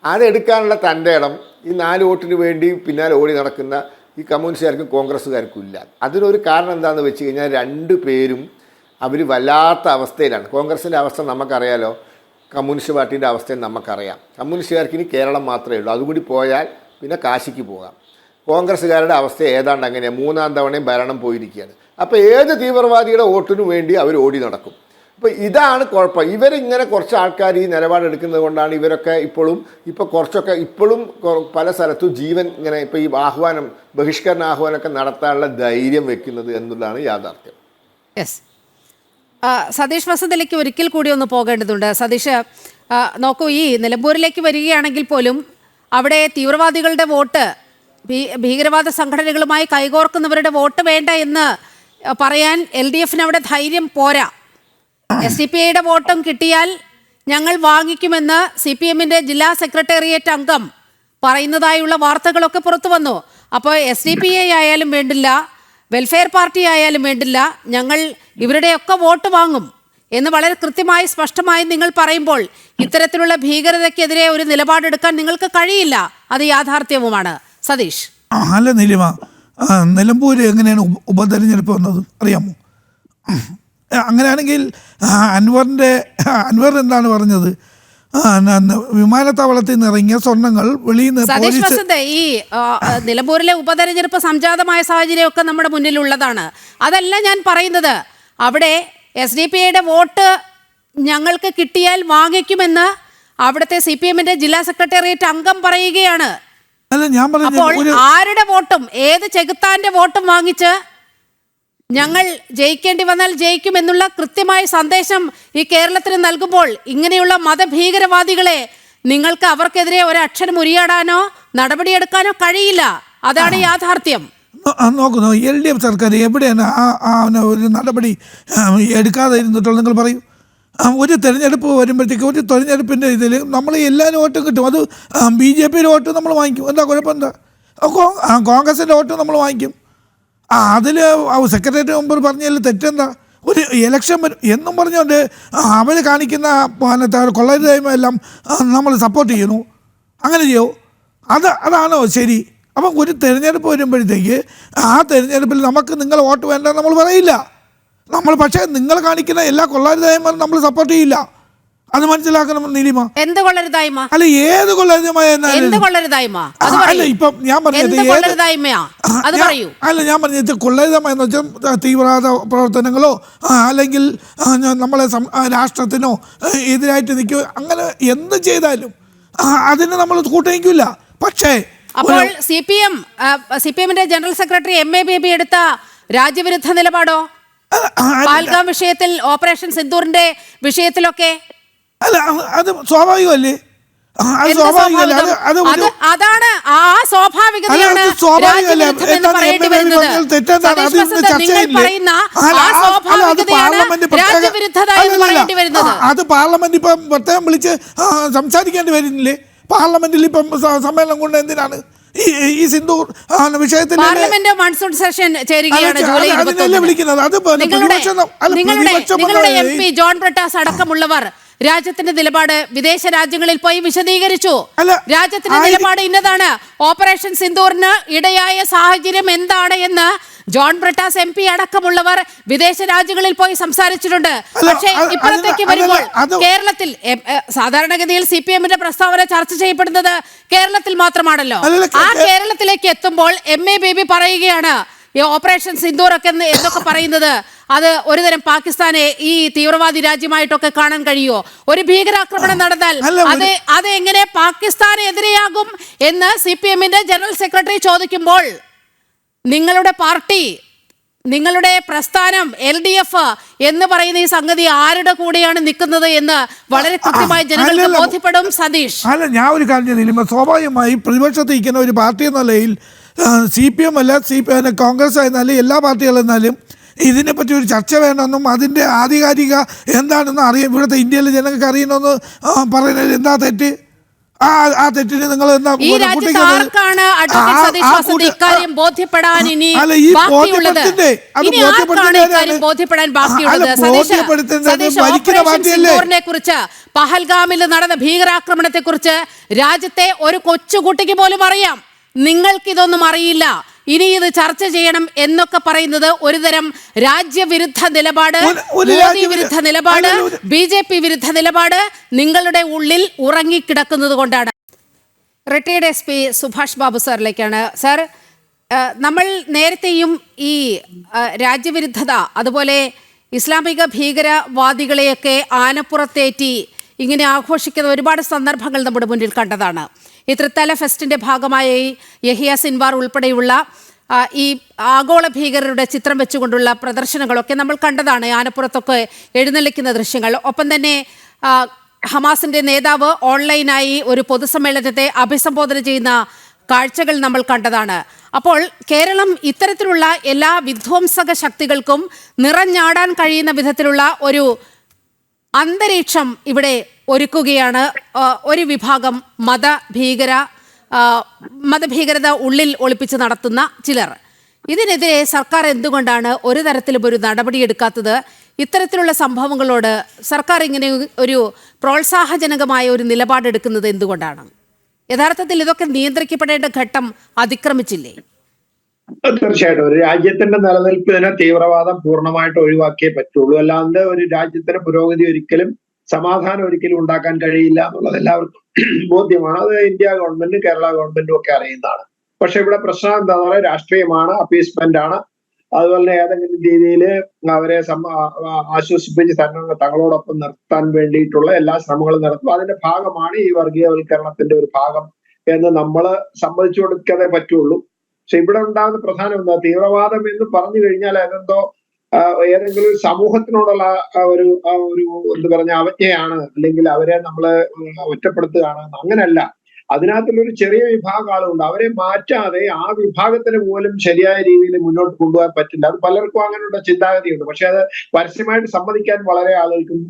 അതെടുക്കാനുള്ള തൻ്റെ ഇടം ഈ 4 വോട്ടിന് വേണ്ടി പിന്നാലെ ഓടി നടക്കുന്ന ഈ കമ്മ്യൂണിസ്റ്റുകാർക്കും കോൺഗ്രസ്സുകാർക്കും ഇല്ല. അതിനൊരു കാരണം എന്താണെന്ന് വെച്ച് കഴിഞ്ഞാൽ 2 പേരും അവർ വല്ലാത്ത അവസ്ഥയിലാണ്. കോൺഗ്രസിൻ്റെ അവസ്ഥ നമുക്കറിയാലോ, കമ്മ്യൂണിസ്റ്റ് പാർട്ടീൻ്റെ അവസ്ഥയും നമുക്കറിയാം. കമ്മ്യൂണിസ്റ്റുകാർക്ക് ഇനി കേരളം മാത്രമേ ഉള്ളൂ, അതുകൂടി പോയാൽ പിന്നെ കാശിക്ക് പോകാം. കോൺഗ്രസ്സുകാരുടെ അവസ്ഥ ഏതാണ്ട് അങ്ങനെയാണ്, 3-ാം തവണയും ഭരണം പോയിരിക്കുകയാണ്. അപ്പോൾ ഏത് തീവ്രവാദിയുടെ വോട്ടിനു വേണ്ടി അവർ ഓടി നടക്കും. അപ്പോൾ ഇതാണ് കുഴപ്പം. ഇവരിങ്ങനെ കുറച്ച് ആൾക്കാർ ഈ നിലപാടെടുക്കുന്നത് കൊണ്ടാണ് ഇവരൊക്കെ കുറച്ചൊക്കെ ഇപ്പോഴും പല സ്ഥലത്തും ജീവൻ ഇങ്ങനെ ഇപ്പോൾ ഈ ബഹിഷ്കരണ ആഹ്വാനമൊക്കെ നടത്താനുള്ള ധൈര്യം വെക്കുന്നത് എന്നുള്ളതാണ് യാഥാർത്ഥ്യം. യെസ്, സതീഷ് വസന്തയിലേക്ക് ഒരിക്കൽ കൂടി ഒന്ന് പോകേണ്ടതുണ്ട്. സതീഷ് നോക്കൂ, ഈ നിലമ്പൂരിലേക്ക് വരികയാണെങ്കിൽ പോലും അവിടെ തീവ്രവാദികളുടെ വോട്ട്, ഭീകരവാദ സംഘടനകളുമായി കൈകോർക്കുന്നവരുടെ വോട്ട് വേണ്ട എന്ന് പറയാൻ LDFന് അവിടെ ധൈര്യം പോരാ. SDPIയുടെ വോട്ടും കിട്ടിയാൽ ഞങ്ങൾ വാങ്ങിക്കുമെന്ന് CPMന്റെ ജില്ലാ സെക്രട്ടേറിയറ്റ് അംഗം പറയുന്നതായുള്ള വാർത്തകളൊക്കെ പുറത്തു വന്നു. അപ്പോൾ SDPI ആയാലും വേണ്ടില്ല, വെൽഫെയർ പാർട്ടി ആയാലും വേണ്ടില്ല, ഞങ്ങൾ ഇവരുടെയൊക്കെ വോട്ട് വാങ്ങും എന്ന് വളരെ കൃത്യമായി സ്പഷ്ടമായി നിങ്ങൾ പറയുമ്പോൾ ഇത്തരത്തിലുള്ള ഭീകരതയ്ക്കെതിരെ ഒരു നിലപാടെടുക്കാൻ നിങ്ങൾക്ക് കഴിയില്ല. അത് യാഥാർത്ഥ്യവുമാണ്. സതീഷ്, അല്ല നീലിമ, നിലമ്പൂർ എങ്ങനെയാണ് ഉപതെരഞ്ഞെടുപ്പ് വന്നത് അറിയാമോ? അങ്ങനെയാണെങ്കിൽ അൻവർ എന്താണ് പറഞ്ഞത്? വിമാനത്താവളത്തിൽ നിന്ന് ഇറങ്ങിയ സ്വർണ്ണങ്ങൾ വെളിയിൽ നിന്ന്. ഈ നിലമ്പൂരിലെ ഉപതെരഞ്ഞെടുപ്പ് സംജാതമായ സാഹചര്യമൊക്കെ നമ്മുടെ മുന്നിലുള്ളതാണ്. അതല്ല ഞാൻ പറയുന്നത്. അവിടെ SDPIയുടെ വോട്ട് ഞങ്ങൾക്ക് കിട്ടിയാൽ വാങ്ങിക്കുമെന്ന് അവിടുത്തെ CPM-ന്റെ ജില്ലാ സെക്രട്ടേറിയറ്റ് അംഗം പറയുകയാണ്. അല്ല, ഞാൻ അപ്പോൾ പറഞ്ഞു ആരുടെ വോട്ടും ഏത് ചെകുത്താന്റെ വോട്ടും വാങ്ങിച്ച് ഞങ്ങൾ ജയിക്കേണ്ടി വന്നാൽ ജയിക്കും എന്നുള്ള കൃത്യമായ സന്ദേശം ഈ കേരളത്തിന് നൽകുമ്പോൾ ഇങ്ങനെയുള്ള മതഭീകരവാദികളെ നിങ്ങൾക്ക് അവർക്കെതിരെ ഒരക്ഷരം ഉരിയാടാനോ നടപടിയെടുക്കാനോ കഴിയില്ല. അതാണ് യാഥാർത്ഥ്യം. നോക്കുന്നു LDF സർക്കാർ എവിടെയാണ് ഒരു നടപടി എടുക്കാതെ ഇരുന്നിട്ടുള്ളത്? നിങ്ങൾ പറയൂ. ഒരു തെരഞ്ഞെടുപ്പ് വരുമ്പോഴത്തേക്ക് ഒരു തെരഞ്ഞെടുപ്പിൻ്റെ ഇതിൽ നമ്മൾ എല്ലാവരും വോട്ടും കിട്ടും. അത് BJP-യുടെ വോട്ട് നമ്മൾ വാങ്ങിക്കും. എന്താ കുഴപ്പമെന്താ? കോൺഗ്രസിൻ്റെ വോട്ട് നമ്മൾ വാങ്ങിക്കും. അതിൽ സെക്രട്ടേറിയറ്റ് മെമ്പർ പറഞ്ഞതിൽ തെറ്റെന്താ? ഒരു ഇലക്ഷൻ വരും എന്നും പറഞ്ഞുകൊണ്ട് അവർ കാണിക്കുന്ന കൊള്ളരുതായ്മ എല്ലാം നമ്മൾ സപ്പോർട്ട് ചെയ്യുന്നു. അങ്ങനെ ചെയ്യോ? അതാണോ ശരി? അപ്പം ഒരു തിരഞ്ഞെടുപ്പ് വരുമ്പോഴത്തേക്ക് ആ തിരഞ്ഞെടുപ്പിൽ നമുക്ക് നിങ്ങൾ വോട്ട് വേണ്ട നമ്മൾ പറയില്ല. നമ്മൾ പക്ഷേ നിങ്ങൾ കാണിക്കുന്ന എല്ലാ കൊള്ളരുതായ്മ നമ്മൾ സപ്പോർട്ട് ചെയ്യില്ല. അത് മനസ്സിലാക്കണം നീലിമ. എന്ത് കൊള്ളരുതായ്മ? അല്ല, ഏത് കൊള്ളരുതായ്മ? അല്ല, ഇപ്പം ഞാൻ പറഞ്ഞത് അല്ല, ഞാൻ പറഞ്ഞത് കൊള്ളരുതായ്മ എന്ന് വെച്ചാൽ തീവ്രവാദ പ്രവർത്തനങ്ങളോ അല്ലെങ്കിൽ നമ്മളെ രാഷ്ട്രത്തിനോ എതിരായിട്ട് നിൽക്കുകയോ അങ്ങനെ എന്ത് ചെയ്താലും അതിന് നമ്മൾ കൂട്ടിക്കില്ല. പക്ഷേ അപ്പോൾ CPM-ന്റെ ജനറൽ സെക്രട്ടറി MA ബേബി എടുത്ത രാജ്യവിരുദ്ധ നിലപാടോ പാൽഗാം വിഷയത്തിൽ, ഓപ്പറേഷൻ സിന്ദൂറിന്റെ വിഷയത്തിലൊക്കെ? അല്ല, അത് സ്വാഭാവികമല്ലേ? അതാണ് ആ സ്വാഭാവികതയാണ് അത് പാർലമെന്റ് ഇപ്പം പ്രത്യേകം വിളിച്ച് സംസാരിക്കേണ്ടി വരുന്നില്ലേ? പാർലമെന്റിൽ ഇപ്പം സമ്മേളനം കൊണ്ട് എന്തിനാണ് ഈ സിന്ധൂർ വിഷയത്തിൽ മൺസൂൺ സെഷൻ ചേരുകയാണ്. വിളിക്കുന്നത് അത് നിങ്ങളുടെ MP ജോൺ ബ്രിട്ടാസ് അടക്കമുള്ളവർ രാജ്യത്തിന്റെ നിലപാട് വിദേശ രാജ്യങ്ങളിൽ പോയി വിശദീകരിച്ചു. രാജ്യത്തിന്റെ നിലപാട് ഇന്നതാണ്. ഓപ്പറേഷൻ സിന്ദൂറിന് ഇടയായ സാഹചര്യം എന്താണ് എന്ന് ജോൺ ബ്രിട്ടാസ് MP അടക്കമുള്ളവർ വിദേശ രാജ്യങ്ങളിൽ പോയി സംസാരിച്ചിട്ടുണ്ട്. പക്ഷേ ഇപ്പോഴത്തേക്ക് വരുമ്പോൾ കേരളത്തിൽ സാധാരണഗതിയിൽ CPM-ന്റെ പ്രസ്താവന ചർച്ച ചെയ്യപ്പെടുന്നത് കേരളത്തിൽ മാത്രമാണല്ലോ. ആ കേരളത്തിലേക്ക് എത്തുമ്പോൾ MA ബേബി പറയുകയാണ് ഈ ഓപ്പറേഷൻ സിന്ദൂർ ഒക്കെ എന്നൊക്കെ പറയുന്നത് അത് ഒരുതരം പാകിസ്ഥാനെ ഈ തീവ്രവാദി രാജ്യമായിട്ടൊക്കെ കാണാൻ കഴിയുമോ? ഒരു ഭീകരാക്രമണം നടന്നാൽ അത് എങ്ങനെ പാകിസ്ഥാനെതിരെയാകും എന്ന് CPM-ന്റെ ജനറൽ സെക്രട്ടറി ചോദിക്കുമ്പോൾ നിങ്ങളുടെ പാർട്ടി, നിങ്ങളുടെ പ്രസ്ഥാനം LDF എന്ന് പറയുന്ന ഈ സംഗതി ആരുടെ കൂടെയാണ് നിൽക്കുന്നത് എന്ന് വളരെ കൃത്യമായി ജനങ്ങൾക്ക് ബോധ്യപ്പെടും. സതീഷ്, അല്ല, ഞാൻ ഒരു കാര്യം സ്വാഭാവികമായി പ്രതിപക്ഷത്ത് നിൽക്കുന്ന ഒരു പാർട്ടി എന്ന നിലയിൽ CPM അല്ല കോൺഗ്രസ് ആയിരുന്നാലും എല്ലാ പാർട്ടികളെന്നാലും ഇതിനെപ്പറ്റി ഒരു ചർച്ച വേണമെന്നും അതിൻ്റെ ആധികാരിക എന്താണെന്ന് അറിയാം. ഇവിടുത്തെ ഇന്ത്യയിലെ ജനങ്ങൾക്ക് അറിയണമെന്ന് പറയുന്നത് എന്താ തെറ്റ്? ആ തെറ്റിന് നിങ്ങൾ എന്താ കുറിച്ച് പഹൽഗാമിൽ നടന്ന ഭീകരാക്രമണത്തെ കുറിച്ച് രാജ്യത്തെ ഒരു കൊച്ചുകുട്ടിക്ക് പോലും അറിയാം. നിങ്ങൾക്കിതൊന്നും അറിയില്ല. ഇനി ഇത് ചർച്ച ചെയ്യണം എന്നൊക്കെ പറയുന്നത് ഒരുതരം രാജ്യവിരുദ്ധ നിലപാട്, മോദി വിരുദ്ധ നിലപാട്, BJP വിരുദ്ധ നിലപാട് നിങ്ങളുടെ ഉള്ളിൽ ഉറങ്ങിക്കിടക്കുന്നത് കൊണ്ടാണ്. റിട്ടയർഡ് SP സുഭാഷ് ബാബു സാറിലേക്കാണ്. സാർ, നമ്മൾ നേരത്തെയും ഈ രാജ്യവിരുദ്ധത അതുപോലെ ഇസ്ലാമിക ഭീകരവാദികളെയൊക്കെ ആനപ്പുറത്തേറ്റി ഇങ്ങനെ ആഘോഷിക്കുന്ന ഒരുപാട് സന്ദർഭങ്ങൾ നമ്മുടെ മുന്നിൽ കണ്ടതാണ്. ഈ തൃത്തല ഫെസ്റ്റിൻ്റെ ഭാഗമായി യഹിയ സിൻവാർ ഉൾപ്പെടെയുള്ള ഈ ആഗോള ഭീകരരുടെ ചിത്രം വെച്ചുകൊണ്ടുള്ള പ്രദർശനങ്ങളൊക്കെ നമ്മൾ കണ്ടതാണ്. ആനപ്പുറത്തൊക്കെ എഴുന്നള്ളിക്കുന്ന ദൃശ്യങ്ങൾ. ഒപ്പം തന്നെ ഹമാസിൻ്റെ നേതാവ് ഓൺലൈനായി ഒരു പൊതുസമ്മേളനത്തെ അഭിസംബോധന ചെയ്യുന്ന കാഴ്ചകൾ നമ്മൾ കണ്ടതാണ്. അപ്പോൾ കേരളം ഇത്തരത്തിലുള്ള എല്ലാ വിധ്വംസക ശക്തികൾക്കും നിറഞ്ഞാടാൻ കഴിയുന്ന വിധത്തിലുള്ള ഒരു അന്തരീക്ഷം ഇവിടെ ഒരുക്കുകയാണ് ഒരു വിഭാഗം മതഭീകരത ഉള്ളിൽ ഒളിപ്പിച്ച് നടത്തുന്ന ചിലർ. ഇതിനെതിരെ സർക്കാർ എന്തുകൊണ്ടാണ് ഒരു തരത്തിലും ഒരു നടപടിയെടുക്കാത്തത്? ഇത്തരത്തിലുള്ള സംഭവങ്ങളോട് സർക്കാർ ഇങ്ങനെ ഒരു പ്രോത്സാഹജനകമായ ഒരു നിലപാടെടുക്കുന്നത് എന്തുകൊണ്ടാണ്? യഥാർത്ഥത്തിൽ ഇതൊക്കെ നിയന്ത്രിക്കപ്പെടേണ്ട ഘട്ടം അതിക്രമിച്ചില്ലേ? തീർച്ചയായിട്ടും ഒരു രാജ്യത്തിന്റെ നിലനിൽപ്പിന് തീവ്രവാദം പൂർണ്ണമായിട്ട് ഒഴിവാക്കിയേ പറ്റുള്ളൂ. അല്ലാതെ ഒരു രാജ്യത്തിന്റെ പുരോഗതി ഒരിക്കലും, സമാധാനം ഒരിക്കലും ഉണ്ടാക്കാൻ കഴിയില്ല എന്നുള്ളത് എല്ലാവർക്കും ബോധ്യമാണ്. അത് ഇന്ത്യ ഗവൺമെന്റും കേരള ഗവൺമെന്റും ഒക്കെ അറിയുന്നതാണ്. പക്ഷെ ഇവിടെ പ്രശ്നം എന്താണെന്ന് പറയുക രാഷ്ട്രീയമാണ്, അപ്പീസ്മെന്റ് ആണ്. അതുപോലെ തന്നെ ഏതെങ്കിലും രീതിയിൽ അവരെ ആശ്വസിപ്പിച്ച് തങ്ങളോടൊപ്പം നിർത്താൻ വേണ്ടിയിട്ടുള്ള എല്ലാ ശ്രമങ്ങളും നടത്തും. അതിന്റെ ഭാഗമാണ് ഈ വർഗീയവൽക്കരണത്തിന്റെ ഒരു ഭാഗം എന്ന് നമ്മൾ സമ്മതിച്ചു കൊടുക്കാതെ പറ്റുള്ളൂ. പക്ഷെ ഇവിടെ ഉണ്ടാകുന്ന പ്രധാനം എന്താ, തീവ്രവാദം എന്ന് പറഞ്ഞു കഴിഞ്ഞാൽ അതെന്തോ ഏതെങ്കിലും ഒരു സമൂഹത്തിനോടുള്ള ഒരു എന്ത് പറഞ്ഞ അവജ്ഞയാണ്, അല്ലെങ്കിൽ അവരെ നമ്മള് ഒറ്റപ്പെടുത്തുകയാണ്. അങ്ങനെയല്ല. അതിനകത്തുള്ളൊരു ചെറിയ വിഭാഗം ആളുകളുണ്ട്. അവരെ മാറ്റാതെ ആ വിഭാഗത്തിന് പോലും ശരിയായ രീതിയിൽ മുന്നോട്ട് കൊണ്ടുപോകാൻ പറ്റില്ല. അത് പലർക്കും അങ്ങനെയുള്ള ചിന്താഗതിയുണ്ട്. പക്ഷെ അത് പരസ്യമായിട്ട് സമ്മതിക്കാൻ വളരെ ആളുകൾക്കും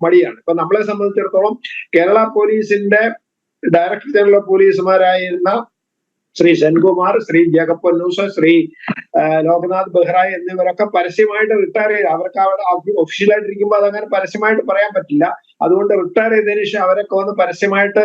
മടിയാണ്. ഇപ്പൊ നമ്മളെ സംബന്ധിച്ചിടത്തോളം കേരള പോലീസിന്റെ ഡയറക്ടർ ജനറൽ ഓഫ് പോലീസുമാരായിരുന്ന ശ്രീ സെൻകുമാർ, ശ്രീ ജേക്കബ് പൊന്നൂസ്, ശ്രീ ലോക്നാഥ് ബെഹ്റ എന്നിവരൊക്കെ പരസ്യമായിട്ട് റിട്ടയർ ചെയ്ത്, അവർക്ക് അവിടെ ഒഫീഷ്യലായിട്ടിരിക്കുമ്പോൾ അതങ്ങനെ പരസ്യമായിട്ട് പറയാൻ പറ്റില്ല. അതുകൊണ്ട് റിട്ടയർ ചെയ്തതിനു ശേഷം അവരൊക്കെ വന്ന് പരസ്യമായിട്ട്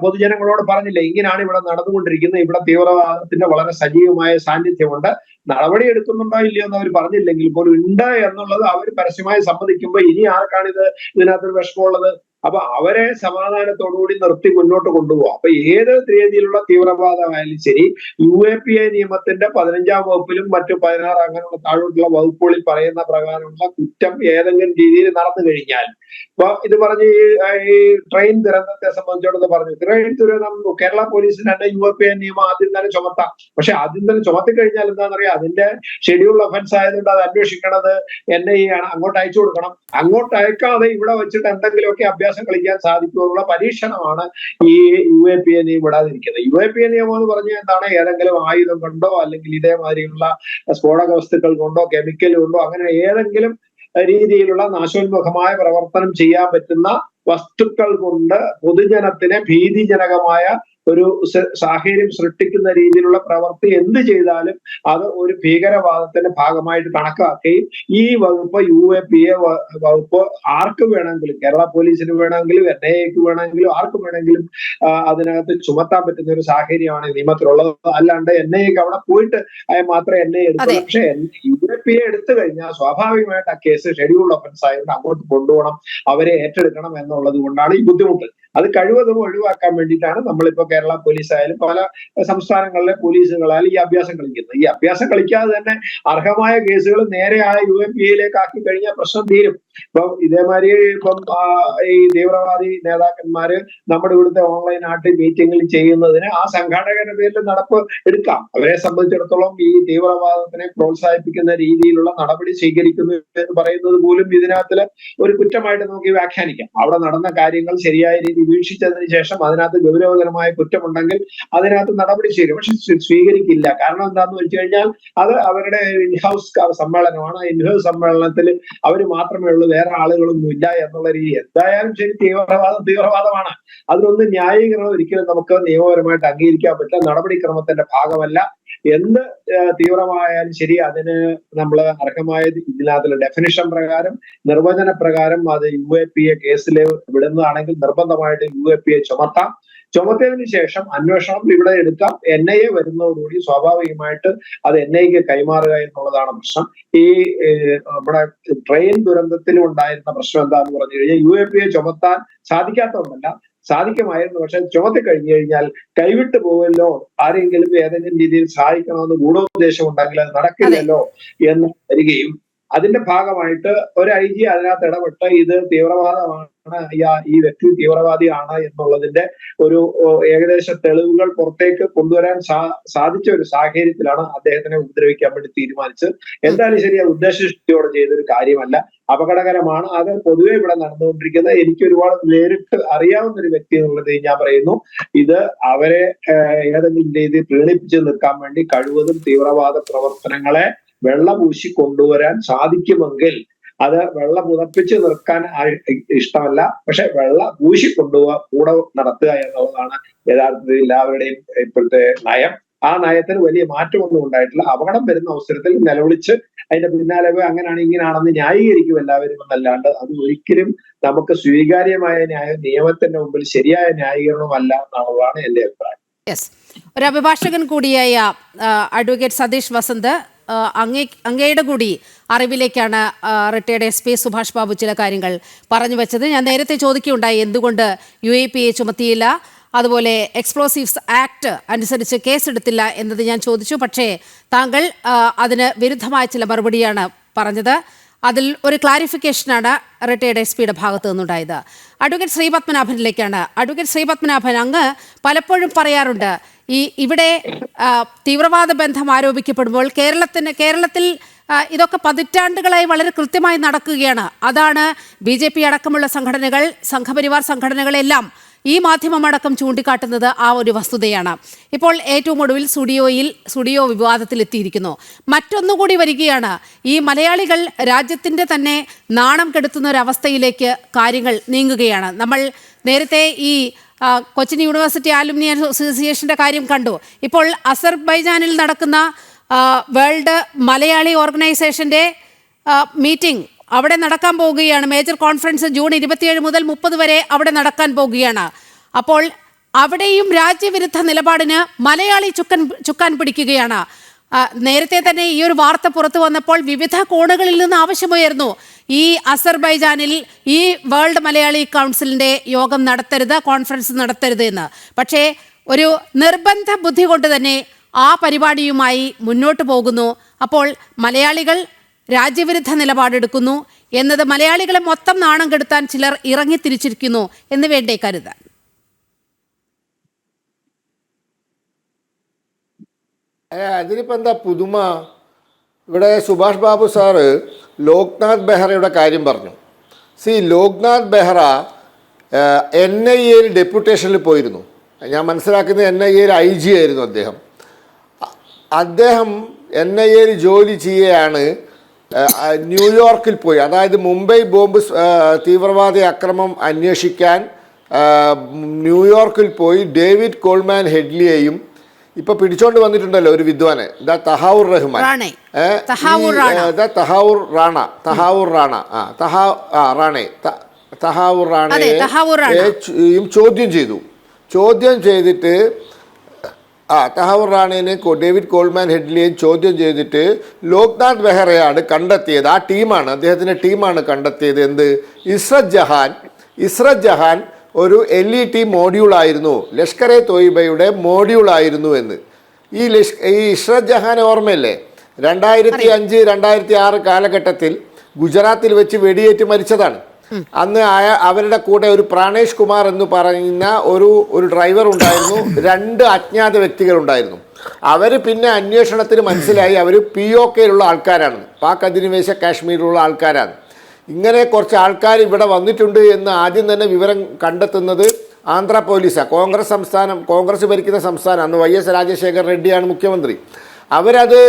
പൊതുജനങ്ങളോട് പറഞ്ഞില്ല, ഇങ്ങനെയാണ് ഇവിടെ നടന്നുകൊണ്ടിരിക്കുന്നത്, ഇവിടെ തീവ്രവാദത്തിന്റെ വളരെ സജീവമായ സാന്നിധ്യമുണ്ട്, നടപടി എടുക്കുന്നുണ്ടോ ഇല്ലയോ എന്ന് അവർ പറഞ്ഞില്ലെങ്കിൽ പോലും ഉണ്ട് എന്നുള്ളത് അവർ പരസ്യമായി സമ്മതിക്കുമ്പോൾ ഇനി ആർക്കാണ് ഇതിനകത്തൊരു വിഷമമുള്ളത്? അപ്പൊ അവരെ സമാധാനത്തോടുകൂടി നിർത്തി മുന്നോട്ട് കൊണ്ടുപോകാം. അപ്പൊ ഏത് രീതിയിലുള്ള തീവ്രവാദമായാലും ശരി, UAPA നിയമത്തിന്റെ 15-ാം വകുപ്പിലും മറ്റു 16 അങ്ങനെയുള്ള താഴോട്ടുള്ള വകുപ്പുകളിൽ പറയുന്ന പ്രകാരമുള്ള കുറ്റം ഏതെങ്കിലും രീതിയിൽ നടന്നു കഴിഞ്ഞാൽ, ഇപ്പൊ ഇത് പറഞ്ഞ് ഈ ട്രെയിൻ ദുരന്തത്തെ സംബന്ധിച്ചോടൊന്ന് പറഞ്ഞു, ട്രെയിൻ ദുരന്തം കേരള പോലീസിന് തന്നെ UAPA നിയമം ആദ്യം തന്നെ ചുമത്താം. പക്ഷെ ആദ്യം തന്നെ ചുമത്തി കഴിഞ്ഞാൽ എന്താണെന്നറിയാം, അതിന്റെ ഷെഡ്യൂൾ ഒഫൻസ് ആയതുകൊണ്ട് അത് അന്വേഷിക്കണത് NIA ആണ്. അങ്ങോട്ട് അയച്ചു കൊടുക്കണം. അങ്ങോട്ട് അയക്കാതെ ഇവിടെ വെച്ചിട്ട് എന്തെങ്കിലുമൊക്കെ അഭ്യാസം കളിക്കാൻ സാധിക്കുമെന്നുള്ള പരീക്ഷണമാണ് ഈ UAPA നിയമം വിടാതിരിക്കുന്നത്. UAPA നിയമം എന്ന് പറഞ്ഞാൽ എന്താണ്, ഏതെങ്കിലും ആയുധം കൊണ്ടോ അല്ലെങ്കിൽ ഇതേമാതിരിയുള്ള സ്ഫോടക വസ്തുക്കൾ കൊണ്ടോ കെമിക്കൽ കൊണ്ടോ അങ്ങനെ ഏതെങ്കിലും രീതിയിലുള്ള നാശോന്മുഖമായ പ്രവർത്തനം ചെയ്യാൻ പറ്റുന്ന വസ്തുക്കൾ കൊണ്ട് പൊതുജനത്തിന് ഭീതിജനകമായ ഒരു സാഹചര്യം സൃഷ്ടിക്കുന്ന രീതിയിലുള്ള പ്രവൃത്തി എന്ത് ചെയ്താലും അത് ഒരു ഭീകരവാദത്തിന്റെ ഭാഗമായിട്ട് കണക്കാക്കുകയും ഈ വകുപ്പ് UAPA വകുപ്പ് ആർക്ക് വേണമെങ്കിലും, കേരള പോലീസിന് വേണമെങ്കിലും NIAക്ക് വേണമെങ്കിലും ആർക്ക് വേണമെങ്കിലും അതിനകത്ത് ചുമത്താൻ പറ്റുന്ന ഒരു സാഹചര്യമാണ് നിയമത്തിലുള്ളത്. അല്ലാണ്ട് NIAക്ക് അവിടെ പോയിട്ട് മാത്രമേ NIA എടുക്കുള്ളൂ. പക്ഷെ UAPA എടുത്തു കഴിഞ്ഞാൽ സ്വാഭാവികമായിട്ട് ആ കേസ് ഷെഡ്യൂൾ ഒഫൻസ് ആയതുകൊണ്ട് അങ്ങോട്ട് കൊണ്ടുപോകണം, അവരെ ഏറ്റെടുക്കണം എന്നുള്ളത് കൊണ്ടാണ് ഈ ബുദ്ധിമുട്ട്. അത് കഴിവതും ഒഴിവാക്കാൻ വേണ്ടിയിട്ടാണ് നമ്മളിപ്പോ കേരള പോലീസ് ആയാലും പല സംസ്ഥാനങ്ങളിലെ പോലീസുകളായാലും ഈ അഭ്യാസം കളിക്കുന്നത്. ഈ അഭ്യാസം കളിക്കാതെ തന്നെ അർഹമായ കേസുകൾ നേരെ ആ UAPAയിലേക്ക് ആക്കി കഴിഞ്ഞാൽ പ്രശ്നം തീരും. ഇപ്പം ഇതേമാതിരി ഈ തീവ്രവാദി നേതാക്കന്മാര് നമ്മുടെ ഇവിടുത്തെ ഓൺലൈൻ ആയിട്ട് മീറ്റിംഗിൽ ചെയ്യുന്നതിന് ആ സംഘാടകരുടെ പേരിൽ നടപ്പ് എടുക്കാം. അവരെ സംബന്ധിച്ചിടത്തോളം ഈ തീവ്രവാദത്തിനെ പ്രോത്സാഹിപ്പിക്കുന്ന രീതിയിലുള്ള നടപടി സ്വീകരിക്കുന്നു എന്ന് പറയുന്നത് പോലും ഇതിനകത്തില് ഒരു കുറ്റമായിട്ട് നമുക്ക് വ്യാഖ്യാനിക്കാം. അവിടെ നടന്ന കാര്യങ്ങൾ ശരിയായ രീതി വീക്ഷിച്ചതിന് ശേഷം അതിനകത്ത് ഗൗരവകരമായ കുറ്റമുണ്ടെങ്കിൽ അതിനകത്ത് നടപടി സ്വീകരിക്കും. പക്ഷെ സ്വീകരിക്കില്ല. കാരണം എന്താണെന്ന് വെച്ച് കഴിഞ്ഞാൽ അത് അവരുടെ ഇൻഹൗസ് സമ്മേളനമാണ്. ഇൻഹൗസ് സമ്മേളനത്തിൽ അവർ മാത്രമേ ഉള്ളൂ, വേറെ ആളുകളൊന്നും ഇല്ല എന്നുള്ള രീതി. എന്തായാലും ശരി, തീവ്രവാദമാണ്. അതിനൊന്നും ന്യായീകരണം ഒരിക്കലും നമുക്ക് നിയമപരമായിട്ട് അംഗീകരിക്കാൻ പറ്റില്ല, നടപടിക്രമത്തിന്റെ ഭാഗമല്ല. എന്ത് തീവ്രമായാലും ശരി, അതിന് നമ്മൾ അർഹമായ ഇതിനകത്തുള്ള ഡെഫിനിഷൻ പ്രകാരം, നിർവചന പ്രകാരം അത് UAPA കേസിൽ വിടുന്നതാണെങ്കിൽ നിർബന്ധമായിട്ട് UAPA ചുമത്താം. ചുമത്തിയതിനു ശേഷം അന്വേഷണം ഇവിടെ എടുക്കാം. NIA വരുന്നതോടുകൂടി സ്വാഭാവികമായിട്ട് അത് NIAക്ക് കൈമാറുക എന്നുള്ളതാണ് പ്രശ്നം. ഈ നമ്മുടെ ട്രെയിൻ ദുരന്തത്തിലും ഉണ്ടായിരുന്ന പ്രശ്നം എന്താന്ന് പറഞ്ഞു കഴിഞ്ഞാൽ UAPA ചുമത്താൻ സാധിക്കാത്തതുകൊണ്ടല്ല, സാധിക്കുമായിരുന്നു. പക്ഷെ ചുമത്തി കഴിഞ്ഞു കഴിഞ്ഞാൽ കൈവിട്ടു പോവല്ലോ, ആരെങ്കിലും ഏതെങ്കിലും രീതിയിൽ സഹായിക്കണമെന്ന് ഗൂഢോദ്ദേശം ഉണ്ടെങ്കിൽ അത് നടക്കില്ലല്ലോ എന്ന് വരികയും അതിന്റെ ഭാഗമായിട്ട് ഒരു IG അതിനകത്ത് ഇടപെട്ട് ഇത് തീവ്രവാദമാണ്, ഈ വ്യക്തി തീവ്രവാദിയാണ് എന്നുള്ളതിന്റെ ഒരു ഏകദേശ തെളിവുകൾ പുറത്തേക്ക് കൊണ്ടുവരാൻ സാധിച്ച ഒരു സാഹചര്യത്തിലാണ് അദ്ദേഹത്തിനെ ഉപദ്രവിക്കാൻ വേണ്ടി തീരുമാനിച്ചത്. എന്തായാലും ശരി, ഉദ്ദേശശുദ്ധിയോടെ ചെയ്തൊരു കാര്യമല്ല, അപകടകരമാണ്. അത് പൊതുവെ ഇവിടെ നടന്നുകൊണ്ടിരിക്കുന്നത്. എനിക്ക് ഒരുപാട് നേരിട്ട് അറിയാവുന്ന ഒരു വ്യക്തി എന്നുള്ളത് ഞാൻ പറയുന്നു, ഇത് അവരെ ഏതെങ്കിലും രീതിയിൽ പ്രീണിപ്പിച്ച് നിൽക്കാൻ വേണ്ടി കഴിവതും തീവ്രവാദ പ്രവർത്തനങ്ങളെ വെള്ളപൂശി കൊണ്ടുവരാൻ സാധിക്കുമെങ്കിൽ അത് വെള്ള പുതപ്പിച്ച് നിർക്കാൻ ഇഷ്ടമല്ല, പക്ഷെ വെള്ള പൂശി കൊണ്ടുപോവുക, കൂടെ നടത്തുക എന്നുള്ളതാണ് യഥാർത്ഥത്തിൽ എല്ലാവരുടെയും ഇപ്പോഴത്തെ നയം. ആ നയത്തിന് വലിയ മാറ്റമൊന്നും ഉണ്ടായിട്ടില്ല. അപകടം വരുന്ന അവസരത്തിൽ നിലവിളിച്ച് അതിന്റെ പിന്നാലെ അങ്ങനെയാണ് ഇങ്ങനെയാണെന്ന് ന്യായീകരിക്കും എല്ലാവരും എന്നല്ലാണ്ട് അത് ഒരിക്കലും നമുക്ക് സ്വീകാര്യമായ നിയമത്തിന്റെ മുമ്പിൽ ശരിയായ ന്യായീകരണമല്ല എന്നുള്ളതാണ് എന്റെ അഭിപ്രായം. യെസ്, ഒരു അഭിഭാഷകൻ കൂടിയായ അഡ്വക്കേറ്റ് സതീഷ് വസന്ത്, അങ്ങയുടെ കൂടി അറിവിലേക്കാണ് റിട്ടയർഡ് SP സുഭാഷ് ബാബു ചില കാര്യങ്ങൾ പറഞ്ഞു വെച്ചത്. ഞാൻ നേരത്തെ ചോദിക്കുകയുണ്ടായി എന്തുകൊണ്ട് UAPA ചുമത്തിയില്ല, അതുപോലെ എക്സ്പ്ലോസീവ്സ് ആക്ട് അനുസരിച്ച് കേസെടുത്തില്ല എന്നത് ഞാൻ ചോദിച്ചു. പക്ഷേ താങ്കൾ അതിന് വിരുദ്ധമായ ചില മറുപടിയാണ് പറഞ്ഞത്. അതിൽ ഒരു ക്ലാരിഫിക്കേഷനാണ് റിട്ടയർഡ് എസ് പിയുടെ ഭാഗത്തു നിന്നുണ്ടായത്. അഡ്വക്കേറ്റ് ശ്രീപത്മനാഭനിലേക്കാണ്. അഡ്വക്കേറ്റ് ശ്രീപത്മനാഭൻ, അങ്ങ് പലപ്പോഴും പറയാറുണ്ട് ഇവിടെ തീവ്രവാദ ബന്ധം ആരോപിക്കപ്പെടുമ്പോൾ കേരളത്തിൽ ഇതൊക്കെ പതിറ്റാണ്ടുകളായി വളരെ കൃത്യമായി നടക്കുകയാണ്. അതാണ് BJP അടക്കമുള്ള സംഘടനകൾ, സംഘപരിവാർ സംഘടനകളെല്ലാം ഈ മാധ്യമമടക്കം ചൂണ്ടിക്കാട്ടുന്നത് ആ ഒരു വസ്തുതയാണ്. ഇപ്പോൾ ഏറ്റവും ഒടുവിൽ സ്റ്റുഡിയോ വിവാദത്തിലെത്തിയിരിക്കുന്നു. മറ്റൊന്നുകൂടി വരികയാണ്. ഈ മലയാളികൾ രാജ്യത്തിൻ്റെ തന്നെ നാണം കെടുത്തുന്ന ഒരവസ്ഥയിലേക്ക് കാര്യങ്ങൾ നീങ്ങുകയാണ്. നമ്മൾ നേരത്തെ ഈ കൊച്ചിൻ യൂണിവേഴ്സിറ്റി ആലുമിനി അസോസിയേഷൻ്റെ കാര്യം കണ്ടു. ഇപ്പോൾ അസർബൈജാനിൽ നടക്കുന്ന വേൾഡ് മലയാളി ഓർഗനൈസേഷൻ്റെ മീറ്റിംഗ് അവിടെ നടക്കാൻ പോവുകയാണ്. മേജർ കോൺഫറൻസ് ജൂൺ 27 മുതൽ 30 വരെ അവിടെ നടക്കാൻ പോവുകയാണ്. അപ്പോൾ അവിടെയും രാജ്യവിരുദ്ധ നിലപാടിന് മലയാളി ചുക്കാൻ പിടിക്കുകയാണ്. നേരത്തെ തന്നെ ഈ ഒരു വാർത്ത പുറത്തു വന്നപ്പോൾ വിവിധ കോണുകളിൽ നിന്ന് ആവശ്യമായിരുന്നു ഈ അസർബൈജാനിൽ ഈ വേൾഡ് മലയാളി കൗൺസിലിൻ്റെ യോഗം നടത്തരുത്, കോൺഫറൻസ് നടത്തരുത് എന്ന്. പക്ഷേ ഒരു നിർബന്ധ ബുദ്ധി കൊണ്ട് തന്നെ ആ പരിപാടിയുമായി മുന്നോട്ട് പോകുന്നു. അപ്പോൾ മലയാളികൾ രാജ്യവിരുദ്ധ നിലപാടെടുക്കുന്നു എന്നത് മലയാളികളെ മൊത്തം നാണം കെടുത്താൻ ചിലർ ഇറങ്ങിത്തിരിച്ചിരിക്കുന്നു എന്ന് വേണ്ടേ കരുതാൻ? അതിനിപ്പോൾ എന്താ പുതുമ? ഇവിടെ സുഭാഷ് ബാബു സാറ് ലോക്നാഥ് ബെഹ്റയുടെ കാര്യം പറഞ്ഞു. ലോക്നാഥ് ബെഹ്റ NIA ഡെപ്യൂട്ടേഷനിൽ പോയിരുന്നു. ഞാൻ മനസ്സിലാക്കുന്നത് NIA IG ആയിരുന്നു അദ്ദേഹം. NIA ജോലി ചെയ്യുകയാണ്. ന്യൂയോർക്കിൽ പോയി, അതായത് മുംബൈ ബോംബ് തീവ്രവാദി ആക്രമണം അന്വേഷിക്കാൻ ന്യൂയോർക്കിൽ പോയി ഡേവിഡ് കോൾമാൻ ഹെഡ്ലിയെയും ഇപ്പൊ പിടിച്ചോണ്ട് വന്നിട്ടുണ്ടല്ലോ ഒരു വിദ്വാന്, തഹാവൂർ റഹ്മാൻ, തഹാവൂർ റാണയും ചോദ്യം ചെയ്തിട്ട് തഹാവൂർ റാണേനെ ജേവിഡ് കോൾമാൻ ഹെഡ്ലിയെയും ചോദ്യം ചെയ്തിട്ട് ലോക്നാഥ് ബെഹ്റയാണ് കണ്ടെത്തിയത്. ആ ടീമാണ്, അദ്ദേഹത്തിൻ്റെ ടീമാണ് കണ്ടെത്തിയത്. എന്ത്? ഇസ്രത് ജഹാൻ ഒരു LET മോഡ്യൂളായിരുന്നു, ലഷ്കർ-e തോയ്ബയുടെ മോഡ്യൂളായിരുന്നു എന്ന്. ഈ ഇസ്രത് ജഹാൻ ഓർമ്മയല്ലേ? 2005, 2006 കാലഘട്ടത്തിൽ ഗുജറാത്തിൽ വെച്ച് വെടിയേറ്റ് മരിച്ചതാണ്. അന്ന് അവരുടെ കൂടെ ഒരു പ്രാണേഷ് കുമാർ എന്ന് പറയുന്ന ഒരു ഡ്രൈവർ ഉണ്ടായിരുന്നു, 2 അജ്ഞാത വ്യക്തികളുണ്ടായിരുന്നു. അവർ പിന്നെ അന്വേഷണത്തിന് മനസ്സിലായി അവർ POKയിലുള്ള ആൾക്കാരാണ്, പാക് അധിനിവേശ കാശ്മീരിലുള്ള ആൾക്കാരാണ്. ഇങ്ങനെ കുറച്ച് ആൾക്കാർ ഇവിടെ വന്നിട്ടുണ്ട് എന്ന് ആദ്യം തന്നെ വിവരം കണ്ടെത്തുന്നത് ആന്ധ്ര പോലീസാണ്. കോൺഗ്രസ് ഭരിക്കുന്ന സംസ്ഥാനം. അന്ന് YS രാജശേഖർ റെഡ്ഡിയാണ് മുഖ്യമന്ത്രി. അവരത്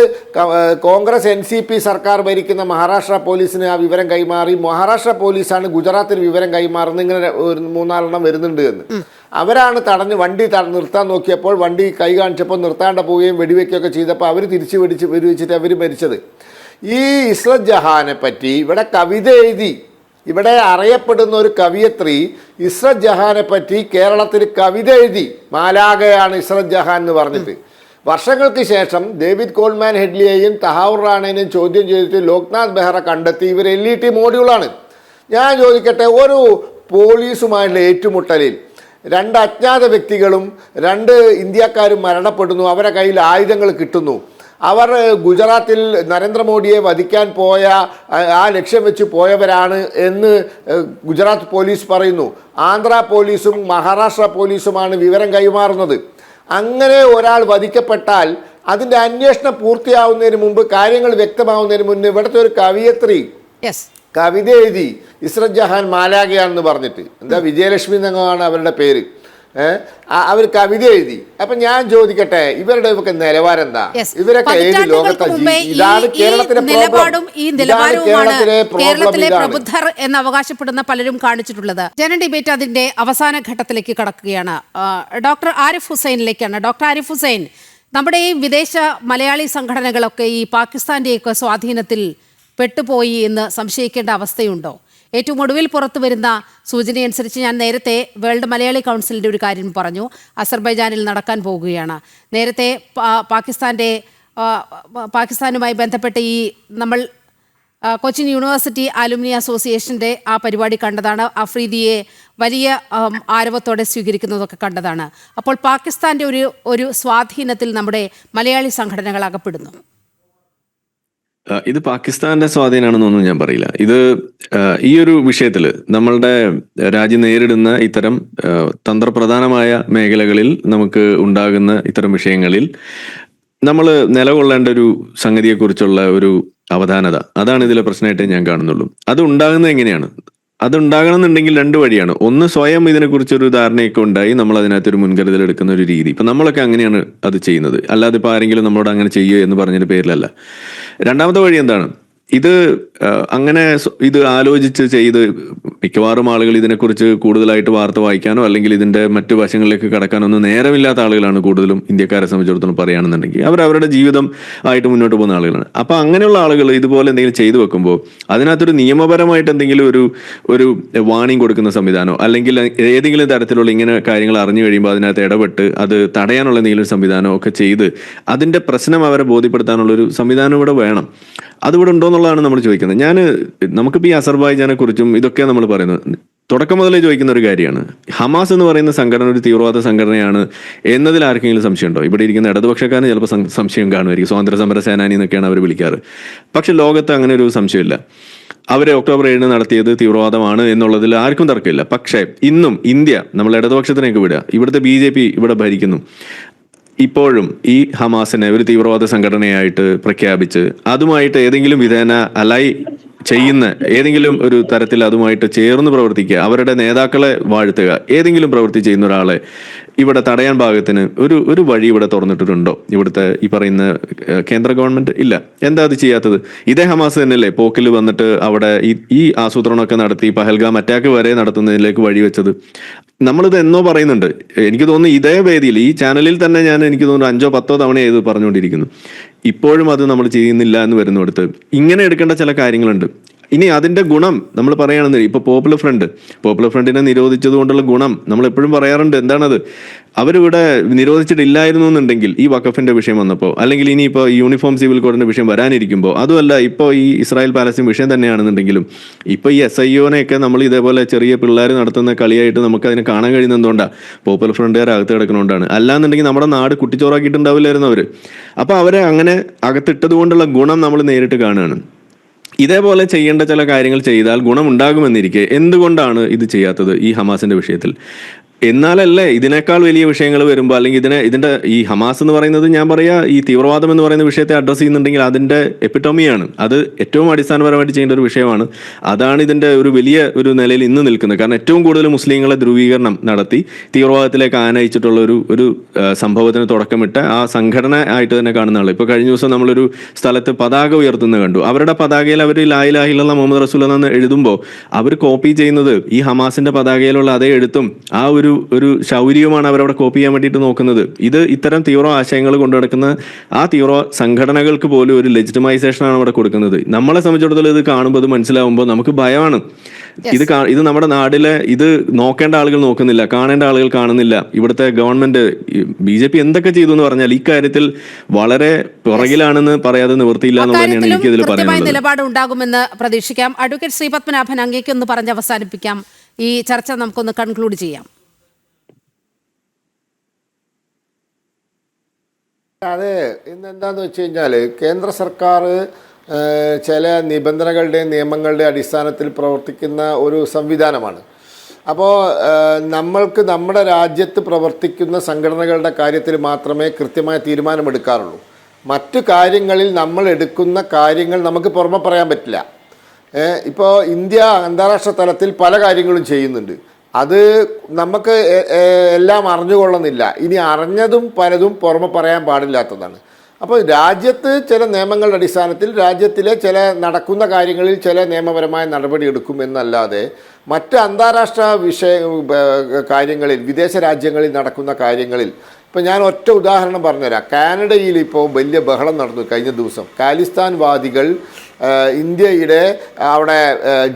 കോൺഗ്രസ് NCP സർക്കാർ ഭരിക്കുന്ന മഹാരാഷ്ട്ര പോലീസിന് ആ വിവരം കൈമാറി. മഹാരാഷ്ട്ര പോലീസാണ് ഗുജറാത്തിന് വിവരം കൈമാറുന്നത് ഇങ്ങനെ 3-4 വരുന്നുണ്ട് എന്ന്. അവരാണ് വണ്ടി നിർത്താൻ നോക്കിയപ്പോൾ വണ്ടി കൈ കാണിച്ചപ്പോൾ നിർത്താണ്ട് പോവുകയും വെടിവെക്കുകയൊക്കെ ചെയ്തപ്പോൾ അവർ തിരിച്ച് വെടിവെച്ചിട്ട് അവർ മരിച്ചത്. ഈ ഇസ്രത് ജഹാനെ പറ്റി ഇവിടെ കവിത എഴുതി, ഇവിടെ അറിയപ്പെടുന്ന ഒരു കവിയത്രി ഇസ്രത് ജഹാനെ പറ്റി കേരളത്തിൽ കവിത എഴുതി, മാലാഖയാണ് ഇസ്രത് ജഹാൻ എന്ന് പറഞ്ഞിട്ട്. വർഷങ്ങൾക്ക് ശേഷം ഡേവിഡ് കോൾമാൻ ഹെഡ്ലിയെയും തഹാവൂർ റാണേനെയും ചോദ്യം ചെയ്തിട്ട് ലോക്നാഥ് ബെഹ്റ കണ്ടെത്തി ഇവർ LET മോഡ്യൂളാണ്. ഞാൻ ചോദിക്കട്ടെ, ഒരു പോലീസുമായിട്ടുള്ള ഏറ്റുമുട്ടലിൽ 2 അജ്ഞാത വ്യക്തികളും 2 ഇന്ത്യക്കാരും മരണപ്പെടുന്നു, അവരുടെ കയ്യിൽ ആയുധങ്ങൾ കിട്ടുന്നു. അവർ ഗുജറാത്തിൽ നരേന്ദ്രമോദിയെ വധിക്കാൻ പോയ ആ ലക്ഷ്യം വെച്ച് പോയവരാണ് എന്ന് ഗുജറാത്ത് പോലീസ് പറയുന്നു. ആന്ധ്ര പോലീസും മഹാരാഷ്ട്ര പോലീസുമാണ് വിവരം കൈമാറുന്നത്. അങ്ങനെ ഒരാൾ വധിക്കപ്പെട്ടാൽ അതിൻ്റെ അന്വേഷണം പൂർത്തിയാവുന്നതിന് മുമ്പ്, കാര്യങ്ങൾ വ്യക്തമാവുന്നതിന് മുന്നേ ഇവിടുത്തെ ഒരു കവിയത്രി കവിത എഴുതി ഇസ്രത് ജഹാൻ മാലാഖയാണെന്ന് പറഞ്ഞിട്ട്. എന്താ, വിജയലക്ഷ്മി എന്നങ്ങാണ് അവരുടെ പേര്. അവർ കവിത എഴുതി. അപ്പൊ ഞാൻ ചോദിക്കട്ടെ, ഇവരുടെ ഒക്കെ നിലവാരം എന്താ? ഇവരൊക്കെ ഏത് ലോകത്തെ? ഇതാണ് കേരളത്തിലെ കേരളത്തിലെ പ്രബുദ്ധർ എന്ന് അവകാശപ്പെടുന്ന പലരും കാണിച്ചിട്ടുള്ളത്. ജന ഡിബേറ്റ് അതിന്റെ അവസാന ഘട്ടത്തിലേക്ക് കടക്കുകയാണ്. ഡോക്ടർ ആരിഫ് ഹുസൈനിലേക്കാണ്. ഡോക്ടർ ആരിഫ് ഹുസൈൻ, നമ്മുടെ ഈ വിദേശ മലയാളി സംഘടനകളൊക്കെ ഈ പാകിസ്ഥാന്റെയൊക്കെ സ്വാധീനത്തിൽ പെട്ടുപോയി എന്ന് സംശയിക്കേണ്ട അവസ്ഥയുണ്ടോ? ഏറ്റവും ഒടുവിൽ പുറത്തു വരുന്ന സൂചനയനുസരിച്ച്, ഞാൻ നേരത്തെ വേൾഡ് മലയാളി കൗൺസിലിൻ്റെ ഒരു കാര്യം പറഞ്ഞു, അസർബൈജാനിൽ നടക്കാൻ പോകുകയാണ്. നേരത്തെ പാകിസ്ഥാനുമായി ബന്ധപ്പെട്ട് നമ്മൾ കൊച്ചിൻ യൂണിവേഴ്സിറ്റി ആലുമിനി അസോസിയേഷൻ്റെ ആ പരിപാടി കണ്ടതാണ്. അഫ്രീദിയെ വലിയ ആരവത്തോടെ സ്വീകരിക്കുന്നതൊക്കെ കണ്ടതാണ്. അപ്പോൾ പാകിസ്ഥാന്റെ ഒരു സ്വാധീനത്തിൽ നമ്മുടെ മലയാളി സംഘടനകൾ അകപ്പെടുന്നു. ഇത് പാകിസ്ഥാന്റെ സ്വാധീനമാണെന്നൊന്നും ഞാൻ പറയില്ല. ഇത് ഈ ഒരു വിഷയത്തിൽ നമ്മളുടെ രാജ്യം നേരിടുന്ന ഇത്തരം തന്ത്രപ്രധാനമായ മേഖലകളിൽ നമുക്ക് ഉണ്ടാകുന്ന ഇത്തരം വിഷയങ്ങളിൽ നമ്മൾ നിലകൊള്ളേണ്ട ഒരു സംഗതിയെക്കുറിച്ചുള്ള ഒരു അവധാനത, അതാണ് ഇതിലെ പ്രശ്നമായിട്ട് ഞാൻ കാണുന്നുള്ളൂ. അത് ഉണ്ടാകുന്നത് എങ്ങനെയാണ്? അതുണ്ടാകണമെന്നുണ്ടെങ്കിൽ രണ്ട് വഴിയാണ്. ഒന്ന്, സ്വയം ഇതിനെക്കുറിച്ചൊരു ധാരണയൊക്കെ ഉണ്ടായി നമ്മൾ അതിനകത്തൊരു മുൻകരുതൽ എടുക്കുന്ന ഒരു രീതി. ഇപ്പം നമ്മളൊക്കെ അങ്ങനെയാണ് അത് ചെയ്യുന്നത്, അല്ലാതെ ഇപ്പോൾ ആരെങ്കിലും നമ്മളോട് അങ്ങനെ ചെയ്യുക എന്ന് പറഞ്ഞൊരു പേരിലല്ല. രണ്ടാമത്തെ വഴി എന്താണ്? ഇത് അങ്ങനെ ഇത് ആലോചിച്ച് ചെയ്ത് മിക്കവാറും ആളുകൾ ഇതിനെക്കുറിച്ച് കൂടുതലായിട്ട് വാർത്ത വായിക്കാനോ അല്ലെങ്കിൽ ഇതിന്റെ മറ്റു വശങ്ങളിലേക്ക് കടക്കാനോ ഒന്നും നേരമില്ലാത്ത ആളുകളാണ് കൂടുതലും ഇന്ത്യക്കാരെ സംബന്ധിച്ചിടത്തോളം പറയുകയാണെന്നുണ്ടെങ്കിൽ. അവരവരുടെ ജീവിതം ആയിട്ട് മുന്നോട്ട് പോകുന്ന ആളുകളാണ്. അപ്പൊ അങ്ങനെയുള്ള ആളുകൾ ഇതുപോലെ എന്തെങ്കിലും ചെയ്തു വെക്കുമ്പോൾ അതിനകത്തൊരു നിയമപരമായിട്ട് എന്തെങ്കിലും ഒരു വാണിംഗ് കൊടുക്കുന്ന സംവിധാനമോ അല്ലെങ്കിൽ ഏതെങ്കിലും തരത്തിലുള്ള ഇങ്ങനെ കാര്യങ്ങൾ അറിഞ്ഞു കഴിയുമ്പോൾ അതിനകത്ത് ഇടപെട്ട് അത് തടയാനുള്ള എന്തെങ്കിലും സംവിധാനമോ ഒക്കെ ചെയ്ത് അതിന്റെ പ്രശ്നം അവരെ ബോധ്യപ്പെടുത്താനുള്ളൊരു സംവിധാനം ഇവിടെ വേണം. അതിവിടെ ഉണ്ടോ എന്നുള്ളതാണ് നമ്മൾ ചോദിക്കുന്നത്. നമുക്കിപ്പോൾ ഈ അസർബൈജാനെ കുറിച്ചും ഇതൊക്കെ നമ്മൾ പറയുന്നത് തുടക്കം മുതലേ ചോദിക്കുന്ന ഒരു കാര്യമാണ്. ഹമാസ് എന്ന് പറയുന്ന സംഘടന ഒരു തീവ്രവാദ സംഘടനയാണ് എന്നതിൽ ആർക്കെങ്കിലും സംശയമുണ്ടോ? ഇവിടെ ഇരിക്കുന്ന ഇടതുപക്ഷക്കാരന് ചിലപ്പോൾ സംശയം കാണുമായിരിക്കും. സ്വാതന്ത്ര്യ സമര സേനാനി എന്നൊക്കെയാണ് അവർ വിളിക്കാറ്. പക്ഷെ ലോകത്ത് അങ്ങനെ ഒരു സംശയമില്ല. അവരെ ഒക്ടോബർ 7 നടത്തിയത് തീവ്രവാദമാണ് എന്നുള്ളതിൽ ആർക്കും തർക്കമില്ല. പക്ഷേ ഇന്നും ഇന്ത്യ, നമ്മൾ ഇടതുപക്ഷത്തിനേക്ക് വിടുക, ഇവിടുത്തെ BJP ഇവിടെ ഭരിക്കുന്നു. ഇപ്പോഴും ഈ ഹമാസിനെ ഒരു തീവ്രവാദ സംഘടനയായിട്ട് പ്രഖ്യാപിച്ച് അതുമായിട്ട് ഏതെങ്കിലും വിധേന അലൈ ചെയ്യുന്ന ഏതെങ്കിലും ഒരു തരത്തിൽ അതുമായിട്ട് ചേർന്ന് പ്രവർത്തിക്കുക, അവരുടെ നേതാക്കളെ വാഴ്ത്തുക, ഏതെങ്കിലും പ്രവൃത്തി ചെയ്യുന്ന ഒരാളെ ഇവിടെ തടയാൻ പാകത്തിന് ഒരു വഴി ഇവിടെ തുറന്നിട്ടുണ്ടോ ഇവിടുത്തെ ഈ പറയുന്ന കേന്ദ്ര ഗവൺമെന്റ്? ഇല്ല. എന്താ അത് ചെയ്യാത്തത്? ഇതേ ഹമാസ് തന്നെയല്ലേ പോക്കിൽ വന്നിട്ട് അവിടെ ഈ ആസൂത്രണമൊക്കെ നടത്തി പഹൽഗാം അറ്റാക്ക് വരെ നടത്തുന്നതിലേക്ക് വഴിവെച്ചത്? നമ്മളിത് എന്നോ പറയുന്നുണ്ട്. എനിക്ക് തോന്നുന്നു ഇതേ വേദിയിൽ ഈ ചാനലിൽ തന്നെ എനിക്ക് തോന്നുന്നു 5-10 തവണ ഇത് പറഞ്ഞുകൊണ്ടിരിക്കുന്നു. ഇപ്പോഴും അത് നമ്മൾ ചെയ്യുന്നില്ല എന്ന് വരുന്നിടത്ത് ഇങ്ങനെ എടുക്കേണ്ട ചില കാര്യങ്ങളുണ്ട്. ഇനി അതിന്റെ ഗുണം നമ്മൾ പറയുകയാണെന്ന്, ഇപ്പൊ പോപ്പുലർ ഫ്രണ്ടിനെ നിരോധിച്ചത് കൊണ്ടുള്ള ഗുണം നമ്മൾ എപ്പോഴും പറയാറുണ്ട്. എന്താണത്? അവരിവിടെ നിരോധിച്ചിട്ടില്ലായിരുന്നു എന്നുണ്ടെങ്കിൽ ഈ വഖഫിന്റെ വിഷയം വന്നപ്പോൾ, അല്ലെങ്കിൽ ഇനിയിപ്പോൾ യൂണിഫോം സിവിൽ കോഡിന്റെ വിഷയം വരാനിരിക്കുമ്പോൾ, അതുമല്ല ഇപ്പോൾ ഈ ഇസ്രായേൽ പാലസ്തീൻ വിഷയം തന്നെയാണെന്നുണ്ടെങ്കിലും ഇപ്പോൾ ഈ SIOനെയൊക്കെ നമ്മൾ ഇതേപോലെ ചെറിയ പിള്ളേർ നടത്തുന്ന കളിയായിട്ട് നമുക്ക് അതിനെ കാണാൻ കഴിയുന്നത് എന്തുകൊണ്ടാണ്? പോപ്പുലർ ഫ്രണ്ടുകാർ അകത്ത് കിടക്കണോണ്ടാണ്. അല്ലാന്നുണ്ടെങ്കിൽ നമ്മുടെ നാട് കുട്ടിച്ചോറാക്കിയിട്ടുണ്ടാവില്ലായിരുന്നു അവര്. അപ്പൊ അവരെ അങ്ങനെ അകത്തിട്ടത് കൊണ്ടുള്ള ഗുണം നമ്മൾ നേരിട്ട് കാണുകയാണ്. ഇതേപോലെ ചെയ്യേണ്ട ചില കാര്യങ്ങൾ ചെയ്താൽ ഗുണമുണ്ടാകുമെന്നിരിക്കെ എന്തുകൊണ്ടാണ് ഇത് ചെയ്യാത്തത് ഈ ഹമാസിന്റെ വിഷയത്തിൽ? എന്നാലല്ലേ ഇതിനേക്കാൾ വലിയ വിഷയങ്ങൾ വരുമ്പോൾ, അല്ലെങ്കിൽ ഇതിന്റെ ഈ ഹമാസ് എന്ന് പറയുന്നത്, ഞാൻ പറയാ ഈ തീവ്രവാദം എന്ന് പറയുന്ന വിഷയത്തെ അഡ്രസ്സ് ചെയ്യുന്നുണ്ടെങ്കിൽ അതിന്റെ എപ്പിറ്റോമിയാണ്. അത് ഏറ്റവും അടിസ്ഥാനപരമായിട്ട് ചെയ്യേണ്ട ഒരു വിഷയമാണ്. അതാണ് ഇതിന്റെ ഒരു വലിയ ഒരു നിലയിൽ ഇന്ന് നിൽക്കുന്നത്. കാരണം ഏറ്റവും കൂടുതൽ മുസ്ലിങ്ങളെ ധ്രുവീകരണം നടത്തി തീവ്രവാദത്തിലേക്ക് ആനയിച്ചിട്ടുള്ള ഒരു സംഭവത്തിന് തുടക്കമിട്ട ആ സംഘടന ആയിട്ട് തന്നെ കാണുന്ന ആൾ. ഇപ്പൊ കഴിഞ്ഞ ദിവസം നമ്മളൊരു സ്ഥലത്ത് പതാക ഉയർത്തുന്നത് കണ്ടു. അവരുടെ പതാകയിൽ അവർ ലാ ഇലാഹ ഇല്ലല്ലാഹ് മുഹമ്മദ് റസൂലുള്ളാഹ് എന്ന് എഴുതുമ്പോൾ അവർ കോപ്പി ചെയ്യുന്നത് ഈ ഹമാസിന്റെ പതാകയിലുള്ള അതേ എഴുത്തും ആ ഒരു ശൗര്യവുമാണ് അവരവിടെ കോപ്പി ചെയ്യാൻ വേണ്ടിയിട്ട് നോക്കുന്നത്. ഇത് ഇത്തരം തീവ്ര ആശയങ്ങൾ കൊണ്ടു നടക്കുന്ന ആ തീവ്ര സംഘടനകൾക്ക് പോലും ഒരു ലെജിറ്റിമൈസേഷനാണ് അവിടെ കൊടുക്കുന്നത്. നമ്മളെ സംബന്ധിച്ചിടത്തോളം ഇത് കാണുമ്പോൾ, ഇത് മനസ്സിലാവുമ്പോൾ നമുക്ക് ഭയമാണ്. ഇത് നമ്മുടെ നാട്ടിലെ ഇത് നോക്കേണ്ട ആളുകൾ നോക്കുന്നില്ല, കാണേണ്ട ആളുകൾ കാണുന്നില്ല. ഇവിടുത്തെ ഗവൺമെന്റ് BJP എന്തൊക്കെ ചെയ്തു എന്ന് പറഞ്ഞാൽ ഈ കാര്യത്തിൽ വളരെ പുറകിലാണെന്ന് പറയാതെ നിവൃത്തിയില്ല എന്ന് തന്നെയാണ് എനിക്ക് ഇതിൽ പറയാനുള്ളത്. നിലപാട് ഉണ്ടാകുമെന്ന് പ്രതീക്ഷിക്കാം. അഡ്വക്കേറ്റ് ശ്രീപത്മനാഭൻ, അങ്ങേക്കൊന്ന് പറഞ്ഞ് അവസാനിപ്പിക്കാം. ഈ ചർച്ച നമുക്കൊന്ന് കൺക്ലൂഡ് ചെയ്യാം. അതെ, ഇന്നെന്താന്ന് വെച്ച് കഴിഞ്ഞാൽ കേന്ദ്ര സർക്കാർ ചില നിബന്ധനകളുടെയും നിയമങ്ങളുടെയും അടിസ്ഥാനത്തിൽ പ്രവർത്തിക്കുന്ന ഒരു സംവിധാനമാണ്. അപ്പോൾ നമ്മൾക്ക് നമ്മുടെ രാജ്യത്ത് പ്രവർത്തിക്കുന്ന സംഘടനകളുടെ കാര്യത്തിൽ മാത്രമേ കൃത്യമായ തീരുമാനമെടുക്കാറുള്ളൂ. മറ്റു കാര്യങ്ങളിൽ നമ്മൾ എടുക്കുന്ന കാര്യങ്ങൾ നമുക്ക് പുറമെ പറയാൻ പറ്റില്ല. ഇപ്പോൾ ഇന്ത്യ അന്താരാഷ്ട്ര തലത്തിൽ പല കാര്യങ്ങളും ചെയ്യുന്നുണ്ട്. അത് നമുക്ക് എല്ലാം അറിഞ്ഞുകൊള്ളുന്നില്ല. ഇനി അറിഞ്ഞതും പലതും പുറമെ പറയാൻ പാടില്ലാത്തതാണ്. അപ്പോൾ രാജ്യത്ത് ചില നിയമങ്ങളുടെ അടിസ്ഥാനത്തിൽ രാജ്യത്തിലെ ചില നടക്കുന്ന കാര്യങ്ങളിൽ ചില നിയമപരമായ നടപടി എടുക്കും എന്നല്ലാതെ മറ്റ് അന്താരാഷ്ട്ര കാര്യങ്ങളിൽ, വിദേശ രാജ്യങ്ങളിൽ നടക്കുന്ന കാര്യങ്ങളിൽ, ഇപ്പം ഞാൻ ഒറ്റ ഉദാഹരണം പറഞ്ഞുതരാം. കാനഡയിൽ ഇപ്പോൾ വലിയ ബഹളം നടന്നു കഴിഞ്ഞ ദിവസം. ഖാലിസ്ഥാൻ വാദികൾ ഇന്ത്യയുടെ അവിടെ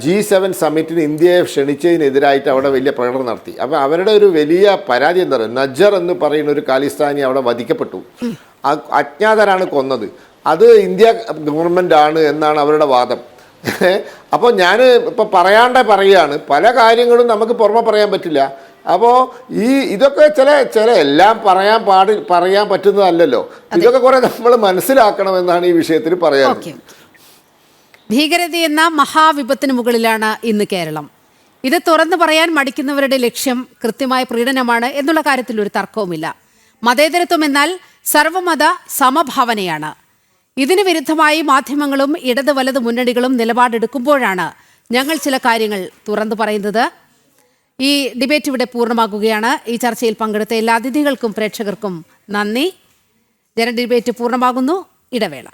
G7 സമ്മിറ്റിന് ഇന്ത്യയെ ക്ഷണിച്ചതിനെതിരായിട്ട് അവിടെ വലിയ പ്രകടനം നടത്തി. അപ്പം അവരുടെ ഒരു വലിയ പരാതി എന്താ പറയുക, നജർ എന്ന് പറയുന്ന ഒരു ഖാലിസ്ഥാനി അവിടെ വധിക്കപ്പെട്ടു. അജ്ഞാതരാണ് കൊന്നത്. അത് ഇന്ത്യ ഗവൺമെൻറ് ആണ് എന്നാണ് അവരുടെ വാദം. അപ്പോൾ ഞാൻ ഇപ്പം പറയുകയാണ്, പല കാര്യങ്ങളും നമുക്ക് പുറമെ പറയാൻ പറ്റില്ല. അപ്പോൾ ഇതൊക്കെ ചില എല്ലാം പറയാൻ പറ്റുന്നതല്ലല്ലോ. ഇതൊക്കെ കുറെ നമ്മൾ മനസ്സിലാക്കണമെന്നാണ് ഈ വിഷയത്തിൽ പറയാൻ. ഭീകരത എന്ന മഹാവിപത്തിന് മുകളിലാണ് ഇന്ന് കേരളം. ഇത് തുറന്നു പറയാൻ മടിക്കുന്നവരുടെ ലക്ഷ്യം കൃത്യമായ പ്രീണനമാണ് എന്നുള്ള കാര്യത്തിൽ ഒരു തർക്കവുമില്ല. മതേതരത്വം എന്നാൽ സർവമത സമഭാവനയാണ്. ഇതിന് വിരുദ്ധമായി മാധ്യമങ്ങളും ഇടത് വലത് മുന്നണികളും നിലപാടെടുക്കുമ്പോഴാണ് ഞങ്ങൾ ചില കാര്യങ്ങൾ തുറന്നു പറയുന്നത്. ഈ ഡിബേറ്റ് ഇവിടെ പൂർണ്ണമാകുകയാണ്. ഈ ചർച്ചയിൽ പങ്കെടുത്ത എല്ലാ അതിഥികൾക്കും പ്രേക്ഷകർക്കും നന്ദി. ജന ഡിബേറ്റ് പൂർണ്ണമാകുന്നു. ഇടവേള.